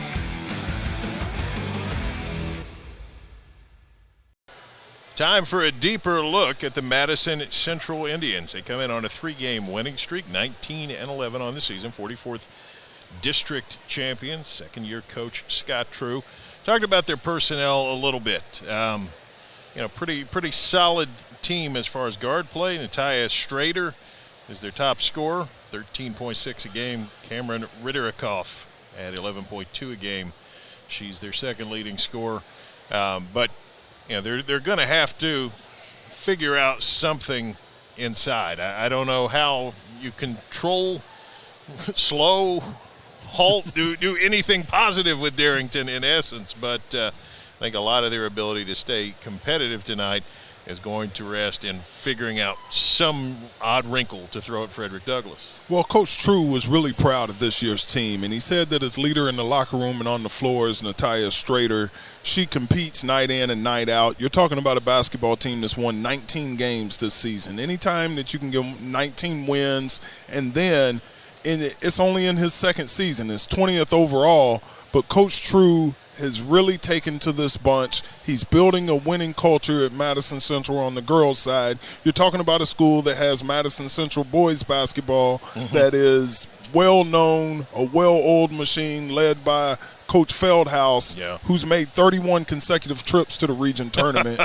Time for a deeper look at the Madison Central Indians. They come in on a 3-game winning streak, 19-11 on the season, 44th district champions, second-year coach Scott True. Talked about their personnel a little bit. Pretty solid team as far as guard play. Natalia Strader is their top scorer, 13.6 a game. Cameron Ritterikoff at 11.2 a game. She's their second leading scorer. But they're going to have to figure out something inside. I don't know how you control, slow, halt, do anything positive with Darrington in essence. But I think a lot of their ability to stay competitive tonight is going to rest in figuring out some odd wrinkle to throw at Frederick Douglass. Well, Coach True was really proud of this year's team, and he said that his leader in the locker room and on the floor is Natalia Strader. She competes night in and night out. You're talking about a basketball team that's won 19 games this season. Anytime that you can get 19 wins, and then it's only in his second season, his 20th overall, but Coach True has really taken to this bunch. He's building a winning culture at Madison Central on the girls' side. You're talking about a school that has Madison Central boys basketball that is well-known, a well-oiled machine led by Coach Feldhouse, who's made 31 consecutive trips to the region tournament.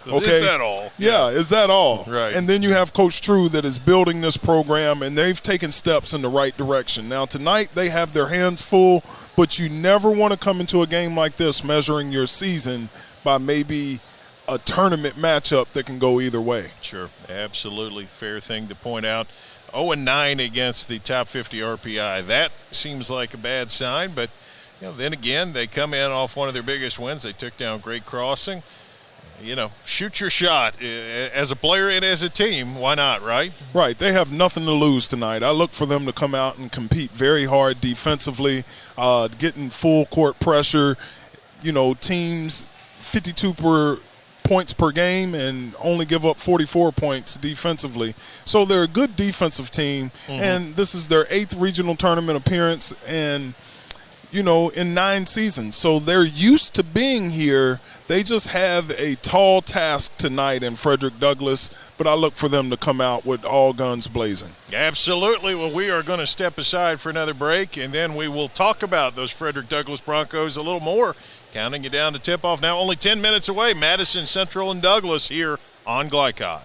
Okay, is that all? Yeah, is that all? Right. And then you have Coach True that is building this program, and they've taken steps in the right direction. Now tonight they have their hands full, but you never want to come into a game like this measuring your season by maybe a tournament matchup that can go either way. Sure, absolutely fair thing to point out. 0-9 against the top 50 RPI. That seems like a bad sign, but then again, they come in off one of their biggest wins. They took down Great Crossing. Shoot your shot as a player and as a team. Why not, right? Right. They have nothing to lose tonight. I look for them to come out and compete very hard defensively, getting full court pressure. Teams 52 points per game and only give up 44 points defensively. So they're a good defensive team, and this is their 8th regional tournament appearance and, in 9 seasons. So they're used to being here. They just have a tall task tonight in Frederick Douglass, but I look for them to come out with all guns blazing. Absolutely. Well, we are going to step aside for another break, and then we will talk about those Frederick Douglass Broncos a little more. Counting you down to tip-off now, only 10 minutes away. Madison, Central, and Douglas here on Glycod.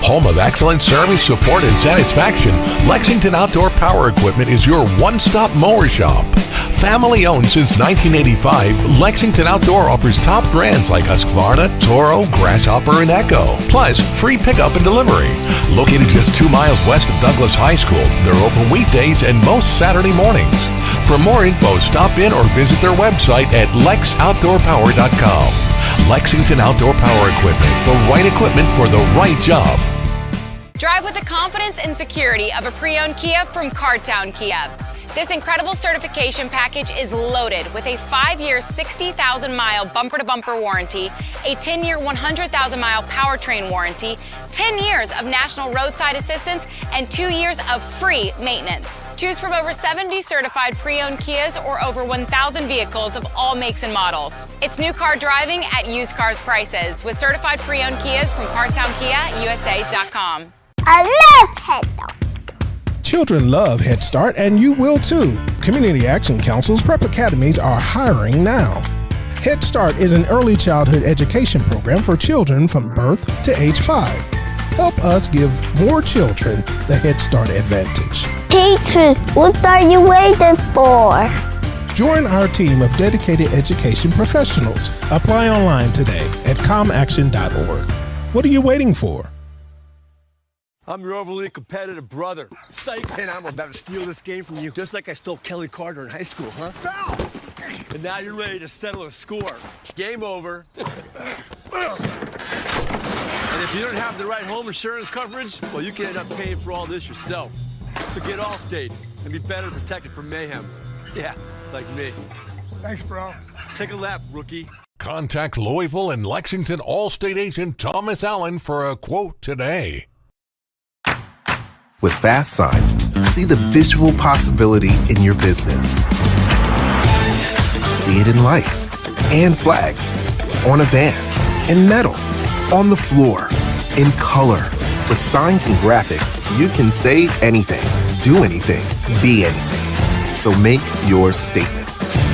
Home of excellent service, support, and satisfaction, Lexington Outdoor Power Equipment is your one-stop mower shop. Family owned since 1985, Lexington Outdoor offers top brands like Husqvarna, Toro, Grasshopper, and Echo. Plus, free pickup and delivery. Located just 2 miles west of Douglas High School, they're open weekdays and most Saturday mornings. For more info, stop in or visit their website at lexoutdoorpower.com. Lexington Outdoor Power Equipment, the right equipment for the right job. Drive with the confidence and security of a pre-owned Kia from Cartown Kia. This incredible certification package is loaded with a 5-year, 60,000-mile bumper-to-bumper warranty, a 10-year, 100,000-mile powertrain warranty, 10 years of national roadside assistance, and 2 years of free maintenance. Choose from over 70 certified pre-owned Kias or over 1,000 vehicles of all makes and models. It's new car driving at used cars prices with certified pre-owned Kias from CartownKiaUSA.com. I love Head Start. Children love Head Start, and you will too. Community Action Council's prep academies are hiring now. Head Start is an early childhood education program for children from birth to age 5. Help us give more children the Head Start advantage. Teacher, what are you waiting for? Join our team of dedicated education professionals. Apply online today at comaction.org. What are you waiting for? I'm your overly competitive brother. Psych, and I'm about to steal this game from you, just like I stole Kelly Carter in high school, huh? Foul! And now you're ready to settle a score. Game over. And if you don't have the right home insurance coverage, well, you can end up paying for all this yourself. So get Allstate and be better protected from mayhem. Yeah, like me. Thanks, bro. Take a lap, rookie. Contact Louisville and Lexington Allstate agent Thomas Allen for a quote today. With Fast Signs, see the visual possibility in your business. See it in lights and flags, on a van, in metal, on the floor, in color. With signs and graphics, you can say anything, do anything, be anything. So make your statement.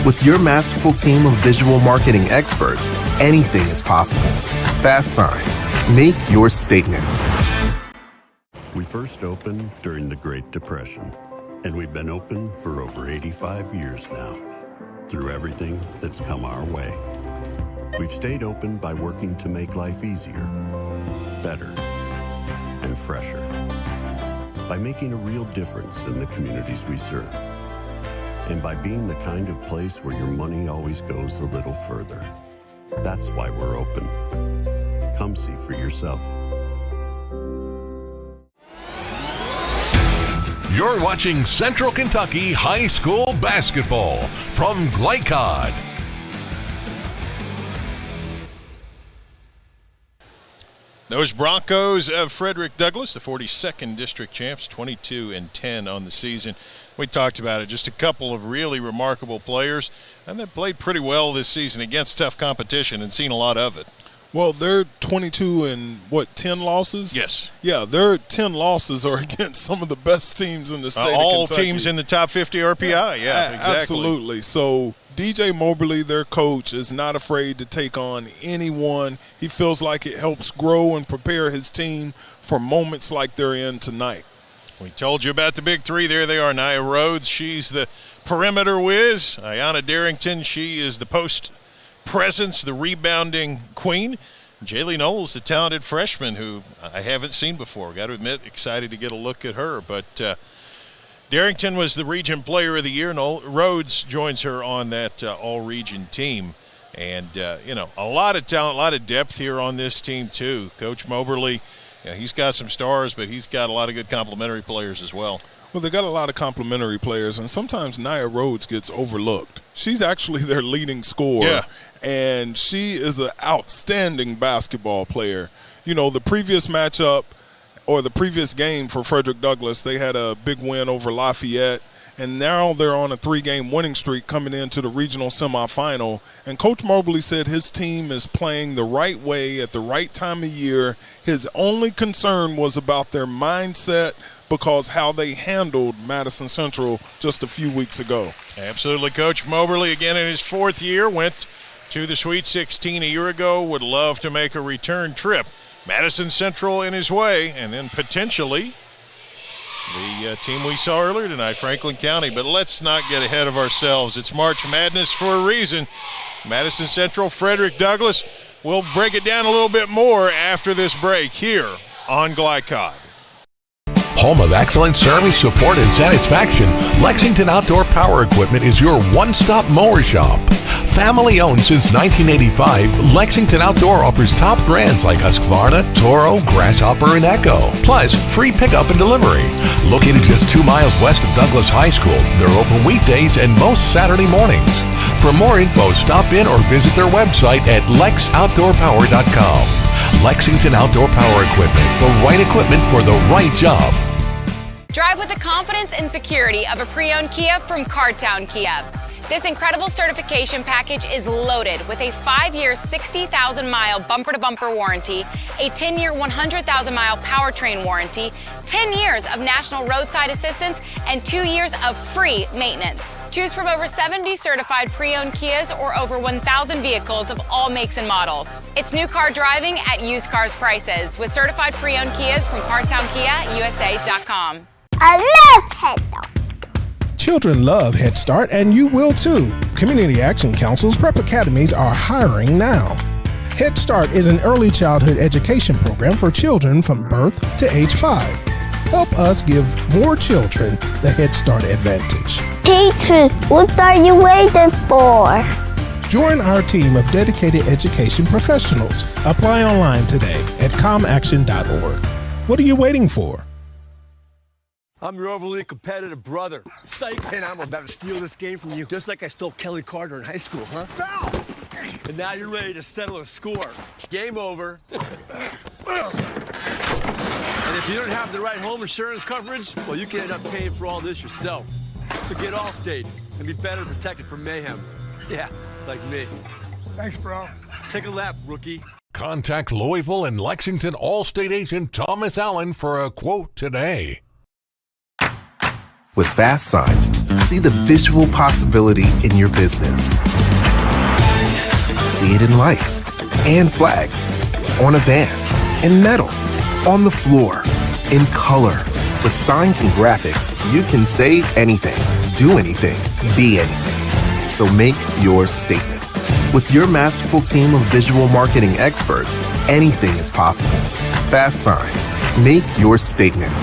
With your masterful team of visual marketing experts, anything is possible. Fast Signs, make your statement. We first opened during the Great Depression, and we've been open for over 85 years now. Through everything that's come our way, we've stayed open by working to make life easier, better, and fresher. By making a real difference in the communities we serve. And by being the kind of place where your money always goes a little further. That's why we're open. Come see for yourself. You're watching Central Kentucky High School Basketball from Glycod. Those Broncos of Frederick Douglass, the 42nd district champs, 22-10 on the season. We talked about it, just a couple of really remarkable players, and they played pretty well this season against tough competition and seen a lot of it. Well, they're 22 and 10 losses? Yes. Yeah, their 10 losses are against some of the best teams in the state of all Kentucky. Teams in the top 50 RPI, yeah, exactly. Absolutely. So DJ Moberly, their coach, is not afraid to take on anyone. He feels like it helps grow and prepare his team for moments like they're in tonight. We told you about the big three. There they are. Nia Rhodes, she's the perimeter whiz. Ayanna Darrington, she is the post presence, the rebounding queen. Jaylee Knowles, the talented freshman who I haven't seen before. Got to admit, excited to get a look at her. But Darrington was the region player of the year, and Rhodes joins her on that all-region team. And, a lot of talent, a lot of depth here on this team, too. Coach Moberly, he's got some stars, but he's got a lot of good complementary players as well. Well, they got a lot of complementary players, and sometimes Nia Rhodes gets overlooked. She's actually their leading scorer, and she is an outstanding basketball player. The previous matchup or the previous game for Frederick Douglass, they had a big win over Lafayette, and now they're on a 3-game winning streak coming into the regional semifinal. And Coach Moberly said his team is playing the right way at the right time of year. His only concern was about their mindset because how they handled Madison Central just a few weeks ago. Absolutely. Coach Moberly, again in his 4th year, went to the Sweet 16 a year ago, would love to make a return trip. Madison Central in his way, and then potentially the team we saw earlier tonight, Franklin County. But let's not get ahead of ourselves. It's March Madness for a reason. Madison Central, Frederick Douglass. We'll break it down a little bit more after this break here on Glycod. Home of excellent service, support, and satisfaction, Lexington Outdoor Power Equipment is your one-stop mower shop. Family owned since 1985, Lexington Outdoor offers top brands like Husqvarna, Toro, Grasshopper, and Echo. Plus, free pickup and delivery. Located just 2 miles west of Douglas High School, they're open weekdays and most Saturday mornings. For more info, stop in or visit their website at lexoutdoorpower.com. Lexington Outdoor Power Equipment, the right equipment for the right job. Drive with the confidence and security of a pre-owned Kia from Cartown Kia. This incredible certification package is loaded with a 5-year, 60,000-mile bumper-to-bumper warranty, a 10-year, 100,000-mile powertrain warranty, 10 years of national roadside assistance, and 2 years of free maintenance. Choose from over 70 certified pre-owned Kias or over 1,000 vehicles of all makes and models. It's new car driving at used cars prices with certified pre-owned Kias from CartownKiaUSA.com. I love Head Start. Children love Head Start, and you will too. Community Action Council's prep academies are hiring now. Head Start is an early childhood education program for children from birth to age 5. Help us give more children the Head Start advantage. Teacher, what are you waiting for? Join our team of dedicated education professionals. Apply online today at comaction.org. What are you waiting for? I'm your overly competitive brother. Psych, and I'm about to steal this game from you, just like I stole Kelly Carter in high school, huh? Foul! And now you're ready to settle a score. Game over. And if you don't have the right home insurance coverage, well, you can end up paying for all this yourself. So get Allstate and be better protected from mayhem. Yeah, like me. Thanks, bro. Take a lap, rookie. Contact Louisville and Lexington Allstate agent Thomas Allen for a quote today. With fast signs, see the visual possibility in your business. See it in lights and flags, on a van, in metal, on the floor, in color. With signs and graphics, you can say anything, do anything, be anything. So make your statement. With your masterful team of visual marketing experts, anything is possible. Fast signs, make your statement.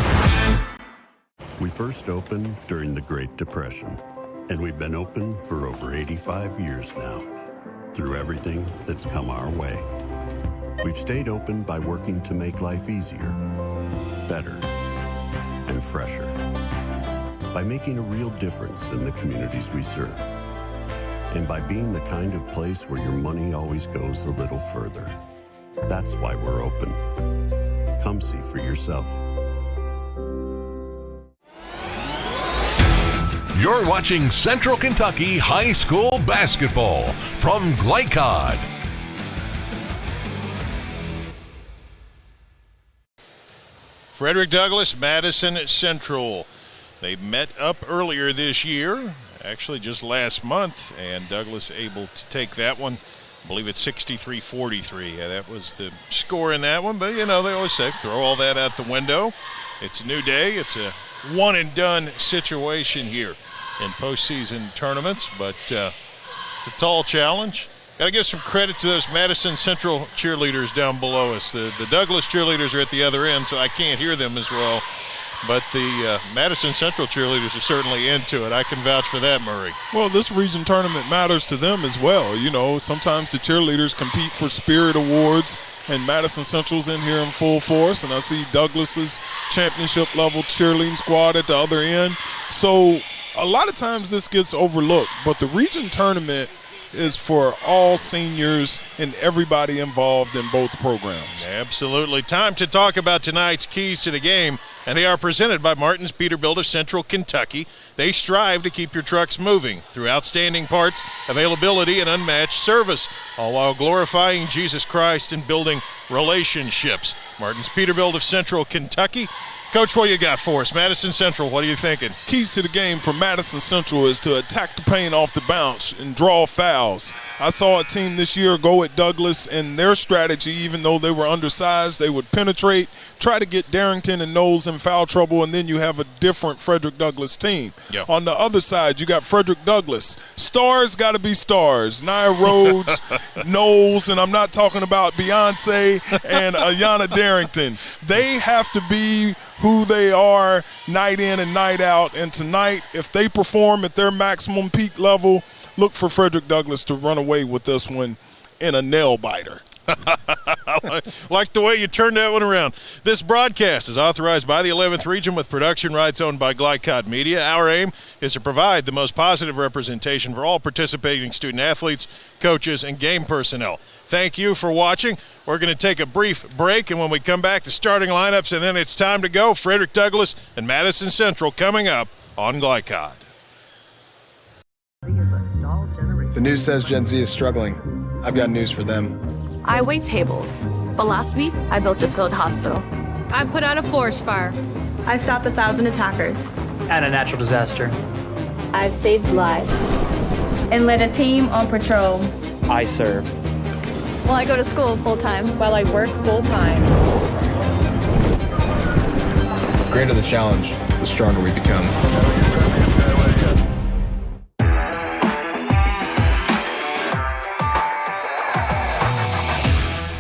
We first opened during the Great Depression, and we've been open for over 85 years now. Through everything that's come our way, we've stayed open by working to make life easier, better, and fresher. By making a real difference in the communities we serve. And by being the kind of place where your money always goes a little further. That's why we're open. Come see for yourself. You're watching Central Kentucky High School Basketball from Glycod. Frederick Douglass, Madison Central. They met up earlier this year, actually just last month, and Douglas able to take that one. I believe it's 63-43. Yeah, that was the score in that one. But, you know, they always say throw all that out the window. It's a new day. It's a one-and-done situation here in postseason tournaments. But it's a tall challenge. Got to give some credit to those Madison Central cheerleaders down below us. The Douglas cheerleaders are at the other end, so I can't hear them as well. But the Madison Central cheerleaders are certainly into it. I can vouch for that, Murray. Well, this region tournament matters to them as well. You know, sometimes the cheerleaders compete for Spirit Awards, and Madison Central's in here in full force. And I see Douglas's championship-level cheerleading squad at the other end. So a lot of times this gets overlooked, but the region tournament is for all seniors and everybody involved in both programs. Absolutely. Time to talk about tonight's keys to the game, and they are presented by Martin's Peterbilt of Central Kentucky. They strive to keep your trucks moving through outstanding parts, availability, and unmatched service, all while glorifying Jesus Christ and building relationships. Martin's Peterbilt of Central Kentucky. Coach, what you got for us? Madison Central, what are you thinking? Keys to the game for Madison Central is to attack the paint off the bounce and draw fouls. I saw a team this year go at Douglas, and their strategy, even though they were undersized, they would penetrate, try to get Darrington and Knowles in foul trouble, and then you have a different Frederick Douglass team. Yep. On the other side, you got Frederick Douglass. Stars got to be stars. Nia Rhodes, Knowles, and I'm not talking about Beyonce and Ayanna Darrington. They have to be who they are night in and night out. And tonight, if they perform at their maximum peak level, look for Frederick Douglass to run away with this one in a nail biter. Like the way you turned that one around. This broadcast is authorized by the 11th Region with production rights owned by Glycod Media. Our aim is to provide the most positive representation for all participating student athletes, coaches, and game personnel. Thank you for watching. We're going to take a brief break, and when we come back, the starting lineups, and then it's time to go. Frederick Douglass and Madison Central coming up on Glycod. The news says Gen Z is struggling. I've got news for them. I wait tables, but last week I built a field hospital. I put out a forest fire. I stopped 1,000 attackers. And a natural disaster. I've saved lives. And led a team on patrol. I serve. Well, I go to school full-time. While I work full-time. The greater the challenge, the stronger we become.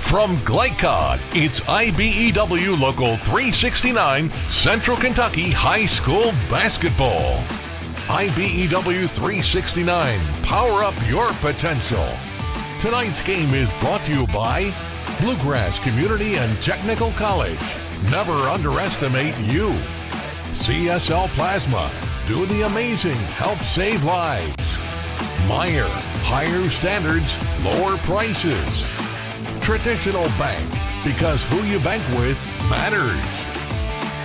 From Glycod, it's IBEW Local 369 Central Kentucky High School Basketball. IBEW 369, power up your potential. Tonight's game is brought to you by Bluegrass Community and Technical College. Never underestimate you. CSL Plasma, do the amazing, help save lives. Meyer, higher standards, lower prices. Traditional Bank, because who you bank with matters.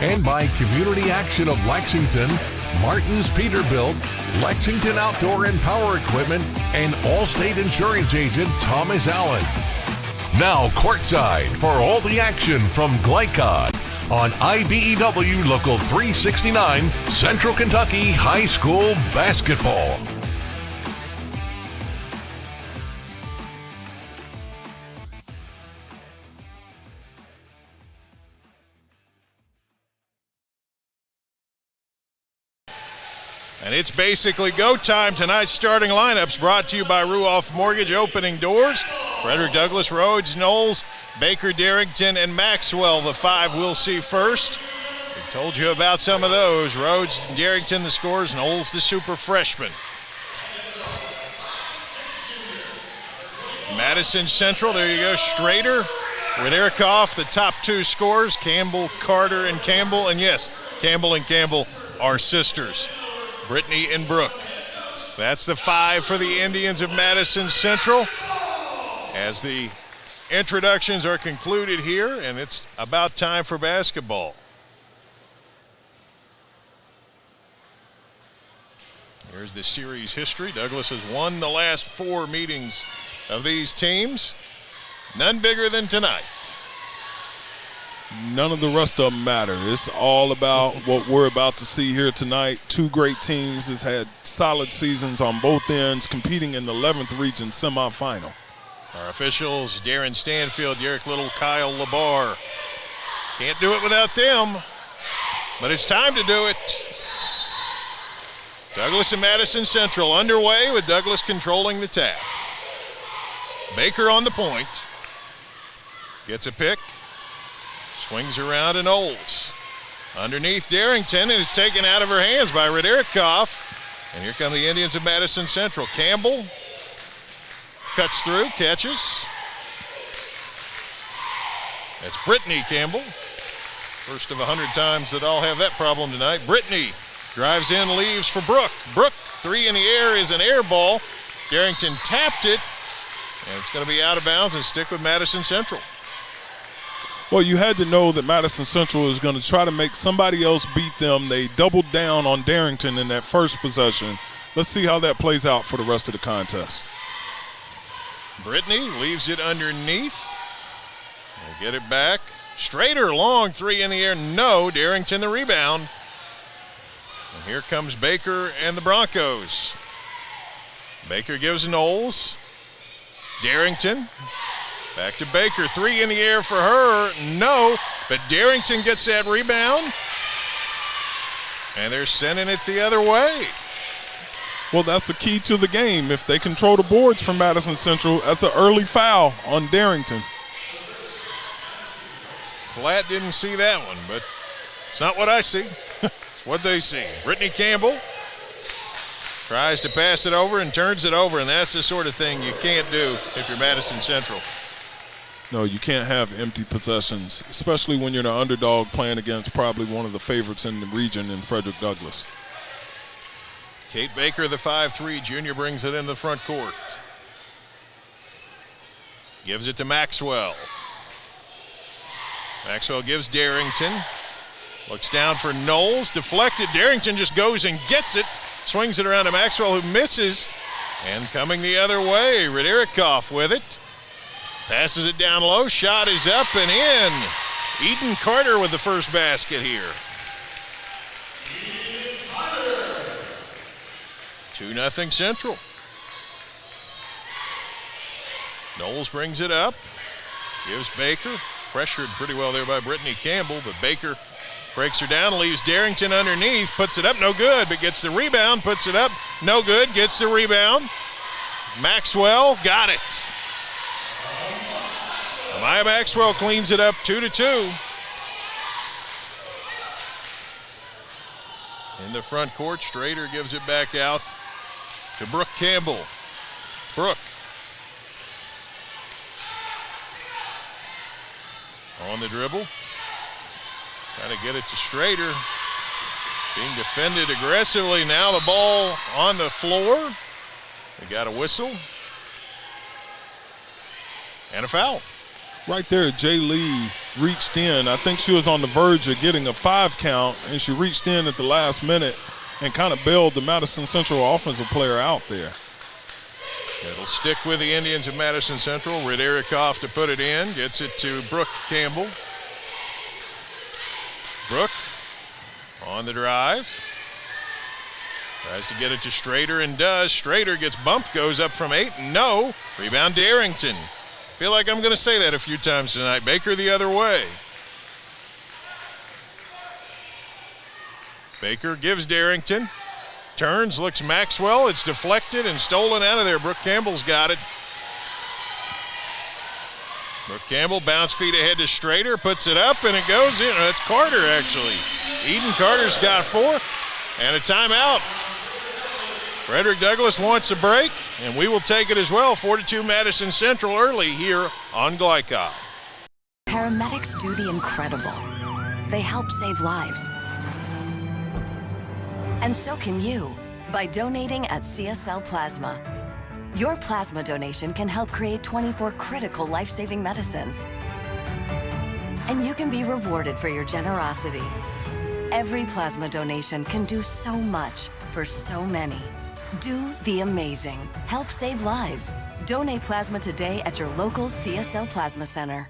And by Community Action of Lexington, Martin's Peterbilt, Lexington Outdoor and Power Equipment, and Allstate Insurance Agent Thomas Allen. Now courtside for all the action from Glycod on IBEW Local 369 Central Kentucky High School Basketball. And it's basically go time. Tonight's starting lineups brought to you by Ruoff Mortgage, opening doors. Frederick Douglass, Rhodes, Knowles, Baker, Darrington, and Maxwell, the five we'll see first. We told you about some of those. Rhodes, Darrington, the scores, Knowles, the super freshman. Madison Central, there you go, Strader, Widerkoff, the top two scorers, Campbell, Carter, and Campbell. And yes, Campbell and Campbell are sisters. Brittany and Brooke. That's the five for the Indians of Madison Central. As the introductions are concluded here, and it's about time for basketball. Here's the series history. Douglass has won the last four meetings of these teams. None bigger than tonight. None of the rest of them matter. It's all about what we're about to see here tonight. Two great teams has had solid seasons on both ends, competing in the 11th region semifinal. Our officials, Darren Stanfield, Derek Little, Kyle Labar. Can't do it without them, but it's time to do it. Douglas and Madison Central underway with Douglas controlling the tap. Baker on the point. Gets a pick. Swings around to Knowles. Underneath Darrington, and is taken out of her hands by Raderikoff. And here come the Indians of Madison Central. Campbell cuts through, catches. That's Brittany Campbell. First of 100 times that I'll have that problem tonight. Brittany drives in, leaves for Brooke. Brooke, three in the air, is an air ball. Darrington tapped it, and it's going to be out of bounds and stick with Madison Central. Well, you had to know that Madison Central is going to try to make somebody else beat them. They doubled down on Darrington in that first possession. Let's see how that plays out for the rest of the contest. Brittany leaves it underneath. They'll get it back. Strader, long three in the air. No, Darrington the rebound. And here comes Baker and the Broncos. Baker gives Knowles. Darrington. Back to Baker, three in the air for her. No, but Darrington gets that rebound. And they're sending it the other way. Well, that's the key to the game. If they control the boards from Madison Central, that's an early foul on Darrington. Flat didn't see that one, but it's not what I see. It's what they see. Brittany Campbell tries to pass it over and turns it over, and that's the sort of thing you can't do if you're Madison Central. No, you can't have empty possessions, especially when you're the underdog playing against probably one of the favorites in the region in Frederick Douglass. Kate Baker, the 5'3" junior, brings it in the front court. Gives it to Maxwell. Maxwell gives Darrington. Looks down for Knowles. Deflected. Darrington just goes and gets it. Swings it around to Maxwell, who misses. And coming the other way, Raderikoff with it. Passes it down low. Shot is up and in. Eden Carter with the first basket here. 2-0 Central. Knowles brings it up. Gives Baker. Pressured pretty well there by Brittany Campbell, but Baker breaks her down, leaves Darrington underneath, puts it up, no good, but gets the rebound, puts it up, no good, gets the rebound. Maxwell got it. Maya Maxwell cleans it up, 2-2. In the front court, Strader gives it back out to Brooke Campbell. Brooke. On the dribble. Trying to get it to Strader. Being defended aggressively. Now the ball on the floor. They got a whistle. And a foul. Right there, Jay Lee reached in. I think she was on the verge of getting a 5 count, and she reached in at the last minute and kind of bailed the Madison Central offensive player out there. It'll stick with the Indians of Madison Central. Raderikoff to put it in. Gets it to Brooke Campbell. Brooke on the drive. Tries to get it to Strader and does. Strader gets bumped, goes up from 8. No. Rebound Darrington. Feel like I'm going to say that a few times tonight. Baker the other way. Baker gives Darrington. Turns, looks Maxwell. It's deflected and stolen out of there. Brooke Campbell's got it. Brooke Campbell, bounce feet ahead to Strader, puts it up, and it goes in. That's Carter, actually. Eden Carter's got 4, and a timeout. Frederick Douglass wants a break, and we will take it as well. 4-2 Madison Central early here on Glycod. Paramedics do the incredible. They help save lives. And so can you, by donating at CSL Plasma. Your plasma donation can help create 24 critical life-saving medicines. And you can be rewarded for your generosity. Every plasma donation can do so much for so many. Do the amazing. Help save lives. Donate plasma today at your local CSL Plasma Center.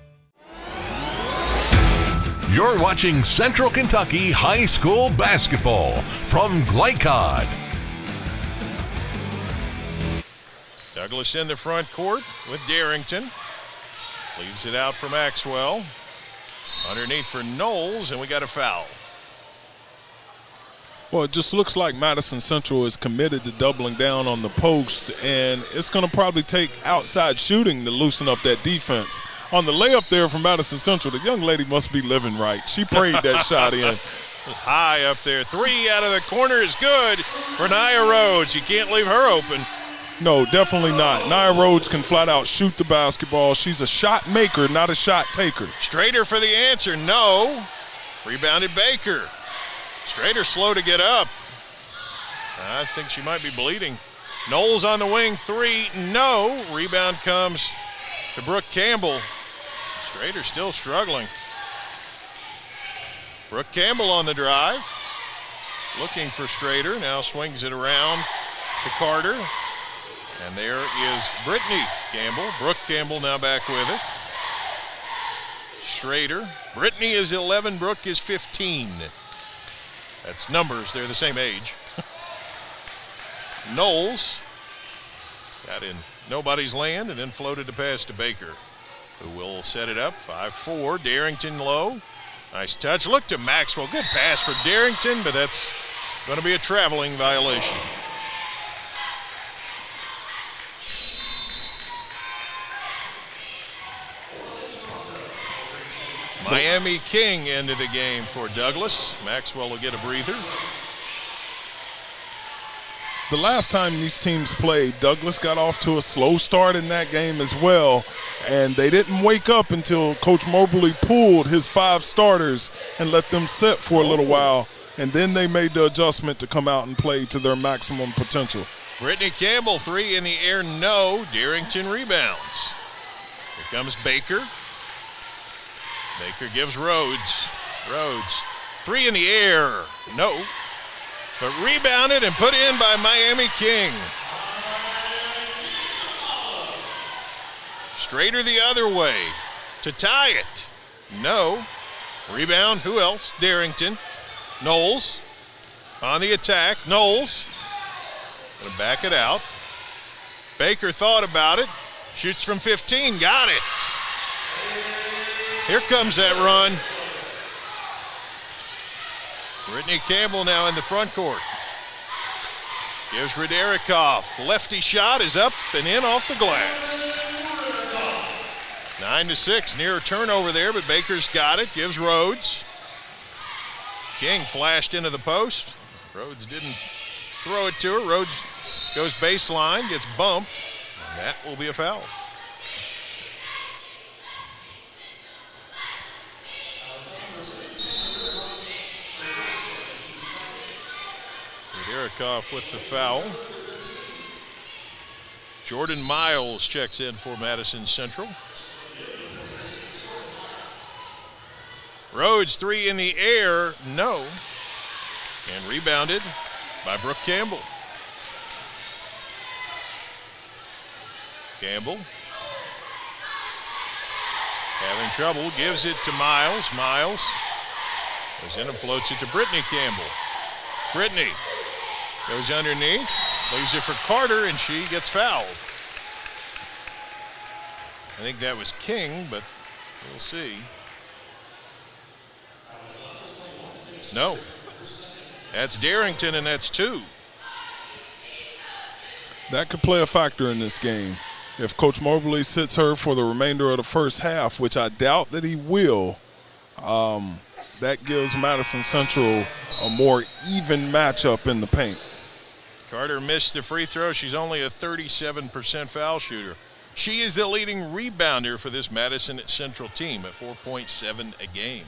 You're watching Central Kentucky High School Basketball from Glycod. Douglas in the front court with Darrington. Leaves it out for Maxwell. Underneath for Knowles, and we got a foul. Well, it just looks like Madison Central is committed to doubling down on the post, and it's going to probably take outside shooting to loosen up that defense. On the layup there from Madison Central, the young lady must be living right. She prayed that shot in. High up there. 3 out of the corner is good for Nia Rhodes. You can't leave her open. No, definitely not. Nia Rhodes can flat out shoot the basketball. She's a shot maker, not a shot taker. Strader for the answer. No. Rebounded Baker. Strader slow to get up. I think she might be bleeding. Knowles on the wing. 3. No. Rebound comes to Brooke Campbell. Strader still struggling. Brooke Campbell on the drive. Looking for Strader. Now swings it around to Carter. And there is Brittany Campbell. Brooke Campbell now back with it. Strader. Brittany is 11. Brooke is 15. That's numbers. They're the same age. Knowles got in nobody's land and then floated the pass to Baker, who will set it up. 5-4. Darrington low. Nice touch. Look to Maxwell. Good pass for Darrington, but that's going to be a traveling violation. Miami King ended the game for Douglas. Maxwell will get a breather. The last time these teams played, Douglas got off to a slow start in that game as well, and they didn't wake up until Coach Mobley pulled his 5 starters and let them sit for a little while, and then they made the adjustment to come out and play to their maximum potential. Brittany Campbell, 3 in the air, no. Darrington rebounds. Here comes Baker. Baker gives Rhodes. Rhodes, 3 in the air, no. But rebounded and put in by Miami King. Strader the other way to tie it. No. Rebound, who else? Darrington. Knowles on the attack. Knowles gonna back it out. Baker thought about it. Shoots from 15, got it. Here comes that run. Brittany Campbell now in the front court. Gives Rederikoff. Lefty shot is up and in off the glass. 9-6, near a turnover there, but Baker's got it. Gives Rhodes. King flashed into the post. Rhodes didn't throw it to her. Rhodes goes baseline, gets bumped, and that will be a foul. Rederikoff with the foul. Jordan Miles checks in for Madison Central. Rhodes, 3 in the air, no. And rebounded by Brooke Campbell. Campbell having trouble, gives it to Miles. Miles goes in and floats it to Brittany Campbell. Brittany goes underneath, leaves it for Carter, and she gets fouled. I think that was King, but we'll see. No. That's Darrington, and that's 2. That could play a factor in this game. If Coach Mobley sits her for the remainder of the first half, which I doubt that he will, that gives Madison Central a more even matchup in the paint. Carter missed the free throw. She's only a 37% foul shooter. She is the leading rebounder for this Madison Central team at 4.7 a game.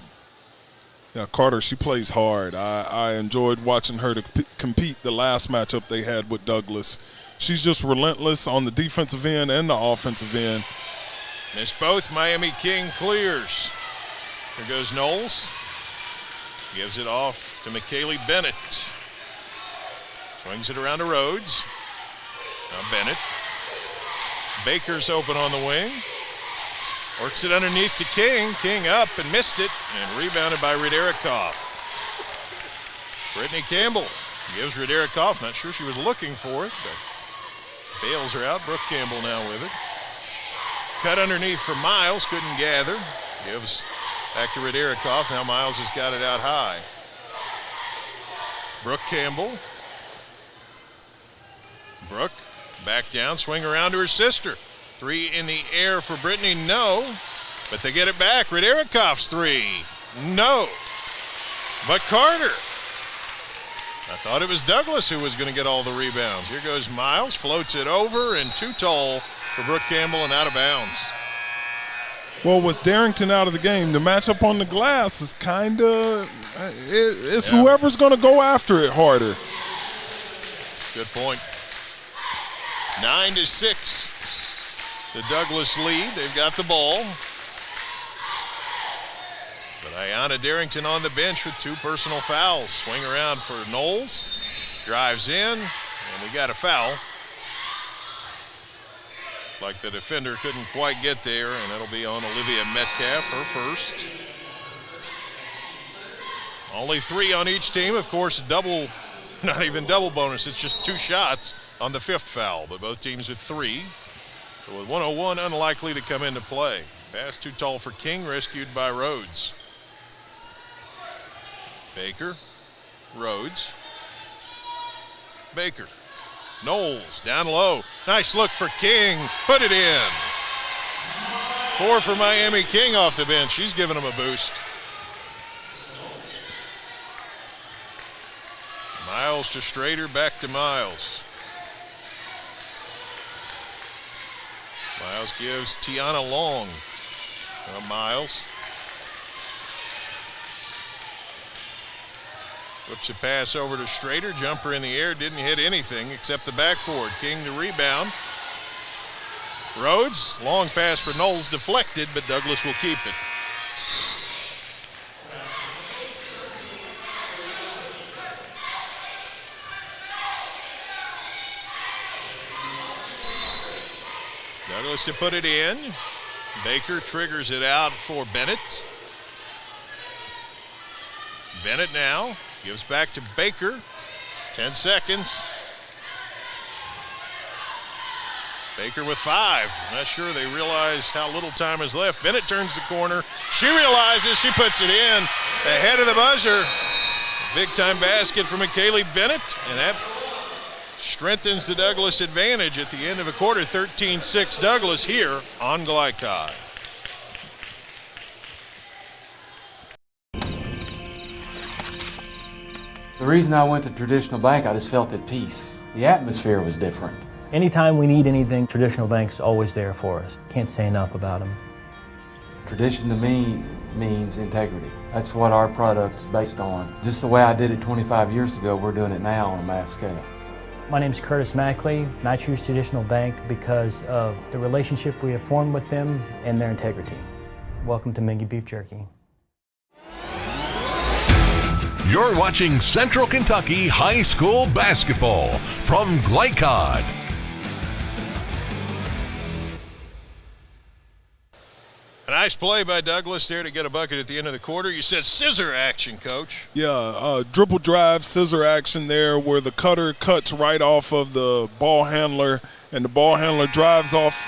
Yeah, Carter, she plays hard. I enjoyed watching her to compete the last matchup they had with Douglas. She's just relentless on the defensive end and the offensive end. Missed both. Miami King clears. Here goes Knowles. Gives it off to McKaylee Bennett. Swings it around to Rhodes. Now Bennett. Baker's open on the wing. Works it underneath to King. King up and missed it, and rebounded by Ryderikoff. Brittany Campbell gives Ryderikoff. Not sure she was looking for it, but bails her out. Brooke Campbell now with it. Cut underneath for Miles. Couldn't gather. Gives back to Ryderikoff. Now Miles has got it out high. Brooke Campbell. Brooke back down. Swing around to her sister. Three in the air for Brittany. No. But they get it back. Ryderikoff's three. No. But Carter. I thought it was Douglas who was going to get all the rebounds. Here goes Miles, floats it over, and too tall for Brooke Campbell and out of bounds. Well, with Darrington out of the game, the matchup on the glass is kind of it's whoever's going to go after it harder. Good point. 9-6. The Douglas lead. They've got the ball. But Ayanna Darrington on the bench with 2 personal fouls. Swing around for Knowles. Drives in, and we got a foul. Like the defender couldn't quite get there, and that'll be on Olivia Metcalf, her first. Only 3 on each team. Of course, double, not even double bonus. It's just 2 shots on the 5th foul, but both teams with 3. So with 101, unlikely to come into play. Pass too tall for King, rescued by Rhodes. Baker, Rhodes, Baker, Knowles down low. Nice look for King, put it in. 4 for Miami. King off the bench. She's giving them a boost. Miles to Strader, back to Miles. Miles gives Tiana Long. Miles. Flips a pass over to Strader. Jumper in the air. Didn't hit anything except the backboard. King the rebound. Rhodes. Long pass for Knowles. Deflected, but Douglas will keep it. Douglas to put it in. Baker triggers it out for Bennett. Bennett now gives back to Baker. 10 seconds. Baker with 5. Not sure they realize how little time is left. Bennett turns the corner. She realizes, she puts it in. Ahead of the buzzer. Big time basket for McKaylee Bennett, and that strengthens the Douglas advantage at the end of a quarter. 13-6 Douglas here on Glycod. The reason I went to Traditional Bank, I just felt at peace. The atmosphere was different. Anytime we need anything, Traditional Bank's always there for us. Can't say enough about them. Tradition to me means integrity. That's what our product is based on. Just the way I did it 25 years ago, we're doing it now on a mass scale. My name is Curtis Mackley, and I choose Traditional Bank because of the relationship we have formed with them and their integrity. Welcome to Mingy Beef Jerky. You're watching Central Kentucky High School Basketball from Glycod. A nice play by Douglas there to get a bucket at the end of the quarter. You said scissor action, Coach. Yeah, dribble drive, scissor action there where the cutter cuts right off of the ball handler, and the ball handler drives off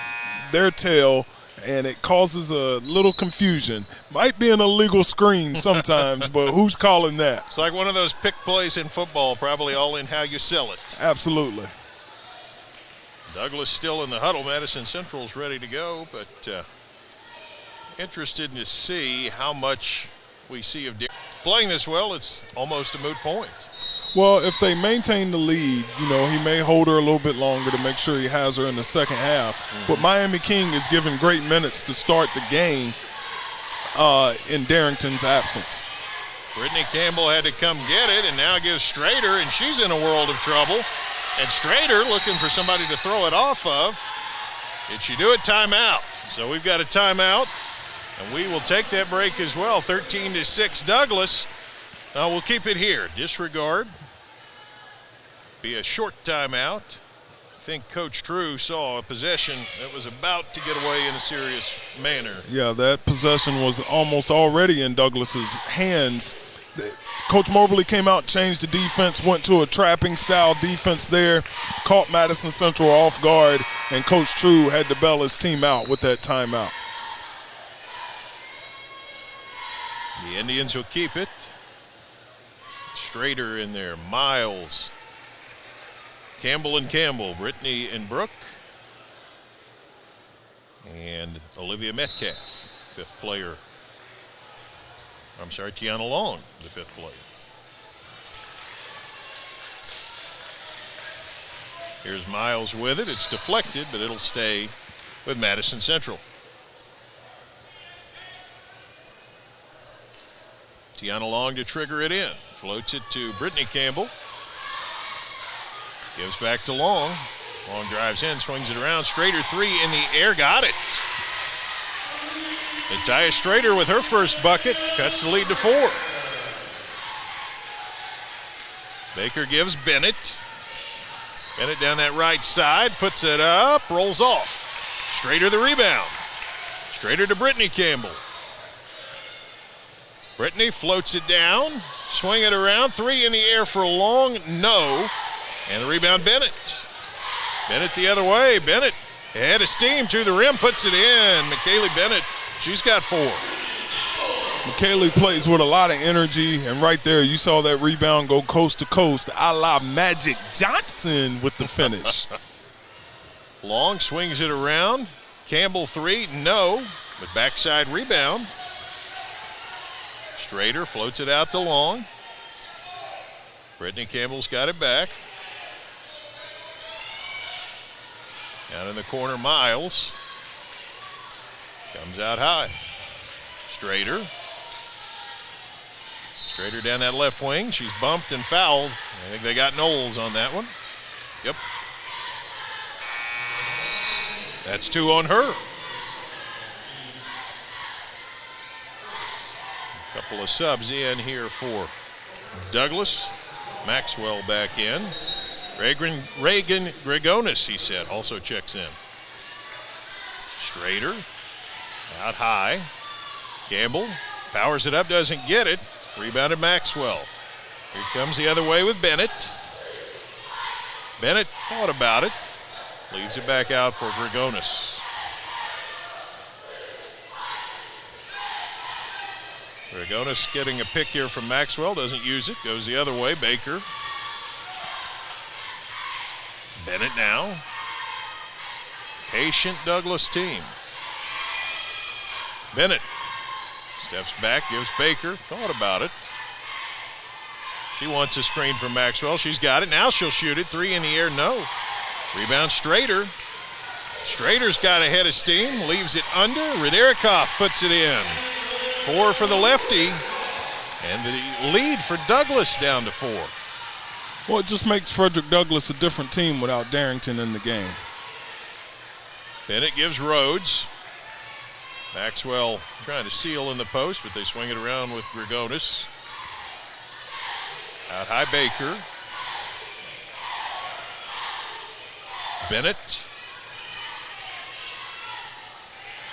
their tail, and it causes a little confusion. Might be an illegal screen sometimes, but who's calling that? It's like one of those pick plays in football, probably all in how you sell it. Absolutely. Douglas still in the huddle. Madison Central's ready to go, but interested to see how much we see of playing this well. It's almost a moot point. Well, if they maintain the lead, you know, he may hold her a little bit longer to make sure he has her in the second half. But Miami King is given great minutes to start the game in Darrington's absence. Brittany Campbell had to come get it, and now gives Strader, and she's in a world of trouble. And Strader looking for somebody to throw it off of. Did she do it? Timeout. So we've got a timeout, and we will take that break as well. 13-6 Douglas. We'll keep it here. Disregard. Be a short timeout. think Coach True saw a possession that was about to get away in a serious manner. Yeah, that possession was almost already in Douglas's hands. Coach Mobley came out, changed the defense, went to a trapping-style defense there, caught Madison Central off guard, and Coach True had to bail his team out with that timeout. The Indians will keep it. Strader in there, Miles, Campbell and Campbell, Brittany and Brooke, and Olivia Metcalf, fifth player. I'm sorry, Tiana Long, the fifth player. Here's Miles with it. It's deflected, but it'll stay with Madison Central. Tiana Long to trigger it in. Floats it to Brittany Campbell. Gives back to Long. Long drives in, swings it around. Strader three in the air, got it. Natalia Strader with her first bucket cuts the lead to 4. Baker gives Bennett. Bennett down that right side, puts it up, rolls off. Strader the rebound. Strader to Brittany Campbell. Brittany floats it down, swing it around, three in the air for Long, no. And the rebound, Bennett. Bennett the other way. Bennett ahead of steam to the rim, puts it in. McKaylee Bennett, she's got 4. McKaylee plays with a lot of energy, and right there you saw that rebound go coast to coast, a la Magic Johnson with the finish. Long swings it around. Campbell three, no, but backside rebound. Strader floats it out to Long. Brittany Campbell's got it back. Down in the corner, Miles. Comes out high. Strader. Strader down that left wing. She's bumped and fouled. I think they got Knowles on that one. Yep. That's 2 on her. A couple of subs in here for Douglas. Maxwell back in. Reagan Gregonis, he said, also checks in. Strader out high. Campbell powers it up, doesn't get it. Rebounded Maxwell. Here comes the other way with Bennett. Bennett thought about it. Leaves it back out for Gregonis. Gregonis getting a pick here from Maxwell. Doesn't use it. Goes the other way. Baker. Bennett now. Patient Douglas team. Bennett steps back, gives Baker. Thought about it. She wants a screen from Maxwell. She's got it. Now she'll shoot it. 3 in the air, no. Rebound Strader. Strader's got a head of steam. Leaves it under. Rederikoff puts it in. 4 for the lefty. And the lead for Douglas down to 4. Well, it just makes Frederick Douglass a different team without Darrington in the game. Bennett gives Rhodes. Maxwell trying to seal in the post, but they swing it around with Gregonis. Out high, Baker. Bennett.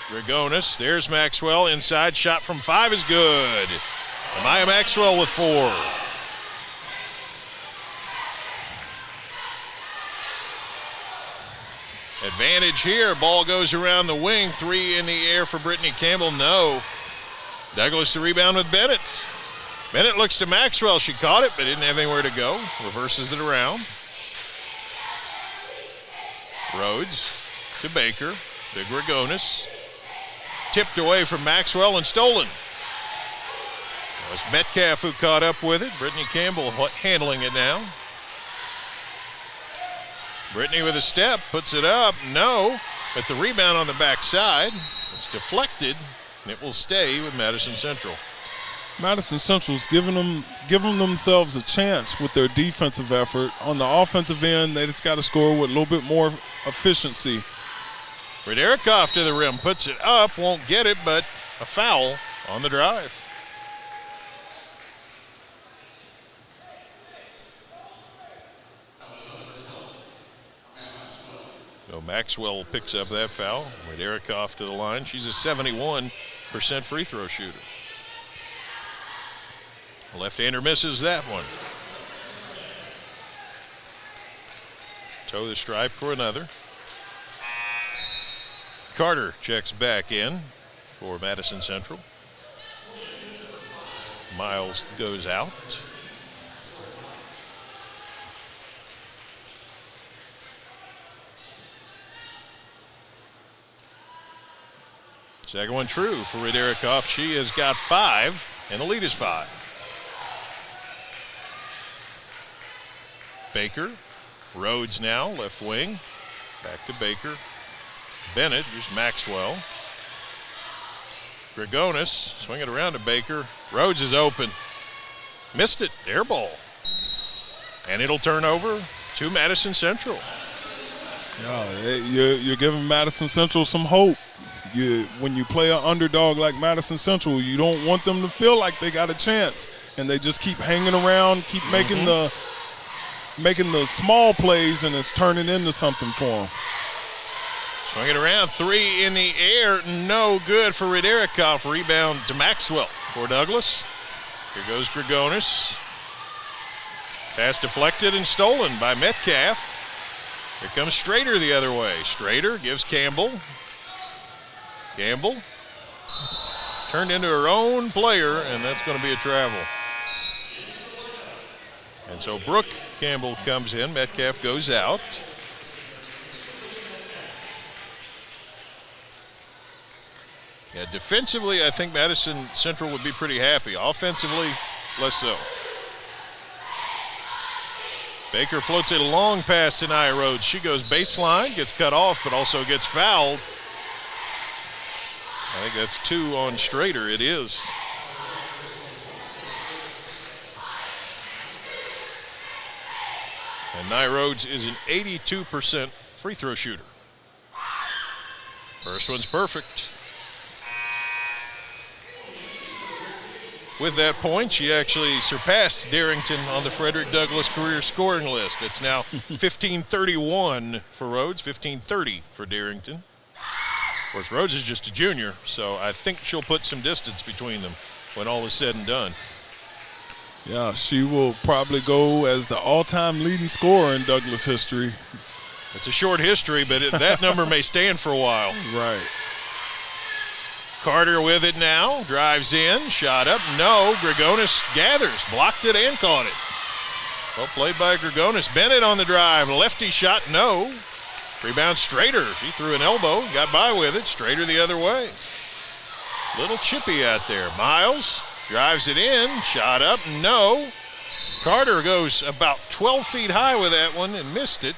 Gregonis. There's Maxwell. Inside shot from 5 is good. Amaya Maxwell with 4. Advantage here. Ball goes around the wing. 3 in the air for Brittany Campbell. No. Douglas the rebound with Bennett. Bennett looks to Maxwell. She caught it, but didn't have anywhere to go. Reverses it around. Rhodes to Baker. To Gregonis. Tipped away from Maxwell and stolen. It was Metcalf who caught up with it. Brittany Campbell handling it now. Brittany with a step, puts it up, no, but the rebound on the backside is deflected, and it will stay with Madison Central. Madison Central's giving themselves a chance with their defensive effort. On the offensive end, they just got to score with a little bit more efficiency. Rederikoff to the rim, puts it up, won't get it, but a foul on the drive. So Maxwell picks up that foul. Riderikoff to the line. She's a 71% free throw shooter. Left-hander misses that one. Toe the stripe for another. Carter checks back in for Madison Central. Miles goes out. Second one true for Riderikoff. She has got 5, and the lead is 5. Baker. Rhodes now, left wing. Back to Baker. Bennett, here's Maxwell. Grigonis, swing it around to Baker. Rhodes is open. Missed it, air ball. And it'll turn over to Madison Central. Yeah, you're giving Madison Central some hope. When you play an underdog like Madison Central, you don't want them to feel like they got a chance. And they just keep hanging around, keep making the small plays, and it's turning into something for them. Swing it around, 3 in the air, no good for Riderikoff. Rebound to Maxwell for Douglas. Here goes Grigonis. Pass deflected and stolen by Metcalf. Here comes Strader the other way. Strader gives Campbell. Campbell turned into her own player, and that's going to be a travel. And so Brooke Campbell comes in. Metcalf goes out. Yeah, defensively, I think Madison Central would be pretty happy. Offensively, less so. Baker floats a long pass to Nia Rhodes. She goes baseline, gets cut off, but also gets fouled. I think that's 2 on Strader. It is. And Nia Rhodes is an 82% free throw shooter. First one's perfect. With that point, she actually surpassed Darrington on the Frederick Douglass career scoring list. It's now 1531 for Rhodes, 1530 for Darrington. Of course, Rhodes is just a junior, so I think she'll put some distance between them when all is said and done. Yeah, she will probably go as the all-time leading scorer in Douglass history. It's a short history, but that number may stand for a while. Right. Carter with it now, drives in, shot up, no. Grigonis gathers, blocked it and caught it. Well played by Grigonis. Bennett on the drive, lefty shot, no. Rebound Strader, she threw an elbow, got by with it. Strader the other way. Little chippy out there. Miles drives it in, shot up, no. Carter goes about 12 feet high with that one and missed it.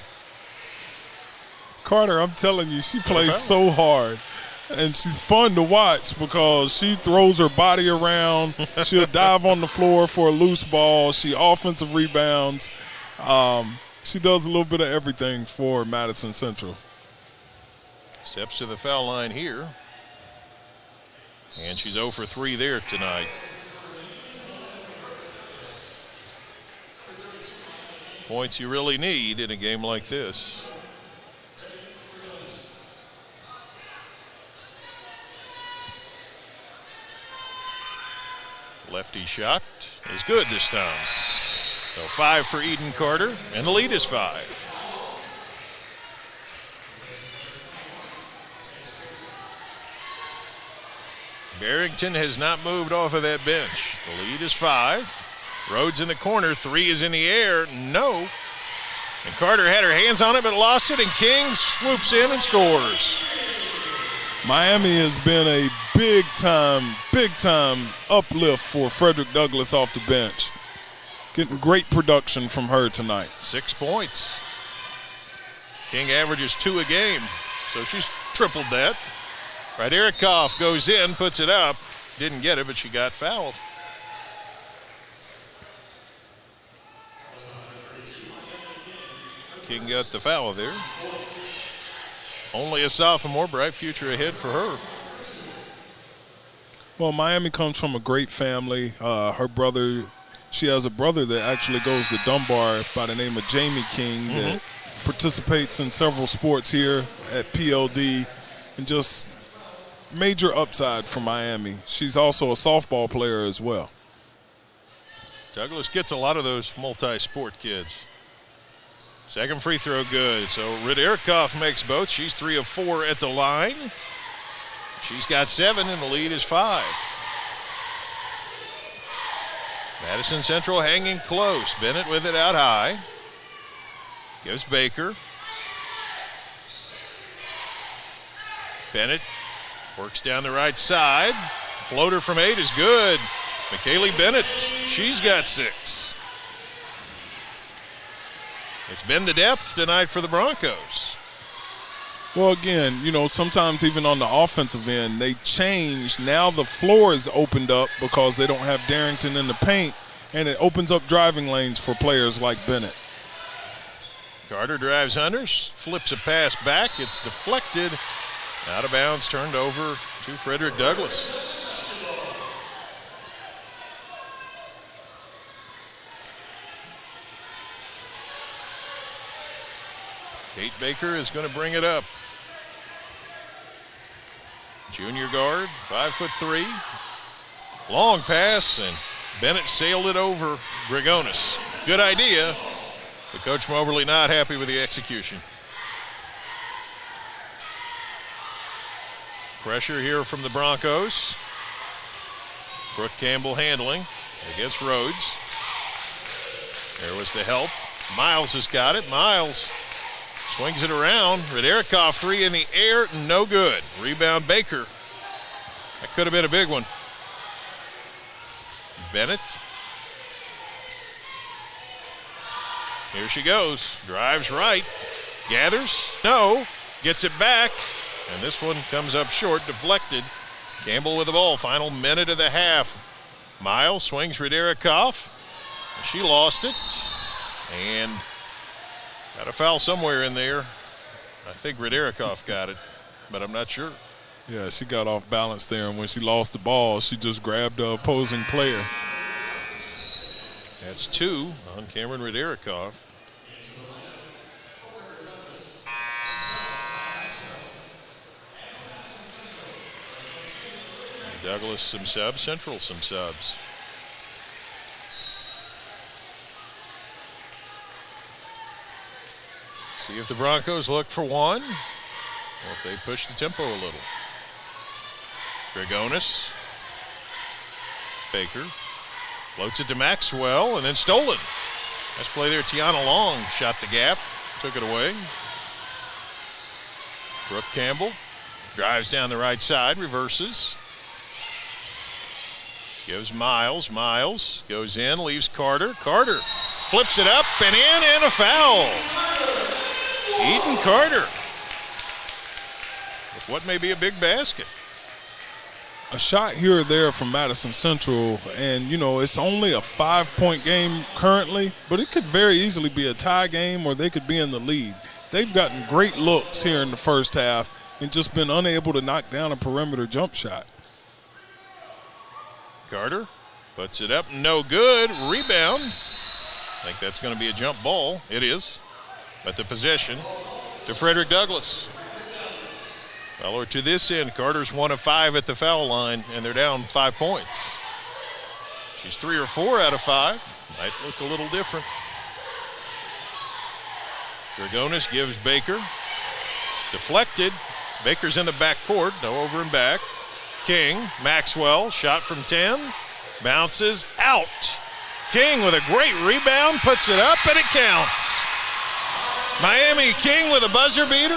Carter, I'm telling you, she plays so hard. And she's fun to watch because she throws her body around. She'll dive on the floor for a loose ball. She offensive rebounds. She does a little bit of everything for Madison Central. Steps to the foul line here. And she's 0 for 3 there tonight. Points you really need in a game like this. Lefty shot is good this time. So 5 for Eden Carter, and the lead is 5. Barrington has not moved off of that bench. The lead is 5. Rhodes in the corner, 3 is in the air, no. And Carter had her hands on it but lost it, and King swoops in and scores. Miami has been a big time uplift for Frederick Douglass off the bench. Getting great production from her tonight. 6 points. King averages 2 a game, so she's tripled that. Riderikoff goes in, puts it up. Didn't get it, but she got fouled. King got the foul there. Only a sophomore, bright future ahead for her. Well, Miami comes from a great family. Her brother, she has a brother that actually goes to Dunbar by the name of Jamie King that participates in several sports here at PLD, and just major upside for Miami. She's also a softball player as well. Douglas gets a lot of those multi-sport kids. Second free throw good. So Ryderikoff makes both. She's 3 of 4 at the line. She's got 7 and the lead is 5. Madison Central hanging close. Bennett with it out high. Gives Baker. Bennett works down the right side. Floater from 8 is good. McKaylee Bennett, she's got 6. It's been the depth tonight for the Broncos. Well, again, you know, sometimes even on the offensive end, they change. Now the floor is opened up because they don't have Darrington in the paint, and it opens up driving lanes for players like Bennett. Carter drives under, flips a pass back. It's deflected. Out of bounds, turned over to Frederick Douglass. Kate Baker is going to bring it up. Junior guard, 5'3". Long pass, and Bennett sailed it over Grigonis. Good idea, but Coach Moberly not happy with the execution. Pressure here from the Broncos. Brooke Campbell handling against Rhodes. There was the help. Miles has got it. Miles swings it around. Ryderikoff 3 in the air, no good. Rebound Baker. That could have been a big one. Bennett. Here she goes. Drives right. Gathers. No. Gets it back. And this one comes up short, deflected. Campbell with the ball. Final minute of the half. Miles swings Ryderikoff. She lost it. And got a foul somewhere in there. I think Ryderikoff got it, but I'm not sure. Yeah, she got off balance there, and when she lost the ball, she just grabbed the opposing player. That's 2 on Cameron Ryderikoff. Douglas some subs, Central some subs. See if the Broncos look for one, or if they push the tempo a little. Grigonis. Baker. Floats it to Maxwell, and then stolen. Nice play there. Tiana Long shot the gap, took it away. Brooke Campbell drives down the right side, reverses. Gives Miles. Miles goes in, leaves Carter. Carter flips it up and in, and a foul. Eden Carter with what may be a big basket. A shot here or there from Madison Central, and, you know, it's only a 5-point game currently, but it could very easily be a tie game or they could be in the lead. They've gotten great looks here in the first half and just been unable to knock down a perimeter jump shot. Carter puts it up, no good. Rebound. I think that's going to be a jump ball. It is. But the possession to Frederick Douglass. Feller to this end. Carter's 1 of 5 at the foul line, and they're down 5 points. She's 3 or 4 out of 5. Might look a little different. Grigonis gives Baker. Deflected. Baker's in the backcourt. No over and back. King, Maxwell, shot from 10. Bounces out. King with a great rebound, puts it up, and it counts. Miami King with a buzzer beater.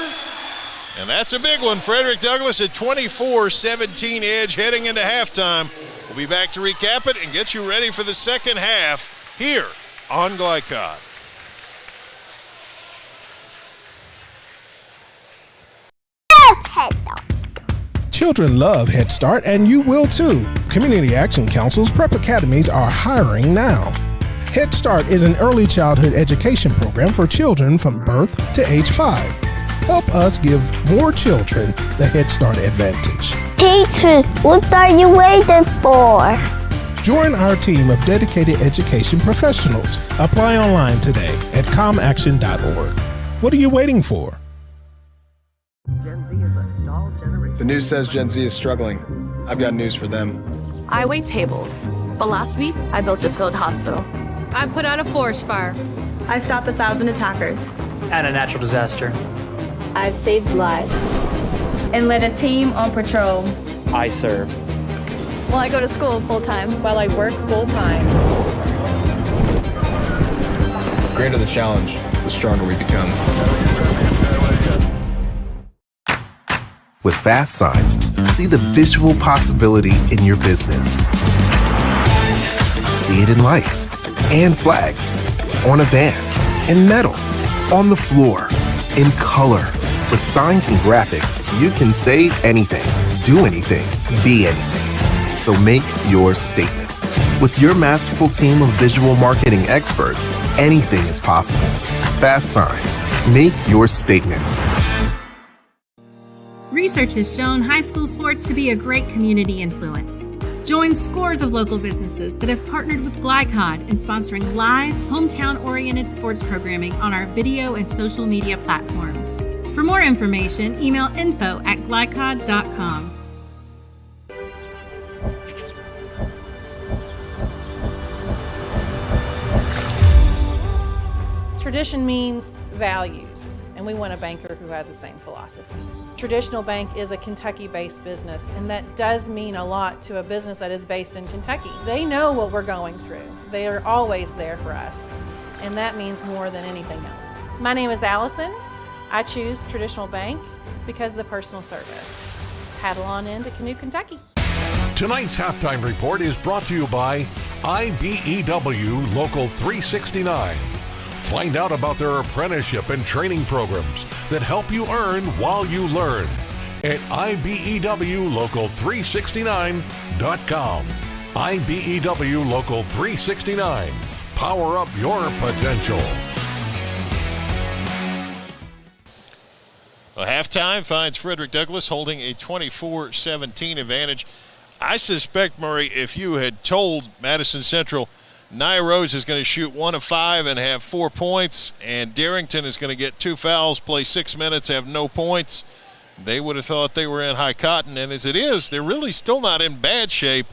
And that's a big one. Frederick Douglass at 24-17 edge heading into halftime. We'll be back to recap it and get you ready for the second half here on Glycod. Children love Head Start, and you will too. Community Action Council's prep academies are hiring now. Head Start is an early childhood education program for children from birth to age 5. Help us give more children the Head Start advantage. Teacher, what are you waiting for? Join our team of dedicated education professionals. Apply online today at comaction.org. What are you waiting for? The news says Gen Z is struggling. I've got news for them. I wait tables, but last week I built a field hospital. I put out a forest fire. I stopped 1,000 attackers. And a natural disaster. I've saved lives. And led a team on patrol. I serve. Well, I go to school full-time. While I work full-time. The greater the challenge, the stronger we become. With Fast Signs, see the visual possibility in your business. See it in lights and flags, on a van, in metal, on the floor, in color. With signs and graphics, you can say anything, do anything, be anything. So make your statement. With your masterful team of visual marketing experts, anything is possible. Fast Signs, make your statement. Research has shown high school sports to be a great community influence. Join scores of local businesses that have partnered with Glycod in sponsoring live, hometown-oriented sports programming on our video and social media platforms. For more information, email info@glycod.com. Tradition means values, and we want a banker who has the same philosophy. Traditional Bank is a Kentucky-based business, and that does mean a lot to a business that is based in Kentucky. They know what we're going through. They are always there for us, and that means more than anything else. My name is Allison. I choose Traditional Bank because of the personal service. Paddle on into Canoe, Kentucky. Tonight's halftime report is brought to you by IBEW Local 369. Find out about their apprenticeship and training programs that help you earn while you learn at IBEWLocal369.com. IBEW Local 369. Power up your potential. Well, halftime finds Frederick Douglass holding a 24-17 advantage. I suspect, Murray, if you had told Madison Central Nia Rose is going to shoot 1 of 5 and have 4 points, and Darrington is going to get 2 fouls, play 6 minutes, have no points, they would have thought they were in high cotton. And as it is, they're really still not in bad shape.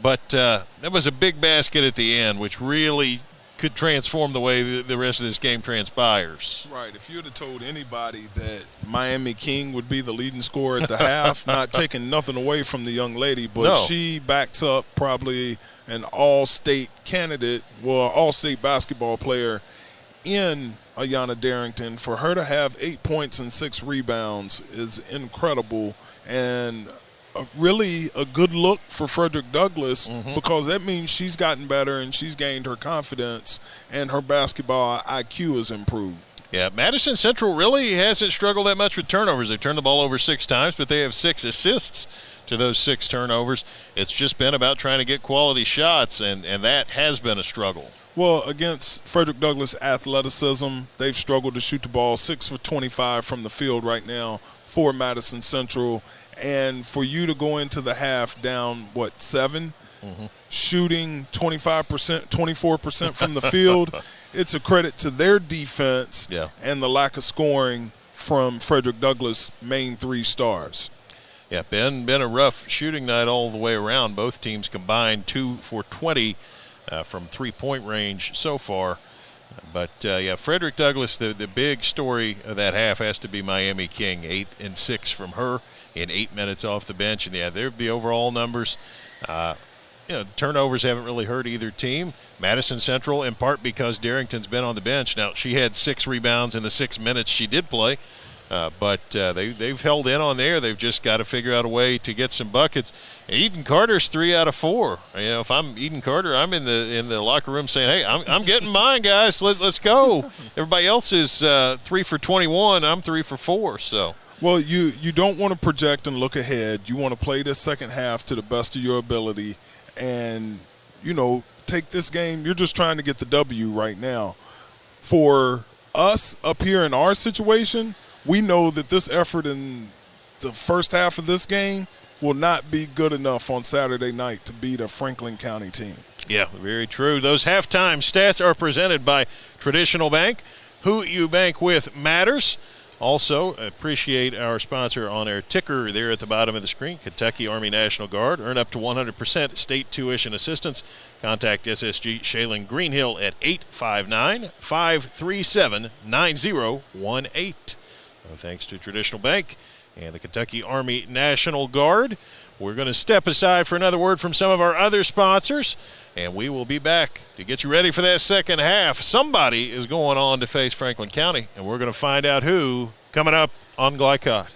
But that was a big basket at the end, which really could transform the way the rest of this game transpires. Right. If you'd have told anybody that Miami King would be the leading scorer at the half, not taking nothing away from the young lady, but she backs up probably an all-state candidate, well, all-state basketball player in Ayanna Darrington. For her to have 8 points and 6 rebounds is incredible, and really a good look for Frederick Douglass, because that means she's gotten better and she's gained her confidence and her basketball IQ has improved. Yeah, Madison Central really hasn't struggled that much with turnovers. They've turned the ball over 6 times, but they have 6 assists to those 6 turnovers. It's just been about trying to get quality shots, and that has been a struggle. Well, against Frederick Douglass' athleticism, they've struggled to shoot the ball. 6 for 25 from the field right now for Madison Central. And for you to go into the half down, 7? Shooting 25%, 24% from the field, it's a credit to their defense and the lack of scoring from Frederick Douglass' main 3 stars. Yeah, been a rough shooting night all the way around. Both teams combined 2 for 20 from 3-point range so far. But, Frederick Douglass, the big story of that half has to be Miami King, 8 and 6 from her in 8 minutes off the bench. And, they're the overall numbers. Turnovers haven't really hurt either team. Madison Central, in part because Darrington's been on the bench. Now, she had 6 rebounds in the 6 minutes she did play. But they've held in on there. They've just got to figure out a way to get some buckets. Eden Carter's 3 out of 4. If I'm Eden Carter, I'm in the locker room saying, "Hey, I'm getting mine, guys. Let's go." Everybody else is 3 for 21. I'm 3 for 4. So. Well, you don't want to project and look ahead. You want to play this second half to the best of your ability, and take this game. You're just trying to get the W right now. For us up here in our situation, we know that this effort in the first half of this game will not be good enough on Saturday night to beat a Franklin County team. Yeah, very true. Those halftime stats are presented by Traditional Bank. Who you bank with matters. Also, appreciate our sponsor on our ticker there at the bottom of the screen, Kentucky Army National Guard. Earn up to 100% state tuition assistance. Contact SSG Shaling Greenhill at 859-537-9018. Thanks to Traditional Bank and the Kentucky Army National Guard. We're going to step aside for another word from some of our other sponsors, and we will be back to get you ready for that second half. Somebody is going on to face Franklin County, and we're going to find out who coming up on Glycod.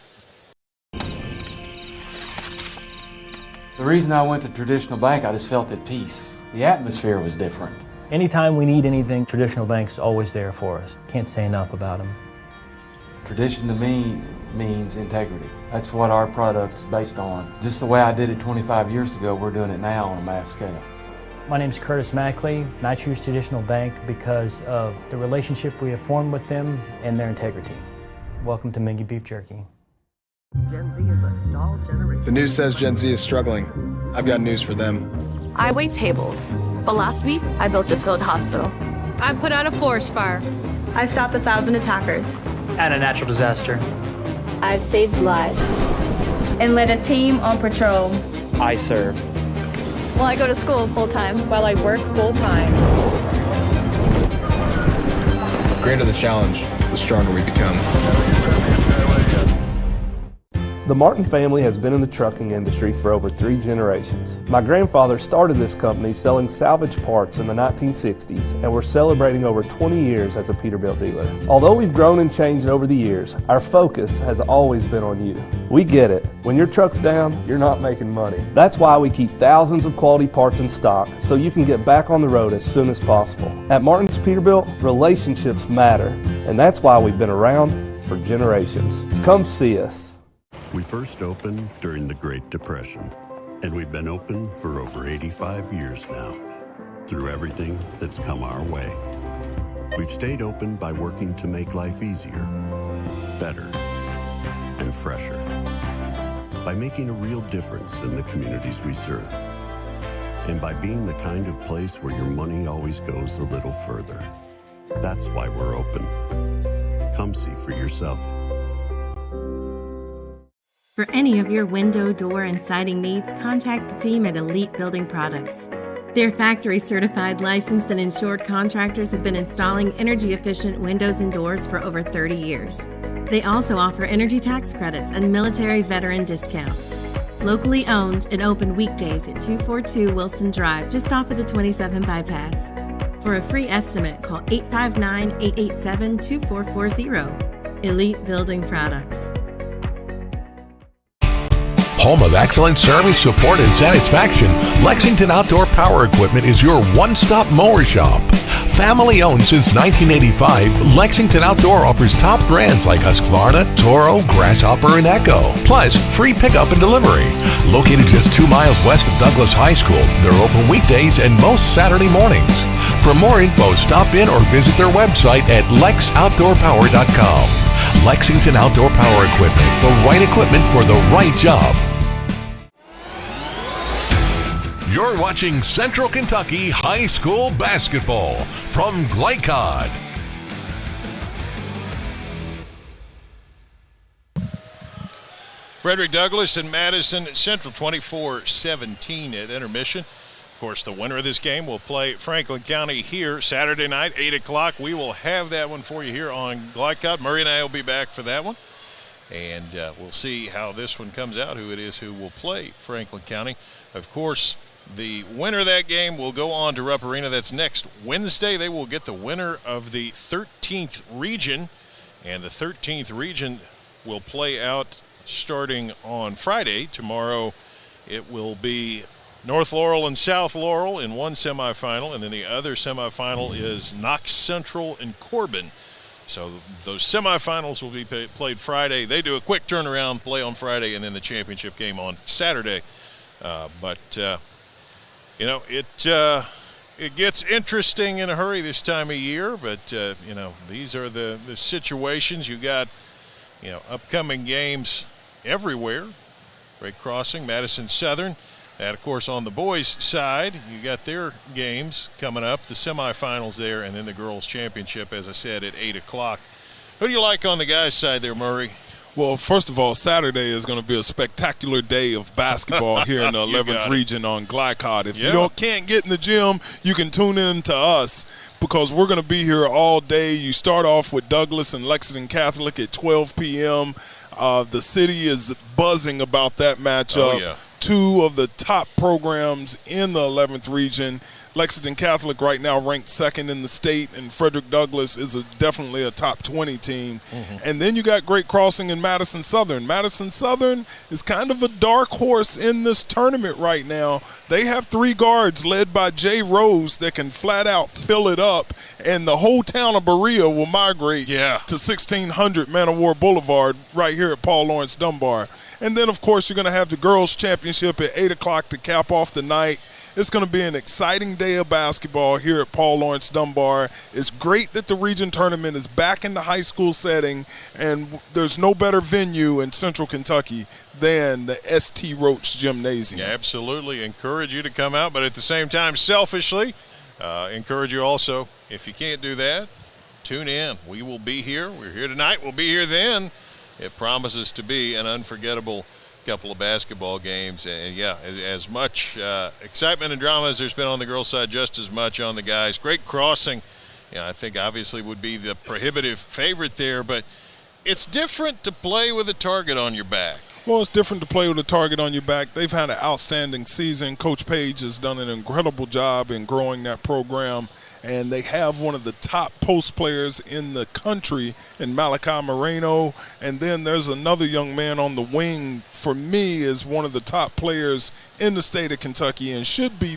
The reason I went to Traditional Bank, I just felt at peace. The atmosphere was different. Anytime we need anything, Traditional Bank's always there for us. Can't say enough about them. Tradition to me means integrity. That's what our product is based on. Just the way I did it 25 years ago, we're doing it now on a mass scale. My name is Curtis Mackley, and I choose Traditional Bank because of the relationship we have formed with them and their integrity. Welcome to Mingy Beef Jerky. Gen Z is a stall generation. The news says Gen Z is struggling. I've got news for them. I wait tables, but last week I built a field hospital. I put out a forest fire. I stopped 1,000 attackers. And a natural disaster. I've saved lives. And led a team on patrol. I serve. Well, I go to school full-time. While I work full-time. The greater the challenge, the stronger we become. The Martin family has been in the trucking industry for over 3 generations. My grandfather started this company selling salvage parts in the 1960s, and we're celebrating over 20 years as a Peterbilt dealer. Although we've grown and changed over the years, our focus has always been on you. We get it. When your truck's down, you're not making money. That's why we keep thousands of quality parts in stock so you can get back on the road as soon as possible. At Martin's Peterbilt, relationships matter, and that's why we've been around for generations. Come see us. We first opened during the Great Depression, and we've been open for over 85 years now. Through everything that's come our way, we've stayed open by working to make life easier, better, and fresher. By making a real difference in the communities we serve. And by being the kind of place where your money always goes a little further. That's why we're open. Come see for yourself. For any of your window, door, and siding needs, contact the team at Elite Building Products. Their factory-certified, licensed, and insured contractors have been installing energy-efficient windows and doors for over 30 years. They also offer energy tax credits and military veteran discounts. Locally owned and open weekdays at 242 Wilson Drive, just off of the 27 bypass. For a free estimate, call 859-887-2440. Elite Building Products. Home of excellent service, support, and satisfaction, Lexington Outdoor Power Equipment is your one-stop mower shop. Family owned since 1985, Lexington Outdoor offers top brands like Husqvarna, Toro, Grasshopper, and Echo. Plus, free pickup and delivery. Located just 2 miles west of Douglas High School, they're open weekdays and most Saturday mornings. For more info, stop in or visit their website at lexoutdoorpower.com. Lexington Outdoor Power Equipment, the right equipment for the right job. You're watching Central Kentucky High School Basketball from Glycod. Frederick Douglass and Madison Central 24-17 at intermission. Of course, the winner of this game will play Franklin County here Saturday night, 8 o'clock. We will have that one for you here on Glycod. Murray and I will be back for that one. And we'll see how this one comes out, who it is who will play Franklin County. Of course, the winner of that game will go on to Rupp Arena. That's next Wednesday. They will get the winner of the 13th region, and the 13th region will play out starting on Friday. Tomorrow it will be North Laurel and South Laurel in one semifinal, and then the other semifinal is Knox Central and Corbin. So those semifinals will be played Friday. They do a quick turnaround, play on Friday, and then the championship game on Saturday. You know, it gets interesting in a hurry this time of year, but, you know, these are the situations. You got, you know, upcoming games everywhere. Great Crossing, Madison Southern. And, of course, on the boys' side, you got their games coming up, the semifinals there, and then the girls' championship, as I said, at 8 o'clock. Who do you like on the guys' side there, Murray? Well, first of all, Saturday is going to be a spectacular day of basketball here in the 11th region on Glycod. If you can't get in the gym, you can tune in to us because we're going to be here all day. You start off with Douglas and Lexington Catholic at 12 p.m. The city is buzzing about that matchup. Oh, yeah. Two of the top programs in the 11th region. Lexington Catholic right now ranked second in the state, and Frederick Douglass is definitely a top 20 team. And then you got Great Crossing and Madison Southern. Madison Southern is kind of a dark horse in this tournament right now. They have 3 guards led by Jay Rose that can flat out fill it up, and the whole town of Berea will migrate to 1600 Man of War Boulevard right here at Paul Lawrence Dunbar. And then, of course, you're going to have the girls' championship at 8 o'clock to cap off the night. It's going to be an exciting day of basketball here at Paul Lawrence Dunbar. It's great that the region tournament is back in the high school setting, and there's no better venue in Central Kentucky than the S.T. Roach Gymnasium. Yeah, absolutely. Encourage you to come out, but at the same time, selfishly, encourage you also, if you can't do that, tune in. We will be here. We're here tonight. We'll be here then. It promises to be an unforgettable couple of basketball games, and as much excitement and drama as there's been on the girls' side, just as much on the guys. Great Crossing, I think obviously would be the prohibitive favorite there, but it's different to play with a target on your back. Well, it's different to play with a target on your back. They've had an outstanding season. Coach Page has done an incredible job in growing that program, and they have one of the top post players in the country in Malachi Moreno. And then there's another young man on the wing, for me, is one of the top players in the state of Kentucky and should be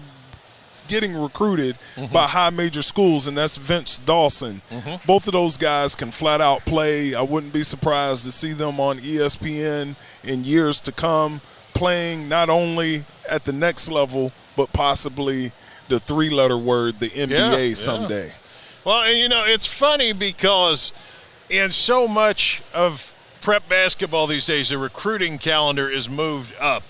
getting recruited by high major schools, and that's Vince Dawson. Both of those guys can flat out play. I wouldn't be surprised to see them on ESPN in years to come, playing not only at the next level, but possibly the 3-letter word, the NBA someday. Well, and it's funny because in so much of prep basketball these days, the recruiting calendar is moved up.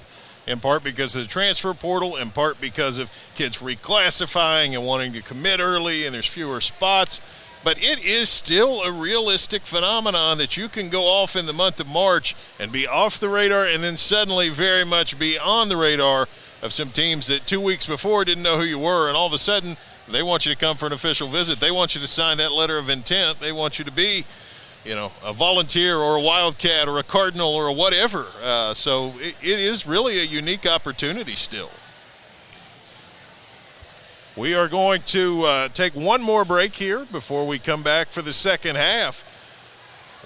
In part because of the transfer portal, in part because of kids reclassifying and wanting to commit early, and there's fewer spots. But it is still a realistic phenomenon that you can go off in the month of March and be off the radar and then suddenly very much be on the radar of some teams that 2 weeks before didn't know who you were, and all of a sudden they want you to come for an official visit. They want you to sign that letter of intent. They want you to be a volunteer or a Wildcat or a Cardinal or a whatever. So it is really a unique opportunity still. We are going to take one more break here before we come back for the second half.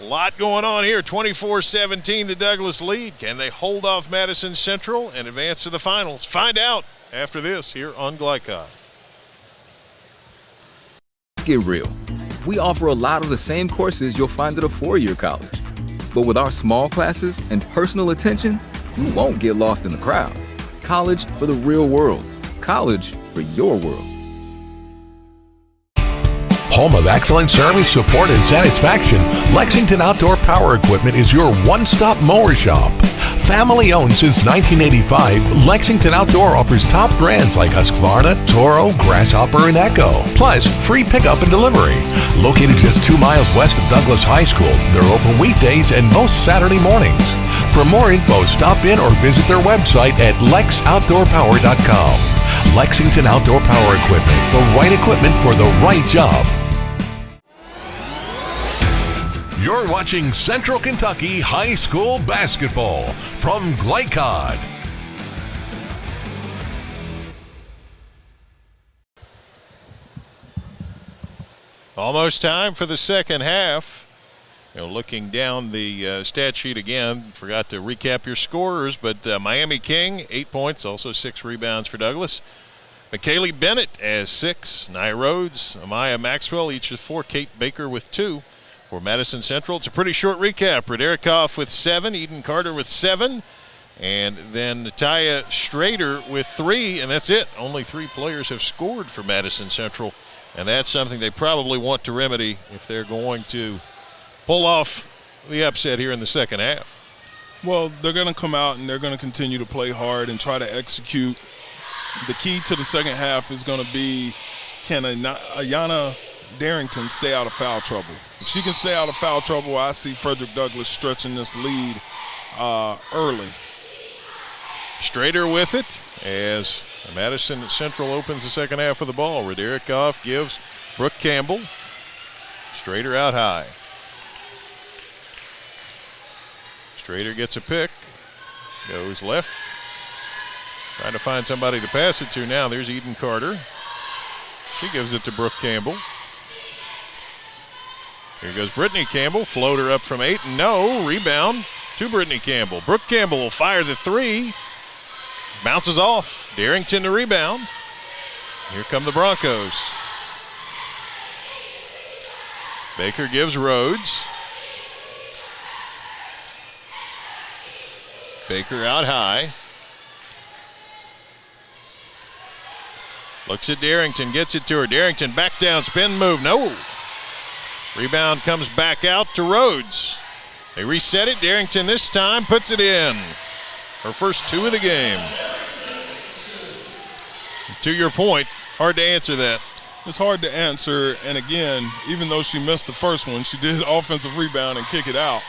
A lot going on here. 24-17, the Douglas lead. Can they hold off Madison Central and advance to the finals? Find out after this here on Glycod. Get real. We offer a lot of the same courses you'll find at a four-year college. But with our small classes and personal attention, you won't get lost in the crowd. College for the real world. College for your world. Home of excellent service, support, and satisfaction, Lexington Outdoor Power Equipment is your one-stop mower shop. Family owned since 1985, Lexington Outdoor offers top brands like Husqvarna, Toro, Grasshopper, and Echo. Plus, free pickup and delivery. Located just 2 miles west of Douglas High School, they're open weekdays and most Saturday mornings. For more info, stop in or visit their website at lexoutdoorpower.com. Lexington Outdoor Power Equipment, the right equipment for the right job. You're watching Central Kentucky High School Basketball from Glycod. Almost time for the second half. Looking down the stat sheet again, forgot to recap your scorers, but Miami King, 8 points, also 6 rebounds for Douglas. McKaylee Bennett has 6, Nia Rhodes, Amaya Maxwell, each with 4, Kate Baker with 2. For Madison Central, it's a pretty short recap. Raderikoff with 7, Eden Carter with 7, and then Natalia Strader with 3, and that's it. Only 3 players have scored for Madison Central, and that's something they probably want to remedy if they're going to pull off the upset here in the second half. Well, they're going to come out and they're going to continue to play hard and try to execute. The key to the second half is going to be, can Ayanna Darrington stay out of foul trouble? If she can stay out of foul trouble, I see Frederick Douglass stretching this lead early. Strader with it as Madison Central opens the second half of the ball. Raderikoff gives Brooke Campbell. Strader out high. Strader gets a pick. Goes left. Trying to find somebody to pass it to now. There's Eden Carter. She gives it to Brooke Campbell. Here goes Brittany Campbell. Floater up from 8. No. Rebound to Brittany Campbell. Brooke Campbell will fire the 3. Bounces off. Darrington to rebound. Here come the Broncos. Baker gives Rhodes. Baker out high. Looks at Darrington, gets it to her. Darrington back down, spin move, no. Rebound comes back out to Rhodes. They reset it. Darrington this time puts it in. Her first 2 of the game. To your point, hard to answer that. It's hard to answer, and again, even though she missed the first one, she did offensive rebound and kick it out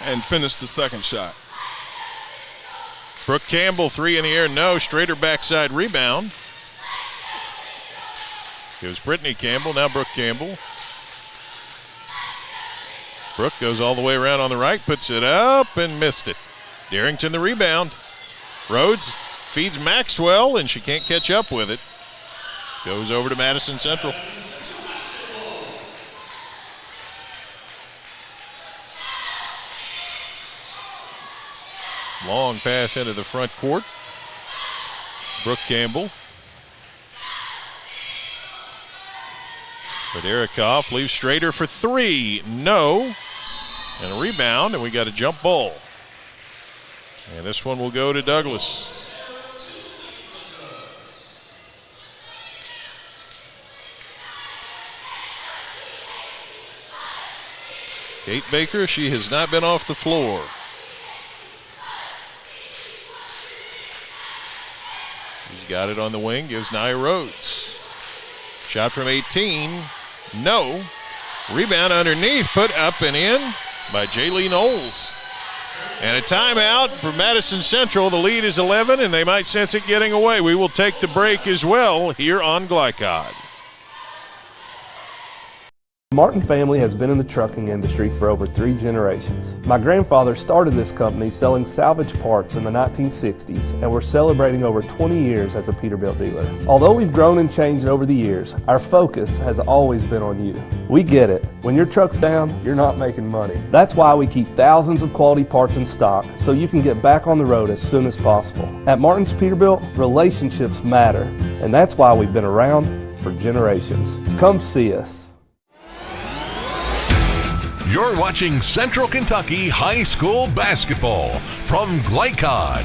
and finish the second shot. Brooke Campbell, 3 in the air, no. Strader backside rebound. Gives Brittany Campbell, now Brooke Campbell. Brooke goes all the way around on the right, puts it up and missed it. Darrington the rebound. Rhodes feeds Maxwell, and she can't catch up with it. Goes over to Madison Central. Long pass into the front court. Brooke Campbell. Raderikoff leaves Strader for 3. No. And a rebound, and we got a jump ball. And this one will go to Douglas. Kate Baker, she has not been off the floor. He's got it on the wing, gives Nia Rhodes. Shot from 18, no. Rebound underneath, put up and in by Jaylee Knowles. And a timeout for Madison Central. The lead is 11, and they might sense it getting away. We will take the break as well here on Glycod. The Martin family has been in the trucking industry for over 3 generations. My grandfather started this company selling salvage parts in the 1960s, and we're celebrating over 20 years as a Peterbilt dealer. Although we've grown and changed over the years, our focus has always been on you. We get it. When your truck's down, you're not making money. That's why we keep thousands of quality parts in stock so you can get back on the road as soon as possible. At Martin's Peterbilt, relationships matter, and that's why we've been around for generations. Come see us. You're watching Central Kentucky High School Basketball from Glycod.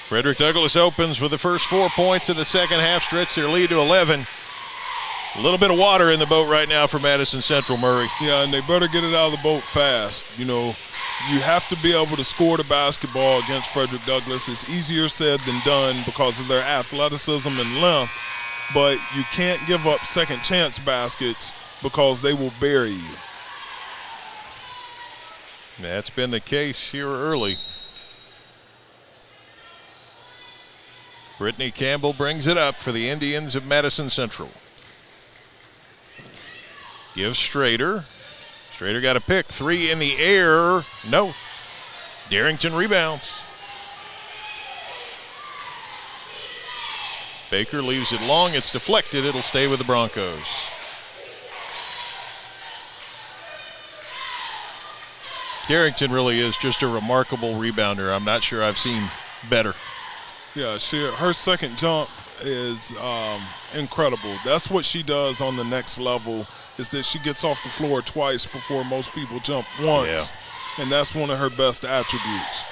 Frederick Douglass opens with the first 4 points in the second half, stretch their lead to 11. A little bit of water in the boat right now for Madison Central, Murray. Yeah, and they better get it out of the boat fast. You know, you have to be able to score the basketball against Frederick Douglass. It's easier said than done because of their athleticism and length. But you can't give up second chance baskets because they will bury you. That's been the case here early. Brittany Campbell brings it up for the Indians of Madison Central. Gives Strader. Strader got a pick. 3 in the air. No. Darrington rebounds. Baker leaves it long. It's deflected. It'll stay with the Broncos. Darrington really is just a remarkable rebounder. I'm not sure I've seen better. Yeah, her second jump is incredible. That's what she does on the next level, is that she gets off the floor twice before most people jump once. Yeah. And that's one of her best attributes.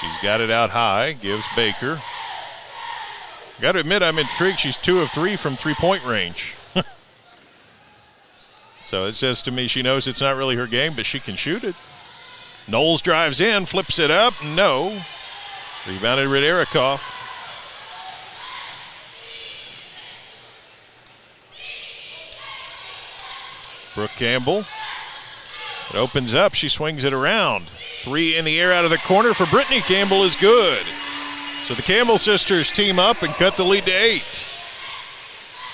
She's got it out high, gives Baker. Got to admit, I'm intrigued. She's 2 of 3 from 3-point range. So it says to me she knows it's not really her game, but she can shoot it. Knowles drives in, flips it up. No. Rebounded Ryderikoff. Brooke Campbell. It opens up. She swings it around. 3 in the air out of the corner for Brittany Campbell is good. So the Campbell sisters team up and cut the lead to 8.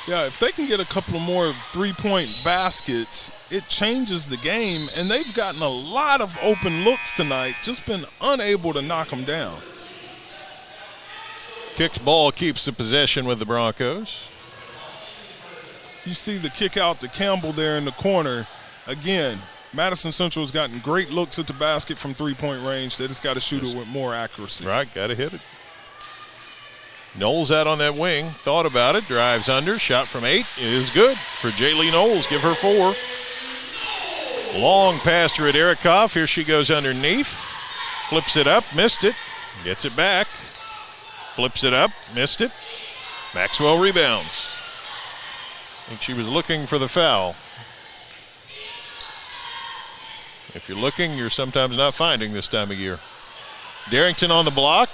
Yeah, if they can get a couple of more three-point baskets, it changes the game, and they've gotten a lot of open looks tonight, just been unable to knock them down. Kicked ball keeps the possession with the Broncos. You see the kick out to Campbell there in the corner. Again, Madison Central has gotten great looks at the basket from three-point range. They just got to shoot it with more accuracy. Right, got to hit it. Knowles out on that wing, thought about it, drives under, shot from 8 is good for Jaylee Knowles. Give her 4. Long pass to Ryderikoff. Here she goes underneath. Flips it up, missed it. Gets it back. Flips it up, missed it. Maxwell rebounds. I think she was looking for the foul. If you're looking, you're sometimes not finding this time of year. Darrington on the block.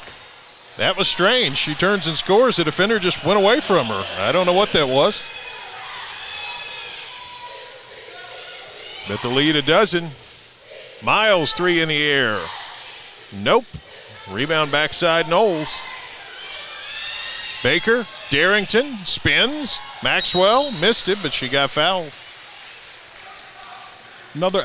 That was strange. She turns and scores. The defender just went away from her. I don't know what that was. But the lead a dozen. Miles 3 in the air. Nope. Rebound backside Knowles. Baker, Darrington, spins. Maxwell missed it, but she got fouled. Another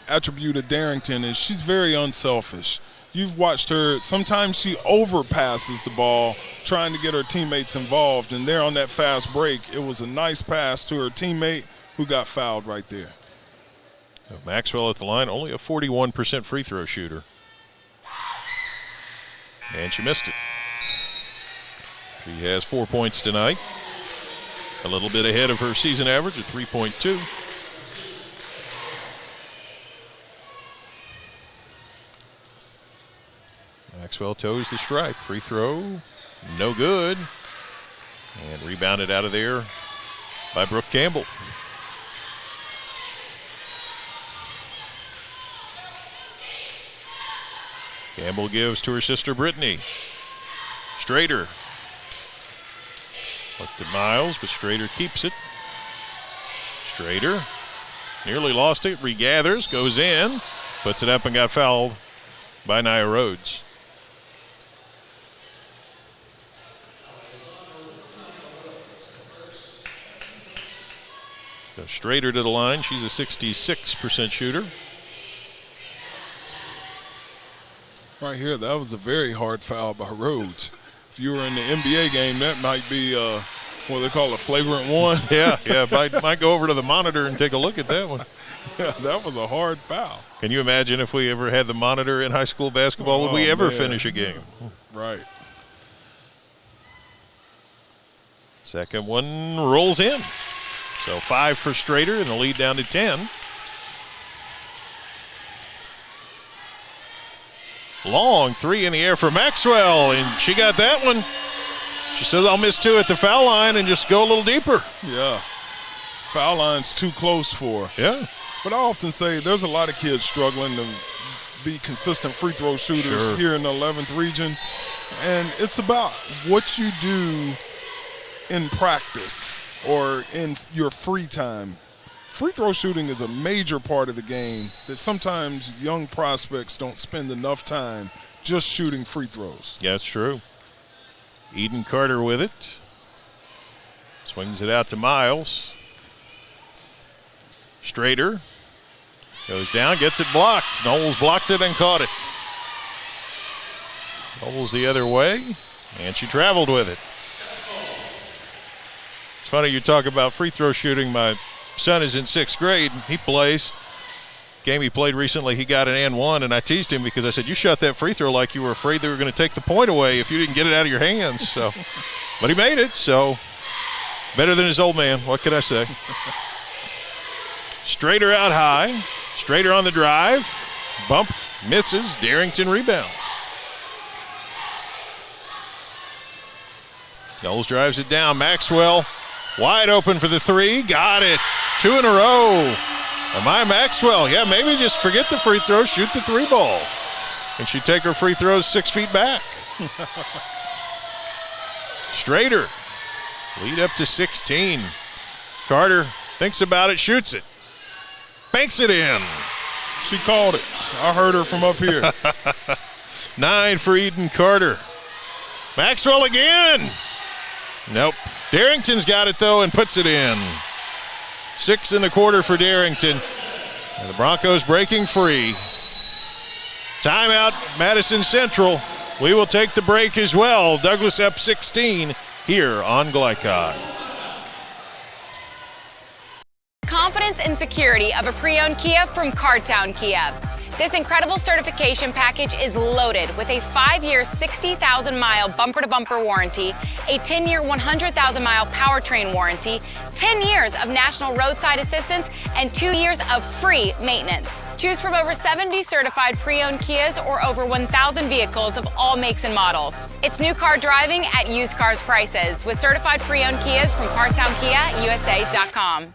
attribute of Darrington is she's very unselfish. You've watched her, sometimes she overpasses the ball trying to get her teammates involved, and there on that fast break, it was a nice pass to her teammate who got fouled right there. Maxwell at the line, only a 41% free throw shooter. And she missed it. She has 4 points tonight. A little bit ahead of her season average at 3.2. Maxwell toes the stripe. Free throw, no good. And rebounded out of there by Brooke Campbell. Campbell gives to her sister Brittany. Strader. Looked at Miles, but Strader keeps it. Strader nearly lost it, regathers, goes in, puts it up and got fouled by Nia Rhodes. So Strader to the line. She's a 66% shooter. Right here, that was a very hard foul by Rhodes. If you were in the NBA game, that might be what they call a flagrant one. Yeah, might go over to the monitor and take a look at that one. Yeah, that was a hard foul. Can you imagine if we ever had the monitor in high school basketball? Would we ever finish a game? Right. Second one rolls in. So 5 for Strader and the lead down to 10. Long 3 in the air for Maxwell, and she got that one. She says, I'll miss 2 at the foul line and just go a little deeper. Yeah. Foul line's too close for her. Yeah. But I often say there's a lot of kids struggling to be consistent free throw shooters here in the 11th region. And it's about what you do in practice or in your free time. Free throw shooting is a major part of the game that sometimes young prospects don't spend enough time just shooting free throws. Yeah, that's true. Eden Carter with it. Swings it out to Miles. Strader goes down, gets it blocked. Knowles blocked it and caught it. Knowles the other way, and she traveled with it. It's funny you talk about free throw shooting. My son is in 6th grade. He plays. Game he played recently, he got an and one, and I teased him because I said, you shot that free throw like you were afraid they were going to take the point away if you didn't get it out of your hands. So, but he made it, so better than his old man. What could I say? Strader out high. Strader on the drive. Bump, misses. Darrington rebounds. Knowles drives it down. Maxwell wide open for the 3. Got it. 2 in a row. Amaya Maxwell, yeah, maybe just forget the free throw, shoot the 3-ball. And she take her free throws 6 feet back. Strader, lead up to 16. Carter thinks about it, shoots it. Banks it in. She called it. I heard her from up here. 9 for Eden Carter. Maxwell again. Nope. Darrington's got it, though, and puts it in. 6 in the quarter for Darrington. And the Broncos breaking free. Timeout, Madison Central. We will take the break as well. Douglas up 16 here on Glycod. Confidence and security of a pre-owned Kia from Cartown Kia. This incredible certification package is loaded with a 5-year, 60,000-mile bumper-to-bumper warranty, a 10-year, 100,000-mile powertrain warranty, 10 years of national roadside assistance, and 2 years of free maintenance. Choose from over 70 certified pre-owned Kias or over 1,000 vehicles of all makes and models. It's new car driving at used cars prices with certified pre-owned Kias from CartownKiaUSA.com.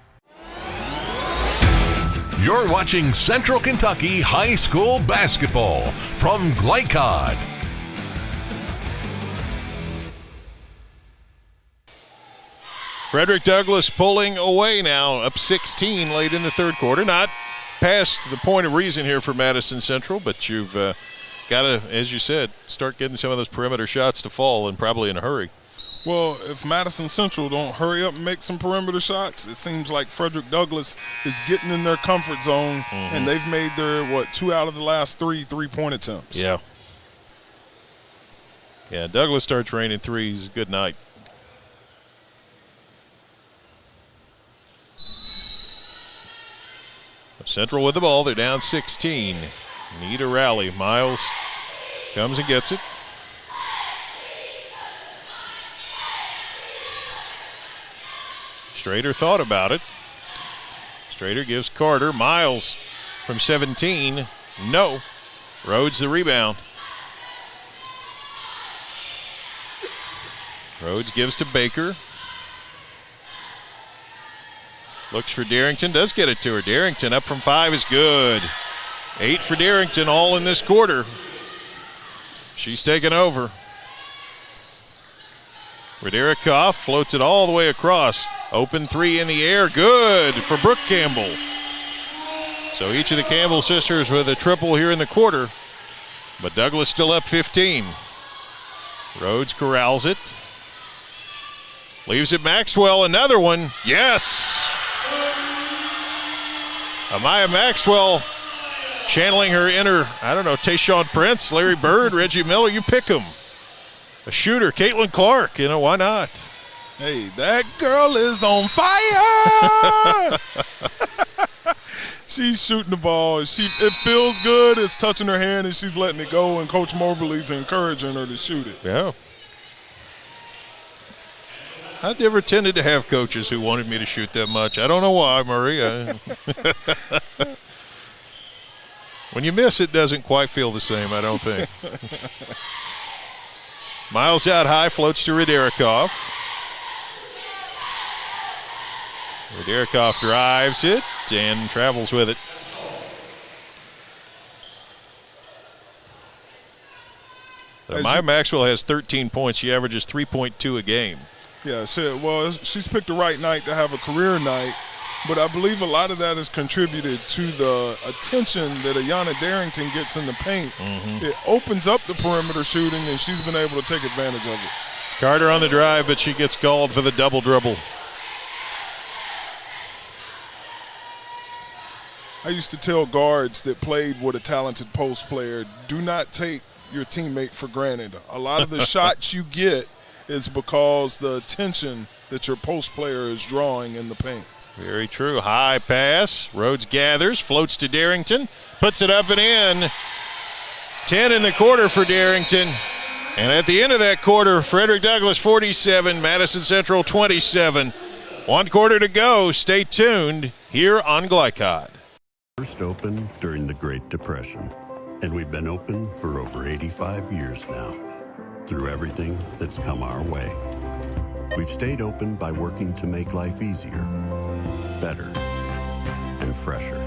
You're watching Central Kentucky High School Basketball from Glycod. Frederick Douglass pulling away now, up 16 late in the third quarter. Not past the point of reason here for Madison Central, but you've got to, as you said, start getting some of those perimeter shots to fall, and probably in a hurry. Well, if Madison Central don't hurry up and make some perimeter shots, it seems like Frederick Douglass is getting in their comfort zone, and they've made their, 2 out of the last 3 3-point attempts. Yeah. Yeah, Douglass starts raining threes. Good night. Central with the ball. They're down 16. Need a rally. Miles comes and gets it. Strader thought about it. Strader gives Carter. Miles from 17. No. Rhodes the rebound. Rhodes gives to Baker. Looks for Darrington. Does get it to her. Darrington up from 5 is good. 8 for Darrington, all in this quarter. She's taken over. Raderikoff floats it all the way across. Open 3 in the air. Good for Brooke Campbell. So each of the Campbell sisters with a triple here in the quarter. But Douglas still up 15. Rhodes corrals it. Leaves it Maxwell. Another one. Yes. Amaya Maxwell channeling her inner, Tayshaun Prince, Larry Bird, Reggie Miller. You pick them. A shooter, Caitlin Clark, why not? Hey, that girl is on fire! She's shooting the ball. It feels good. It's touching her hand, and she's letting it go, and Coach Mobley's encouraging her to shoot it. Yeah. I never tended to have coaches who wanted me to shoot that much. I don't know why, Maria. When you miss, it doesn't quite feel the same, I don't think. Miles out high, floats to Raderikoff. Raderikoff drives it and travels with it. Maya Maxwell has 13 points. She averages 3.2 a game. Yeah, she's picked the right night to have a career night, but I believe a lot of that is contributed to the attention that Ayanna Darrington gets in the paint. It opens up the perimeter shooting, and she's been able to take advantage of it. Carter on the drive, but she gets called for the double dribble. I used to tell guards that played with a talented post player, do not take your teammate for granted. A lot of the shots you get is because the attention that your post player is drawing in the paint. Very true. High pass. Rhodes gathers, floats to Darrington, puts it up and in. 10 in the quarter for Darrington. And at the end of that quarter, Frederick Douglass 47, Madison Central 27. 1 quarter to go. Stay tuned here on Glycod. First opened during the Great Depression, and we've been open for over 85 years now. Through everything that's come our way, we've stayed open by working to make life easier, better, and and fresher.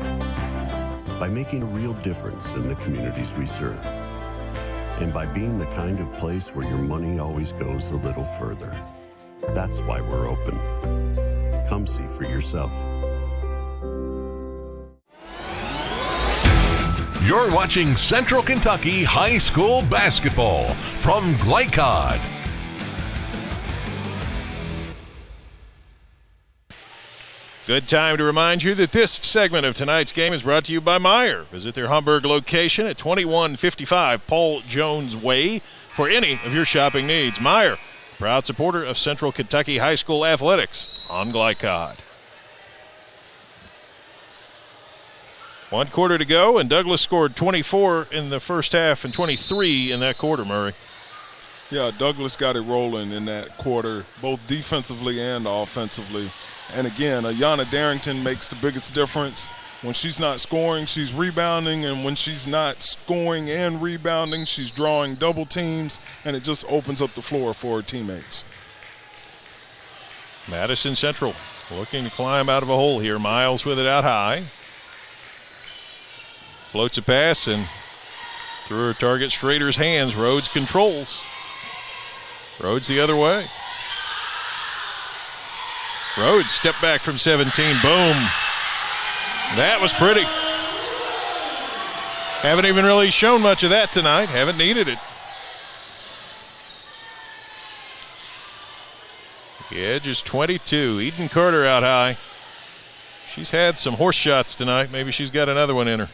By making a real difference in the communities we serve. And by being the kind of place where your money always goes a little further. That's why we're open. Come see for yourself. You're watching Central Kentucky High School Basketball from Glycod. Good time to remind you that this segment of tonight's game is brought to you by Meijer. Visit their Hamburg location at 2155 Paul Jones Way for any of your shopping needs. Meijer, proud supporter of Central Kentucky High School athletics on Glycod. 1 quarter to go, and Douglas scored 24 in the first half and 23 in that quarter, Murray. Yeah, Douglas got it rolling in that quarter, both defensively and offensively. And again, Ayanna Darrington makes the biggest difference. When she's not scoring, she's rebounding, and when she's not scoring and rebounding, she's drawing double teams, and it just opens up the floor for her teammates. Madison Central looking to climb out of a hole here. Miles with it out high. Floats a pass, and through her target, Schrader's hands. Rhodes controls. Rhodes the other way. Rhodes step back from 17. Boom. That was pretty. Haven't even really shown much of that tonight. Haven't needed it. The edge is 22. Eden Carter out high. She's had some horse shots tonight. Maybe she's got another one in her.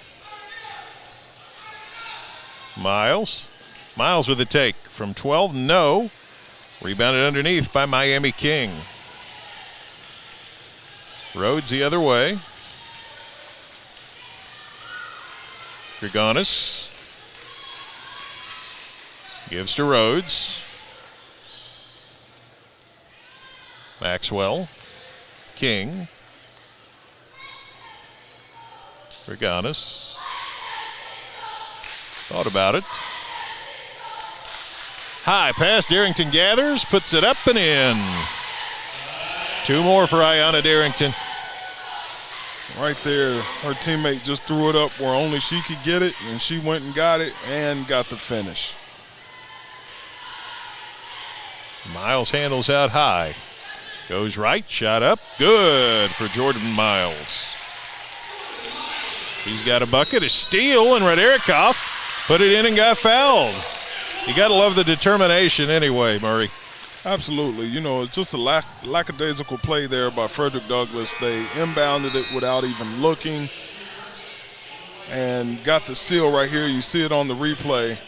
Miles with the take from 12, no. Rebounded underneath by Miami King. Rhodes the other way. Grigonis gives to Rhodes. Maxwell. King. Grigonis. Thought about it. High pass. Darrington gathers, puts it up and in. 2 more for Ayanna Darrington. Right there, her teammate just threw it up where only she could get it, and she went and got it and got the finish. Miles handles out high. Goes right, shot up. Good for Jordan Miles. He's got a bucket, a steal, and Raderikoff put it in and got fouled. You got to love the determination anyway, Murray. Absolutely. You know, it's just a lackadaisical play there by Frederick Douglass. They inbounded it without even looking and got the steal right here. You see it on the replay.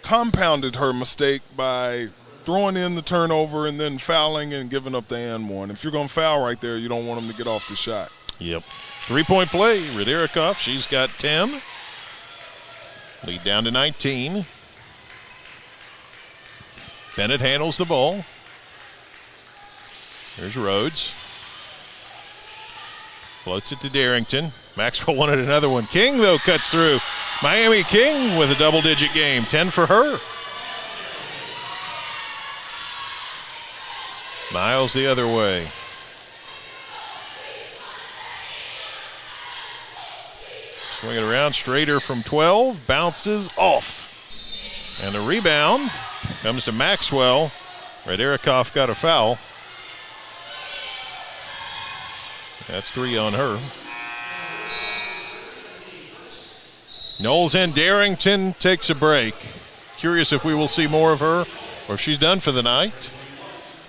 Compounded her mistake by throwing in the turnover and then fouling and giving up the and one. If you're going to foul right there, you don't want them to get off the shot. Yep. 3-point play. Raderikoff, she's got 10. Lead down to 19. Bennett handles the ball. Here's Rhodes. Floats it to Darrington. Maxwell wanted another one. King, though, cuts through. Miami King with a double-digit game. 10 for her. Miles the other way. Swing it around. Strader from 12. Bounces off. And the rebound comes to Maxwell. Raderikoff got a foul. That's 3 on her. Knowles and Darrington takes a break. Curious if we will see more of her or if she's done for the night.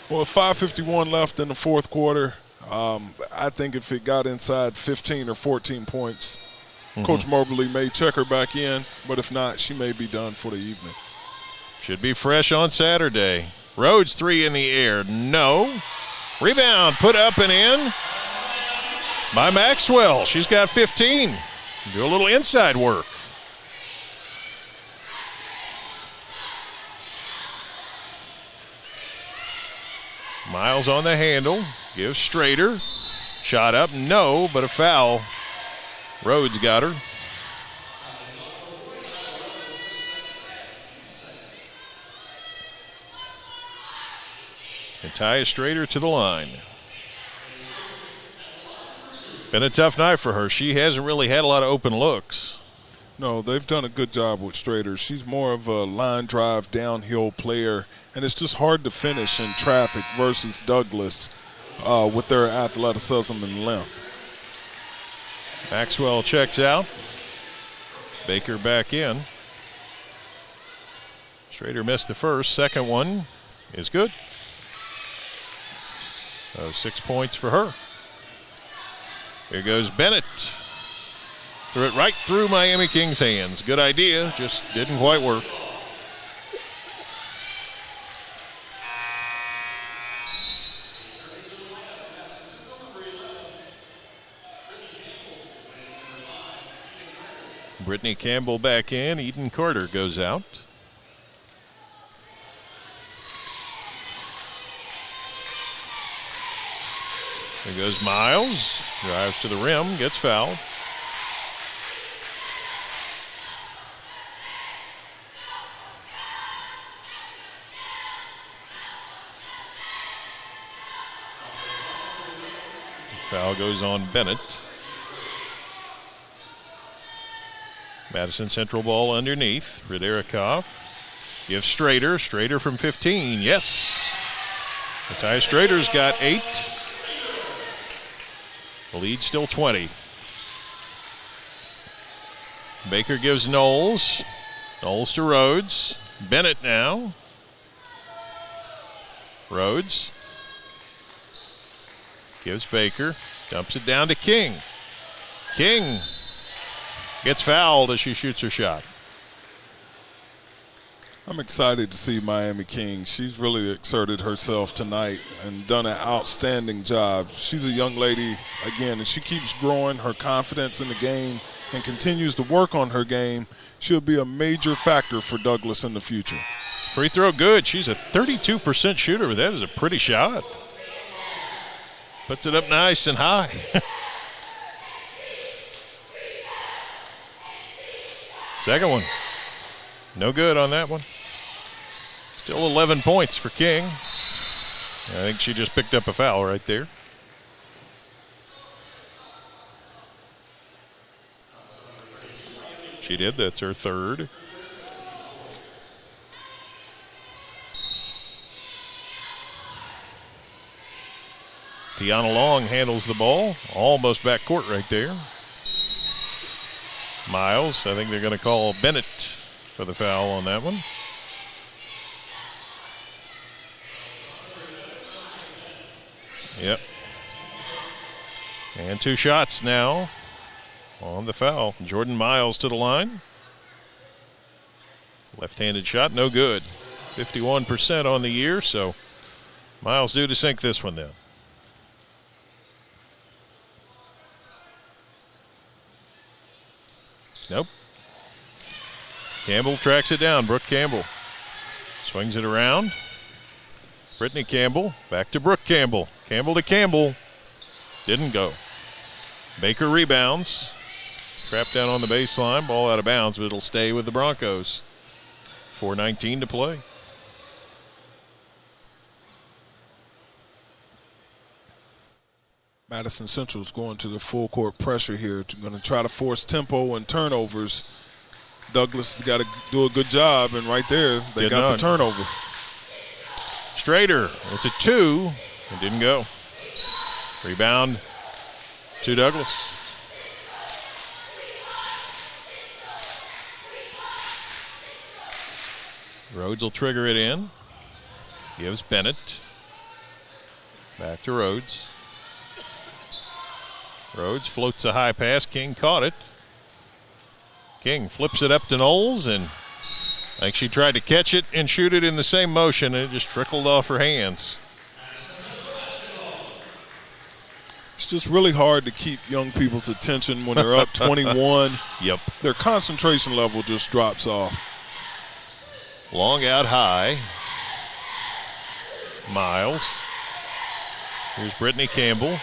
Well, 5:51 left in the fourth quarter. I think if it got inside 15 or 14 points, Coach Mobley may check her back in, but if not, she may be done for the evening. Should be fresh on Saturday. Rhodes 3 in the air. No. Rebound put up and in by Maxwell. She's got 15. Do a little inside work. Miles on the handle. Gives Strader. Shot up. No, but a foul. Rhodes got her. And Tyus Strader to the line. Been a tough night for her. She hasn't really had a lot of open looks. No, they've done a good job with Strader. She's more of a line drive, downhill player, and it's just hard to finish in traffic versus Douglas with their athleticism and length. Maxwell checks out. Baker back in. Strader missed the first. Second one is good. So 6 points for her. Here goes Bennett. Threw it right through Miami Kings' hands. Good idea, just didn't quite work. Brittany Campbell back in. Eden Carter goes out. There goes Miles. Drives to the rim, gets fouled. Foul goes on Bennett. Madison Central ball underneath. Rederikov gives Strader. Strader from 15. Yes. Matthias Strader's got 8. The lead still 20. Baker gives Knowles. Knowles to Rhodes. Bennett now. Rhodes. Gives Baker. Dumps it down to King. King gets fouled as she shoots her shot. I'm excited to see Miami Kings. She's really exerted herself tonight and done an outstanding job. She's a young lady, again, and she keeps growing her confidence in the game and continues to work on her game. She'll be a major factor for Douglas in the future. Free throw good. She's a 32% shooter. That is a pretty shot. Puts it up nice and high. Second one. No good on that one. Still 11 points for King. I think she just picked up a foul right there. She did. That's her third. Tiana Long handles the ball. Almost backcourt right there. Miles, I think they're going to call Bennett for the foul on that one. Yep. And 2 shots now on the foul. Jordan Miles to the line. Left-handed shot, no good. 51% on the year, so Miles due to sink this one then. Nope. Campbell tracks it down. Brooke Campbell swings it around. Brittany Campbell back to Brooke Campbell. Campbell to Campbell. Didn't go. Baker rebounds. Trapped down on the baseline. Ball out of bounds, but it'll stay with the Broncos. 4:19 to play. Madison Central's going to the full court pressure here. Going to try to force tempo and turnovers. Douglas has got to do a good job, and right there, they got the turnover. Strader, it's a 2. It didn't go. Rebound to Douglas. Rhodes will trigger it in. Gives Bennett. Back to Rhodes. Rhodes floats a high pass. King caught it. King flips it up to Knowles, and I think she tried to catch it and shoot it in the same motion, and it just trickled off her hands. It's just really hard to keep young people's attention when they're up 21. Yep. Their concentration level just drops off. Long out high. Miles. Here's Brittany Campbell.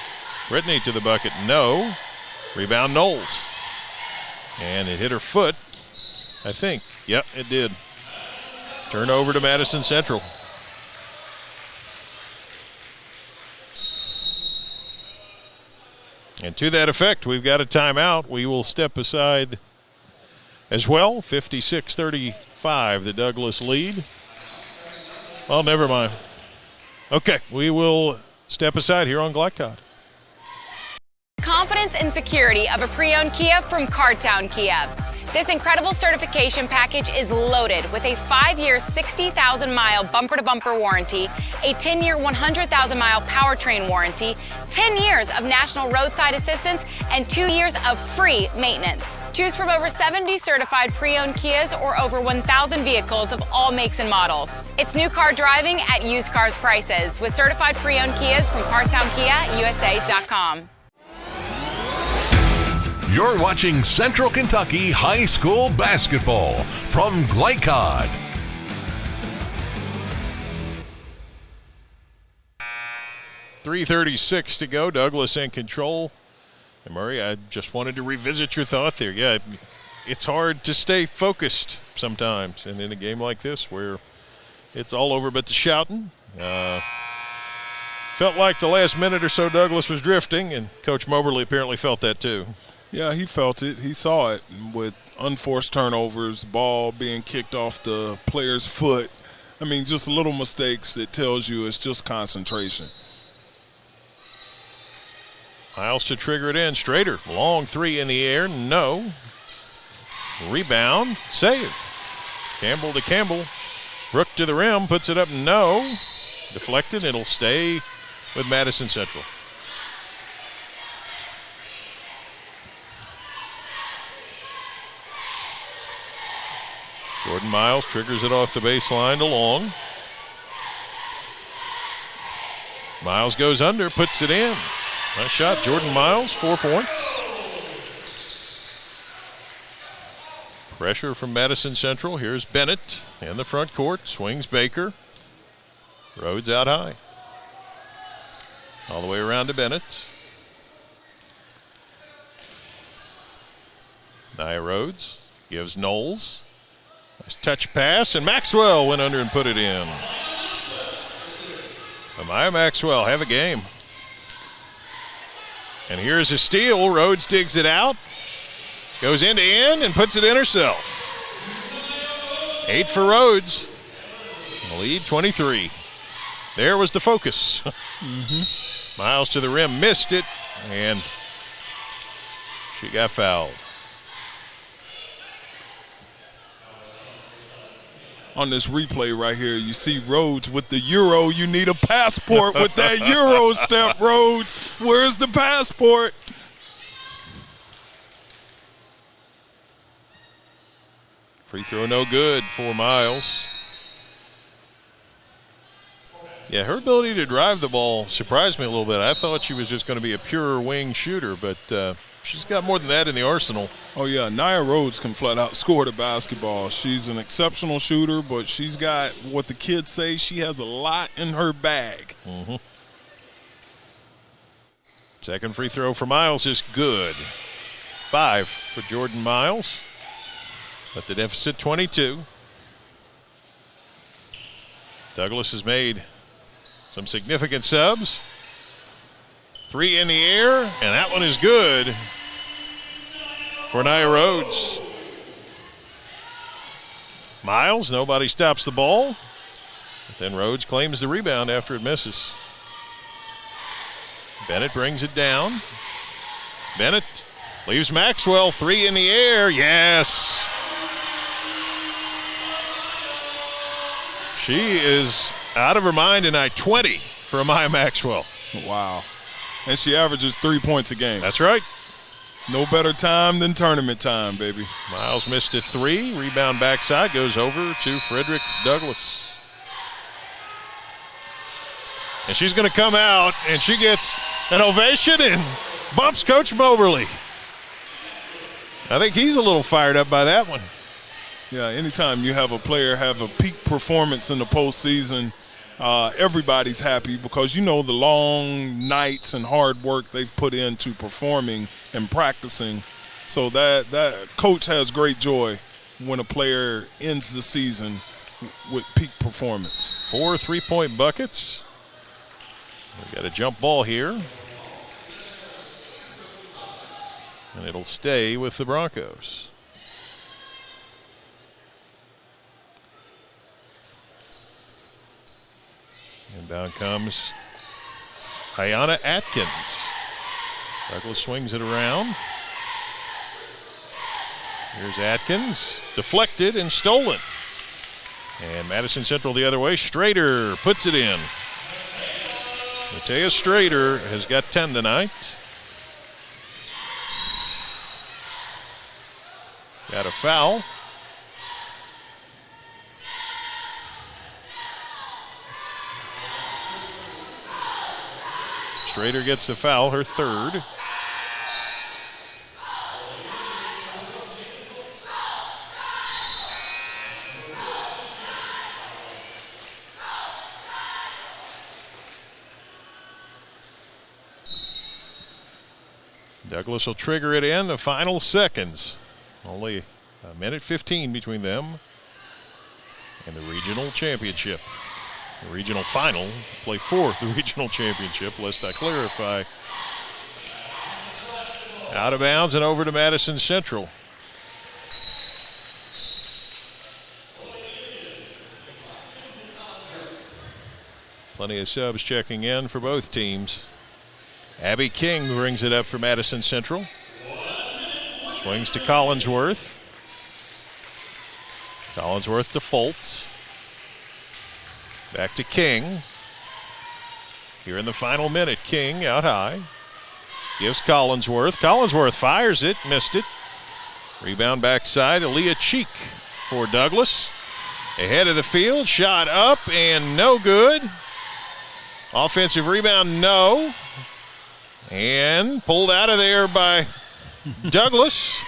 Brittany to the bucket, no. Rebound Knowles. And it hit her foot, I think. Yep, it did. Turnover to Madison Central. And to that effect, we've got a timeout. We will step aside as well. 56-35, the Douglas lead. Oh, never mind. Okay, we will step aside here on Glycod. Confidence and security of a pre-owned Kia from Cartown Kia. This incredible certification package is loaded with a 5-year, 60,000-mile bumper-to-bumper warranty, a 10-year, 100,000-mile powertrain warranty, 10 years of national roadside assistance, and 2 years of free maintenance. Choose from over 70 certified pre-owned Kias or over 1,000 vehicles of all makes and models. It's new car driving at used cars prices with certified pre-owned Kias from CartownKiaUSA.com. You're watching Central Kentucky High School Basketball from Glycod. .336 to go. Douglas in control. And Murray, I just wanted to revisit your thought there. Yeah, it's hard to stay focused sometimes. And in a game like this where it's all over but the shouting. Felt like the last minute or so Douglas was drifting, and Coach Moberly apparently felt that too. Yeah, he felt it. He saw it with unforced turnovers, ball being kicked off the player's foot. I mean, just little mistakes that tells you it's just concentration. Miles to trigger it in. Strader, long three in the air. No. Rebound. Save. Campbell to Campbell. Brook to the rim. Puts it up. No. Deflected. It'll stay with Madison Central. Jordan Miles triggers it off the baseline to Long. Miles goes under, puts it in. Nice shot, Jordan Miles, 4 points. Pressure from Madison Central. Here's Bennett in the front court. Swings Baker. Rhodes out high. All the way around to Bennett. Nia Rhodes gives Knowles. Nice touch pass, and Maxwell went under and put it in. Amaya Maxwell, have a game. And here's a steal. Rhodes digs it out. Goes end to end and puts it in herself. 8 for Rhodes. Lead 23. There was the focus. Miles to the rim, missed it, and she got fouled. On this replay right here, you see Rhodes with the Euro. You need a passport with that Euro step, Rhodes. Where's the passport? Free throw no good for Miles. Yeah, her ability to drive the ball surprised me a little bit. I thought she was just going to be a pure wing shooter, but she's got more than that in the arsenal. Oh, yeah, Nia Rhodes can flat out score the basketball. She's an exceptional shooter, but she's got what the kids say, she has a lot in her bag. Second free throw for Miles is good. 5 for Jordan Miles. But the deficit 22. Douglas has made some significant subs. 3 in the air, and that one is good for Nia Rhodes. Miles, nobody stops the ball. But then Rhodes claims the rebound after it misses. Bennett brings it down. Bennett leaves Maxwell, 3 in the air, yes. She is out of her mind tonight, 20 for Amaya Maxwell. Wow. And she averages 3 points a game. That's right. No better time than tournament time, baby. Miles missed a 3. Rebound backside goes over to Frederick Douglass. And she's going to come out, and she gets an ovation and bumps Coach Moberly. I think he's a little fired up by that one. Yeah, anytime you have a player have a peak performance in the postseason, everybody's happy because you know the long nights and hard work they've put into performing and practicing. So that coach has great joy when a player ends the season with peak performance. 4 3-point buckets. We got a jump ball here. and it'll stay with the Broncos. Inbound comes Ayanna Atkins. Douglas swings it around. Here's Atkins, deflected and stolen. And Madison Central the other way. Strader puts it in. Matea Strader has got 10 tonight. Got a foul. Strader gets the foul, her third. Douglas will trigger it in the final seconds. Only a minute 15 between them and the regional championship. The regional final, play for the regional championship, lest I clarify. Out of bounds and over to Madison Central. Plenty of subs checking in for both teams. Abby King brings it up for Madison Central. Swings to Collinsworth. Collinsworth to Foltz. Back to King. Here in the final minute, King out high. Gives Collinsworth. Collinsworth fires it, missed it. Rebound backside, Aaliyah Cheek for Douglas. Ahead of the field, shot up and no good. Offensive rebound, no. And pulled out of there by Douglas.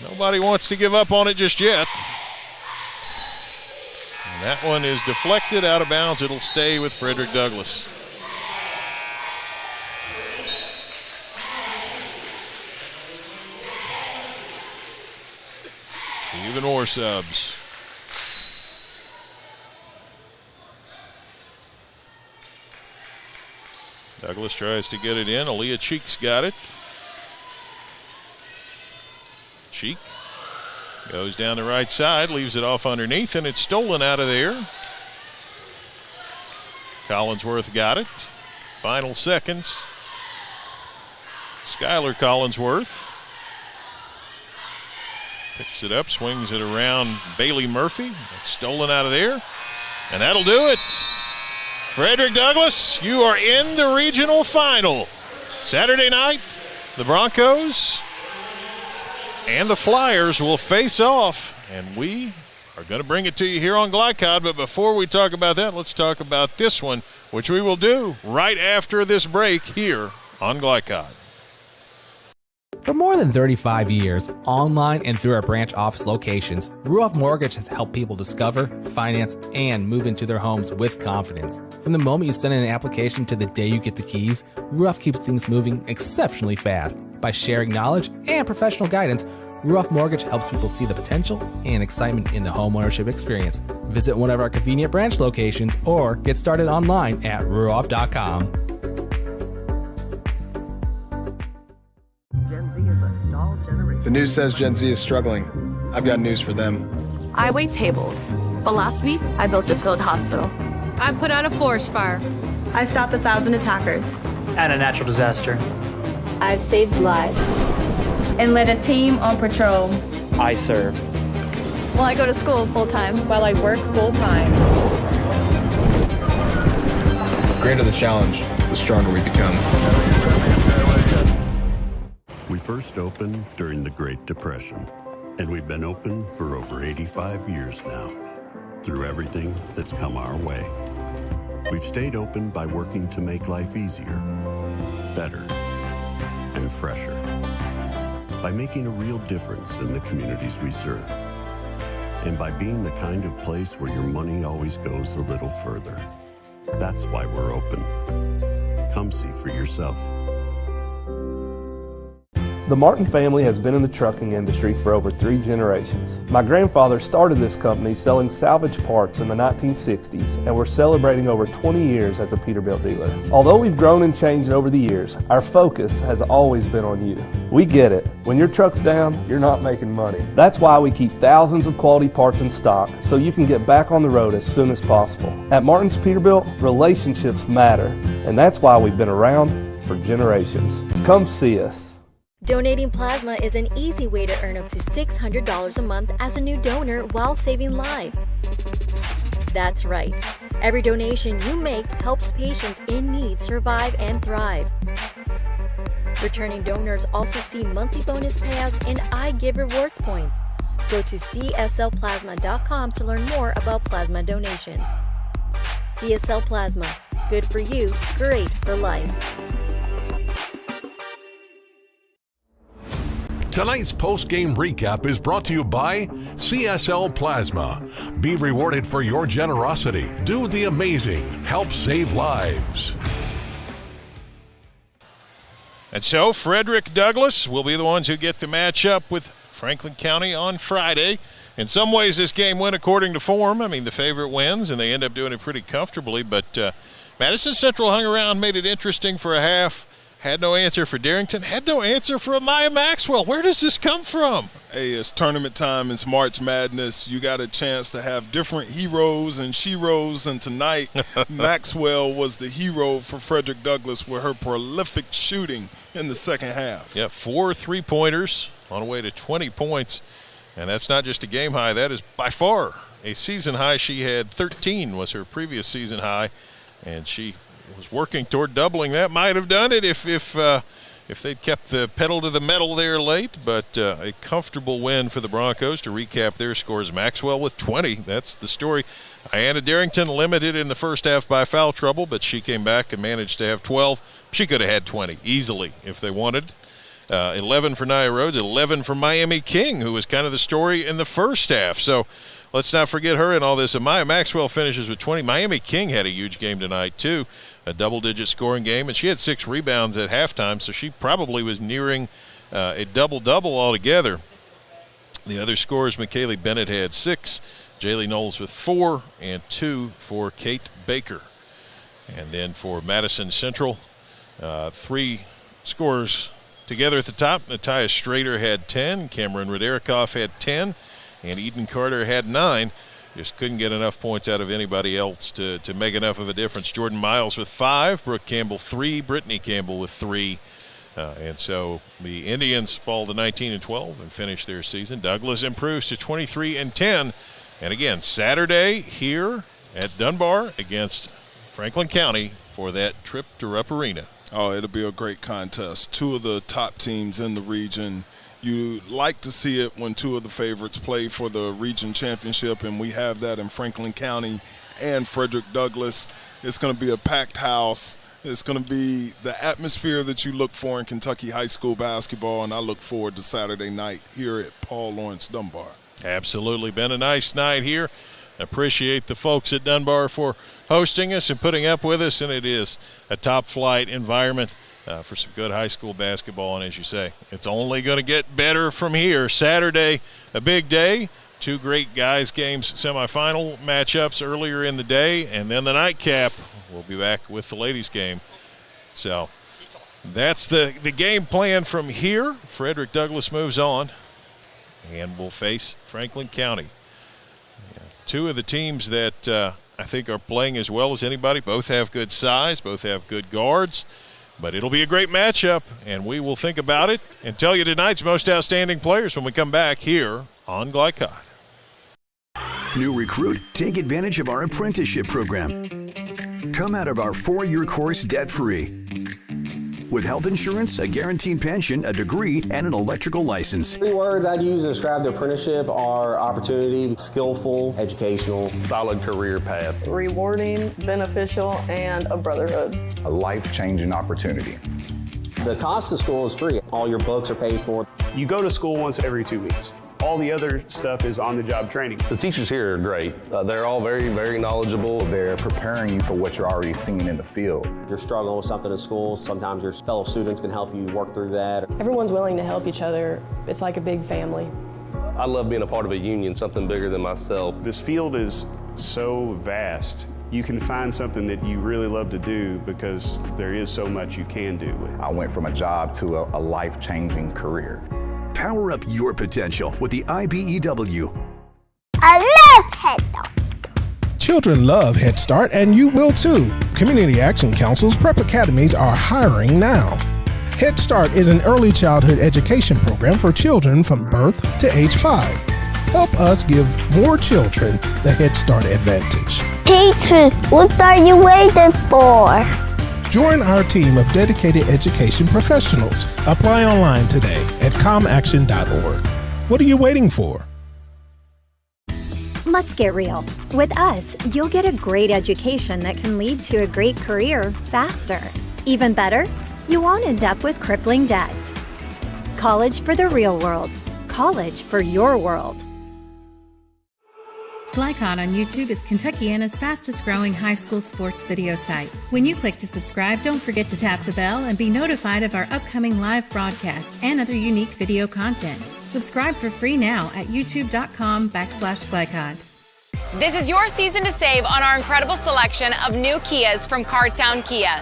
Nobody wants to give up on it just yet. And that one is deflected out of bounds. It'll stay with Frederick Douglass. Even more subs. Douglas tries to get it in. Aaliyah Cheek's got it. Cheek goes down the right side, leaves it off underneath, and it's stolen out of there. Collinsworth got it. Final seconds. Skylar Collinsworth picks it up, swings it around Bailey Murphy. It's stolen out of there, and that'll do it. Frederick Douglass, you are in the regional final. Saturday night, the Broncos and the Flyers will face off, and we are going to bring it to you here on Glycod. But before we talk about that, let's talk about this one, which we will do right after this break here on Glycod. For more than 35 years, online and through our branch office locations, Ruoff Mortgage has helped people discover, finance, and move into their homes with confidence. From the moment you send in an application to the day you get the keys, Ruoff keeps things moving exceptionally fast. By sharing knowledge and professional guidance, Ruoff Mortgage helps people see the potential and excitement in the homeownership experience. Visit one of our convenient branch locations or get started online at ruoff.com. The news says Gen Z is struggling. I've got news for them. I wait tables, but last week I built a field hospital. I put out a forest fire. I stopped 1,000 attackers. And a natural disaster. I've saved lives. And led a team on patrol. I serve. Well, I go to school full-time. While I work full-time. The greater the challenge, the stronger we become. We first opened during the Great Depression, and we've been open for over 85 years now. Through everything that's come our way, we've stayed open by working to make life easier, better, and fresher. By making a real difference in the communities we serve. And by being the kind of place where your money always goes a little further. That's why we're open. Come see for yourself. The Martin family has been in the trucking industry for over 3 generations. My grandfather started this company selling salvage parts in the 1960s, and we're celebrating over 20 years as a Peterbilt dealer. Although we've grown and changed over the years, our focus has always been on you. We get it. When your truck's down, you're not making money. That's why we keep thousands of quality parts in stock so you can get back on the road as soon as possible. At Martin's Peterbilt, relationships matter, and that's why we've been around for generations. Come see us. Donating plasma is an easy way to earn up to $600 a month as a new donor while saving lives. That's right. Every donation you make helps patients in need survive and thrive. Returning donors also see monthly bonus payouts and I Give Rewards points. Go to cslplasma.com to learn more about plasma donation. CSL Plasma. Good for you, great for life. Tonight's post-game recap is brought to you by CSL Plasma. Be rewarded for your generosity. Do the amazing. Help save lives. And so Frederick Douglass will be the ones who get to match up with Franklin County on Friday. In some ways, this game went according to form. I mean, the favorite wins, and they end up doing it pretty comfortably. But Madison Central hung around, made it interesting for a half. Had no answer for Darrington. Had no answer for Amaya Maxwell. Where does this come from? Hey, it's tournament time. It's March Madness. You got a chance to have different heroes and sheroes. And tonight, Maxwell was the hero for Frederick Douglass with her prolific shooting in the second half. Yeah, 4 3-pointers on the way to 20 points. And that's not just a game high. That is by far a season high. She had 13 was her previous season high. And she was working toward doubling that. Might have done it if they'd kept the pedal to the metal there late, but a comfortable win for the Broncos. To recap their scores, Maxwell with 20. That's the story. Ayanna Darrington limited in the first half by foul trouble, but she came back and managed to have 12. She could have had 20 easily if they wanted. 11 for Nia Rhodes, 11 for Miami King, who was kind of the story in the first half. So let's not forget her in all this. Amaya Maxwell finishes with 20. Miami King had a huge game tonight, too. A double-digit scoring game, and she had 6 rebounds at halftime, so she probably was nearing a double-double altogether. The other scorers, McKaylee Bennett had 6, Jaylee Knowles with 4, and 2 for Kate Baker. And then for Madison Central, 3 scorers together at the top. Natalia Strader had 10, Cameron Raderikoff had 10, and Eden Carter had 9. Just couldn't get enough points out of anybody else to make enough of a difference. Jordan Miles with 5, Brooke Campbell 3, Brittany Campbell with 3. And so the Indians fall to 19-12 and finish their season. Douglas improves to 23-10. And again, Saturday here at Dunbar against Franklin County for that trip to Rupp Arena. Oh, it'll be a great contest. 2 of the top teams in the region. You like to see it when 2 of the favorites play for the region championship, and we have that in Franklin County and Frederick Douglass. It's going to be a packed house. It's going to be the atmosphere that you look for in Kentucky high school basketball, and I look forward to Saturday night here at Paul Lawrence Dunbar. Absolutely. Been a nice night here. Appreciate the folks at Dunbar for hosting us and putting up with us, and it is a top-flight environment for some good high school basketball. And as you say, it's only going to get better from here. Saturday, a big day. 2 great guys games, semifinal matchups earlier in the day, and then the nightcap. We'll be back with the ladies game. So that's the game plan from here. Frederick Douglass moves on and will face Franklin County. 2 of the teams that I think are playing as well as anybody. Both have good size, both have good guards. But it'll be a great matchup, and we will think about it and tell you tonight's most outstanding players when we come back here on Glycod. New recruit, take advantage of our apprenticeship program. Come out of our 4-year course debt-free. With health insurance, a guaranteed pension, a degree, and an electrical license. 3 words I'd use to describe the apprenticeship are opportunity, skillful, educational, solid career path, rewarding, beneficial, and a brotherhood. A life-changing opportunity. The cost of school is free. All your books are paid for. You go to school once every 2 weeks. All the other stuff is on-the-job training. The teachers here are great. They're all very, very knowledgeable. They're preparing you for what you're already seeing in the field. You're struggling with something in school, sometimes your fellow students can help you work through that. Everyone's willing to help each other. It's like a big family. I love being a part of a union, something bigger than myself. This field is so vast. You can find something that you really love to do because there is so much you can do with it. I went from a job to a life-changing career. Power up your potential with the IBEW. I love Head Start. Children love Head Start, and you will too. Community Action Council's prep academies are hiring now. Head Start is an early childhood education program for children from birth to age 5. Help us give more children the Head Start advantage. Teacher, what are you waiting for? Join our team of dedicated education professionals. Apply online today at comaction.org. What are you waiting for? Let's get real. With us, you'll get a great education that can lead to a great career faster. Even better, you won't end up with crippling debt. College for the real world. College for your world. GlyCod on YouTube is Kentuckiana's fastest growing high school sports video site. When you click to subscribe, don't forget to tap the bell and be notified of our upcoming live broadcasts and other unique video content. Subscribe for free now at youtube.com/GlyCod. This is your season to save on our incredible selection of new Kias from Cartown Kia.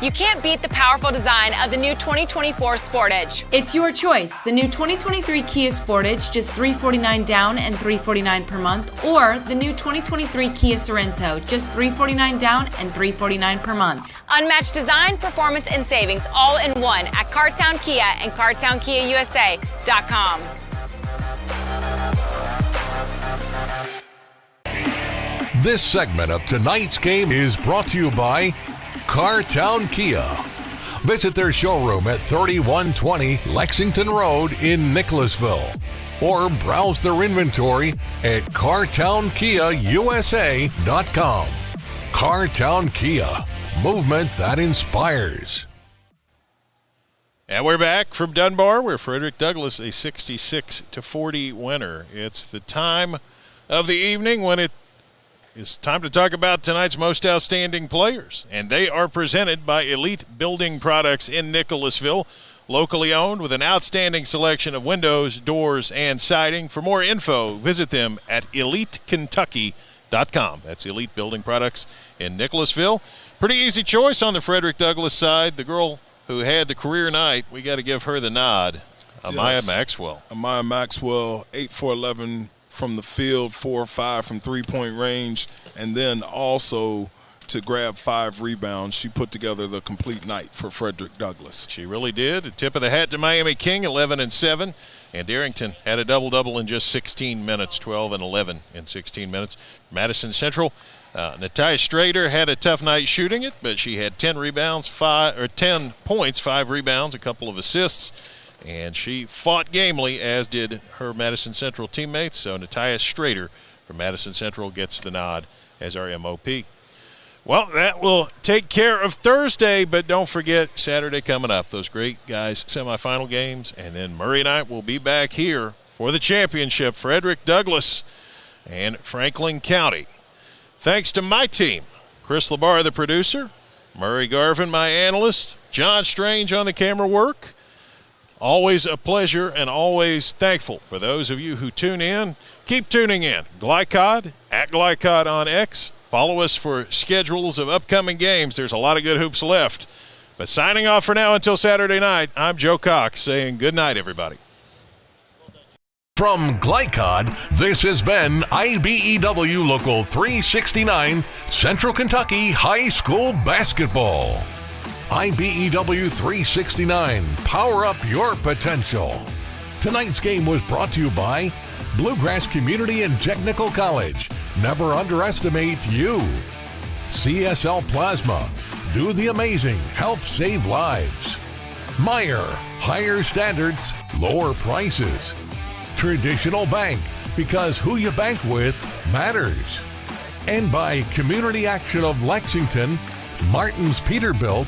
You can't beat the powerful design of the new 2024 Sportage. It's your choice. The new 2023 Kia Sportage, just $349 down and $349 per month, or the new 2023 Kia Sorento, just $349 down and $349 per month. Unmatched design, performance, and savings all in one at Cartown Kia and CartownKiaUSA.com. This segment of tonight's game is brought to you by Cartown Kia. Visit their showroom at 3120 Lexington Road in Nicholasville, or browse their inventory at CartownKiaUSA.com. Cartown Kia, movement that inspires. And we're back from Dunbar, where Frederick Douglass, a 66-40 winner. It's the time of the evening when it it's time to talk about tonight's most outstanding players, and they are presented by Elite Building Products in Nicholasville, locally owned with an outstanding selection of windows, doors, and siding. For more info, visit them at EliteKentucky.com. That's Elite Building Products in Nicholasville. Pretty easy choice on the Frederick Douglass side. The girl who had the career night, we got to give her the nod, Amaya Maxwell. Amaya Maxwell, 8 for 11 from the field, 4 or 5 from three-point range, and then also to grab 5 rebounds. She put together the complete night for Frederick Douglass. She really did. A tip of the hat to Miami King, 11 and 7. And Darrington had a double-double in just 16 minutes, 12 and 11 in 16 minutes. Madison Central, Natia Strader had a tough night shooting it, but she had 10 rebounds, 10 points, 5 rebounds, a couple of assists. And she fought gamely, as did her Madison Central teammates. So Natia Strader from Madison Central gets the nod as our MOP. Well, that will take care of Thursday, but don't forget Saturday coming up. Those great guys' semifinal games. And then Murray and I will be back here for the championship. Frederick Douglass and Franklin County. Thanks to my team. Chris Labar, the producer. Murray Garvin, my analyst. John Strange on the camera work. Always a pleasure and always thankful for those of you who tune in. Keep tuning in. GlyCod, at GlyCod on X. Follow us for schedules of upcoming games. There's a lot of good hoops left. But signing off for now until Saturday night, I'm Joe Cox saying good night, everybody. From GlyCod, this has been IBEW Local 369, Central Kentucky High School Basketball. IBEW 369, power up your potential. Tonight's game was brought to you by Bluegrass Community and Technical College. Never underestimate you. CSL Plasma, do the amazing, help save lives. Meyer, higher standards, lower prices. Traditional Bank, because who you bank with matters. And by Community Action of Lexington, Martin's Peterbilt,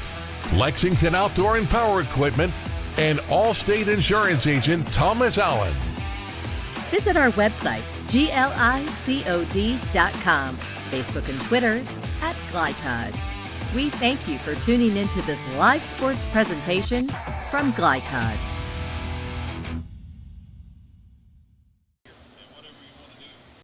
Lexington Outdoor and Power Equipment, and Allstate Insurance Agent Thomas Allen. Visit our website, glicod.com, Facebook and Twitter @GlyCod. We thank you for tuning into this live sports presentation from GlyCod.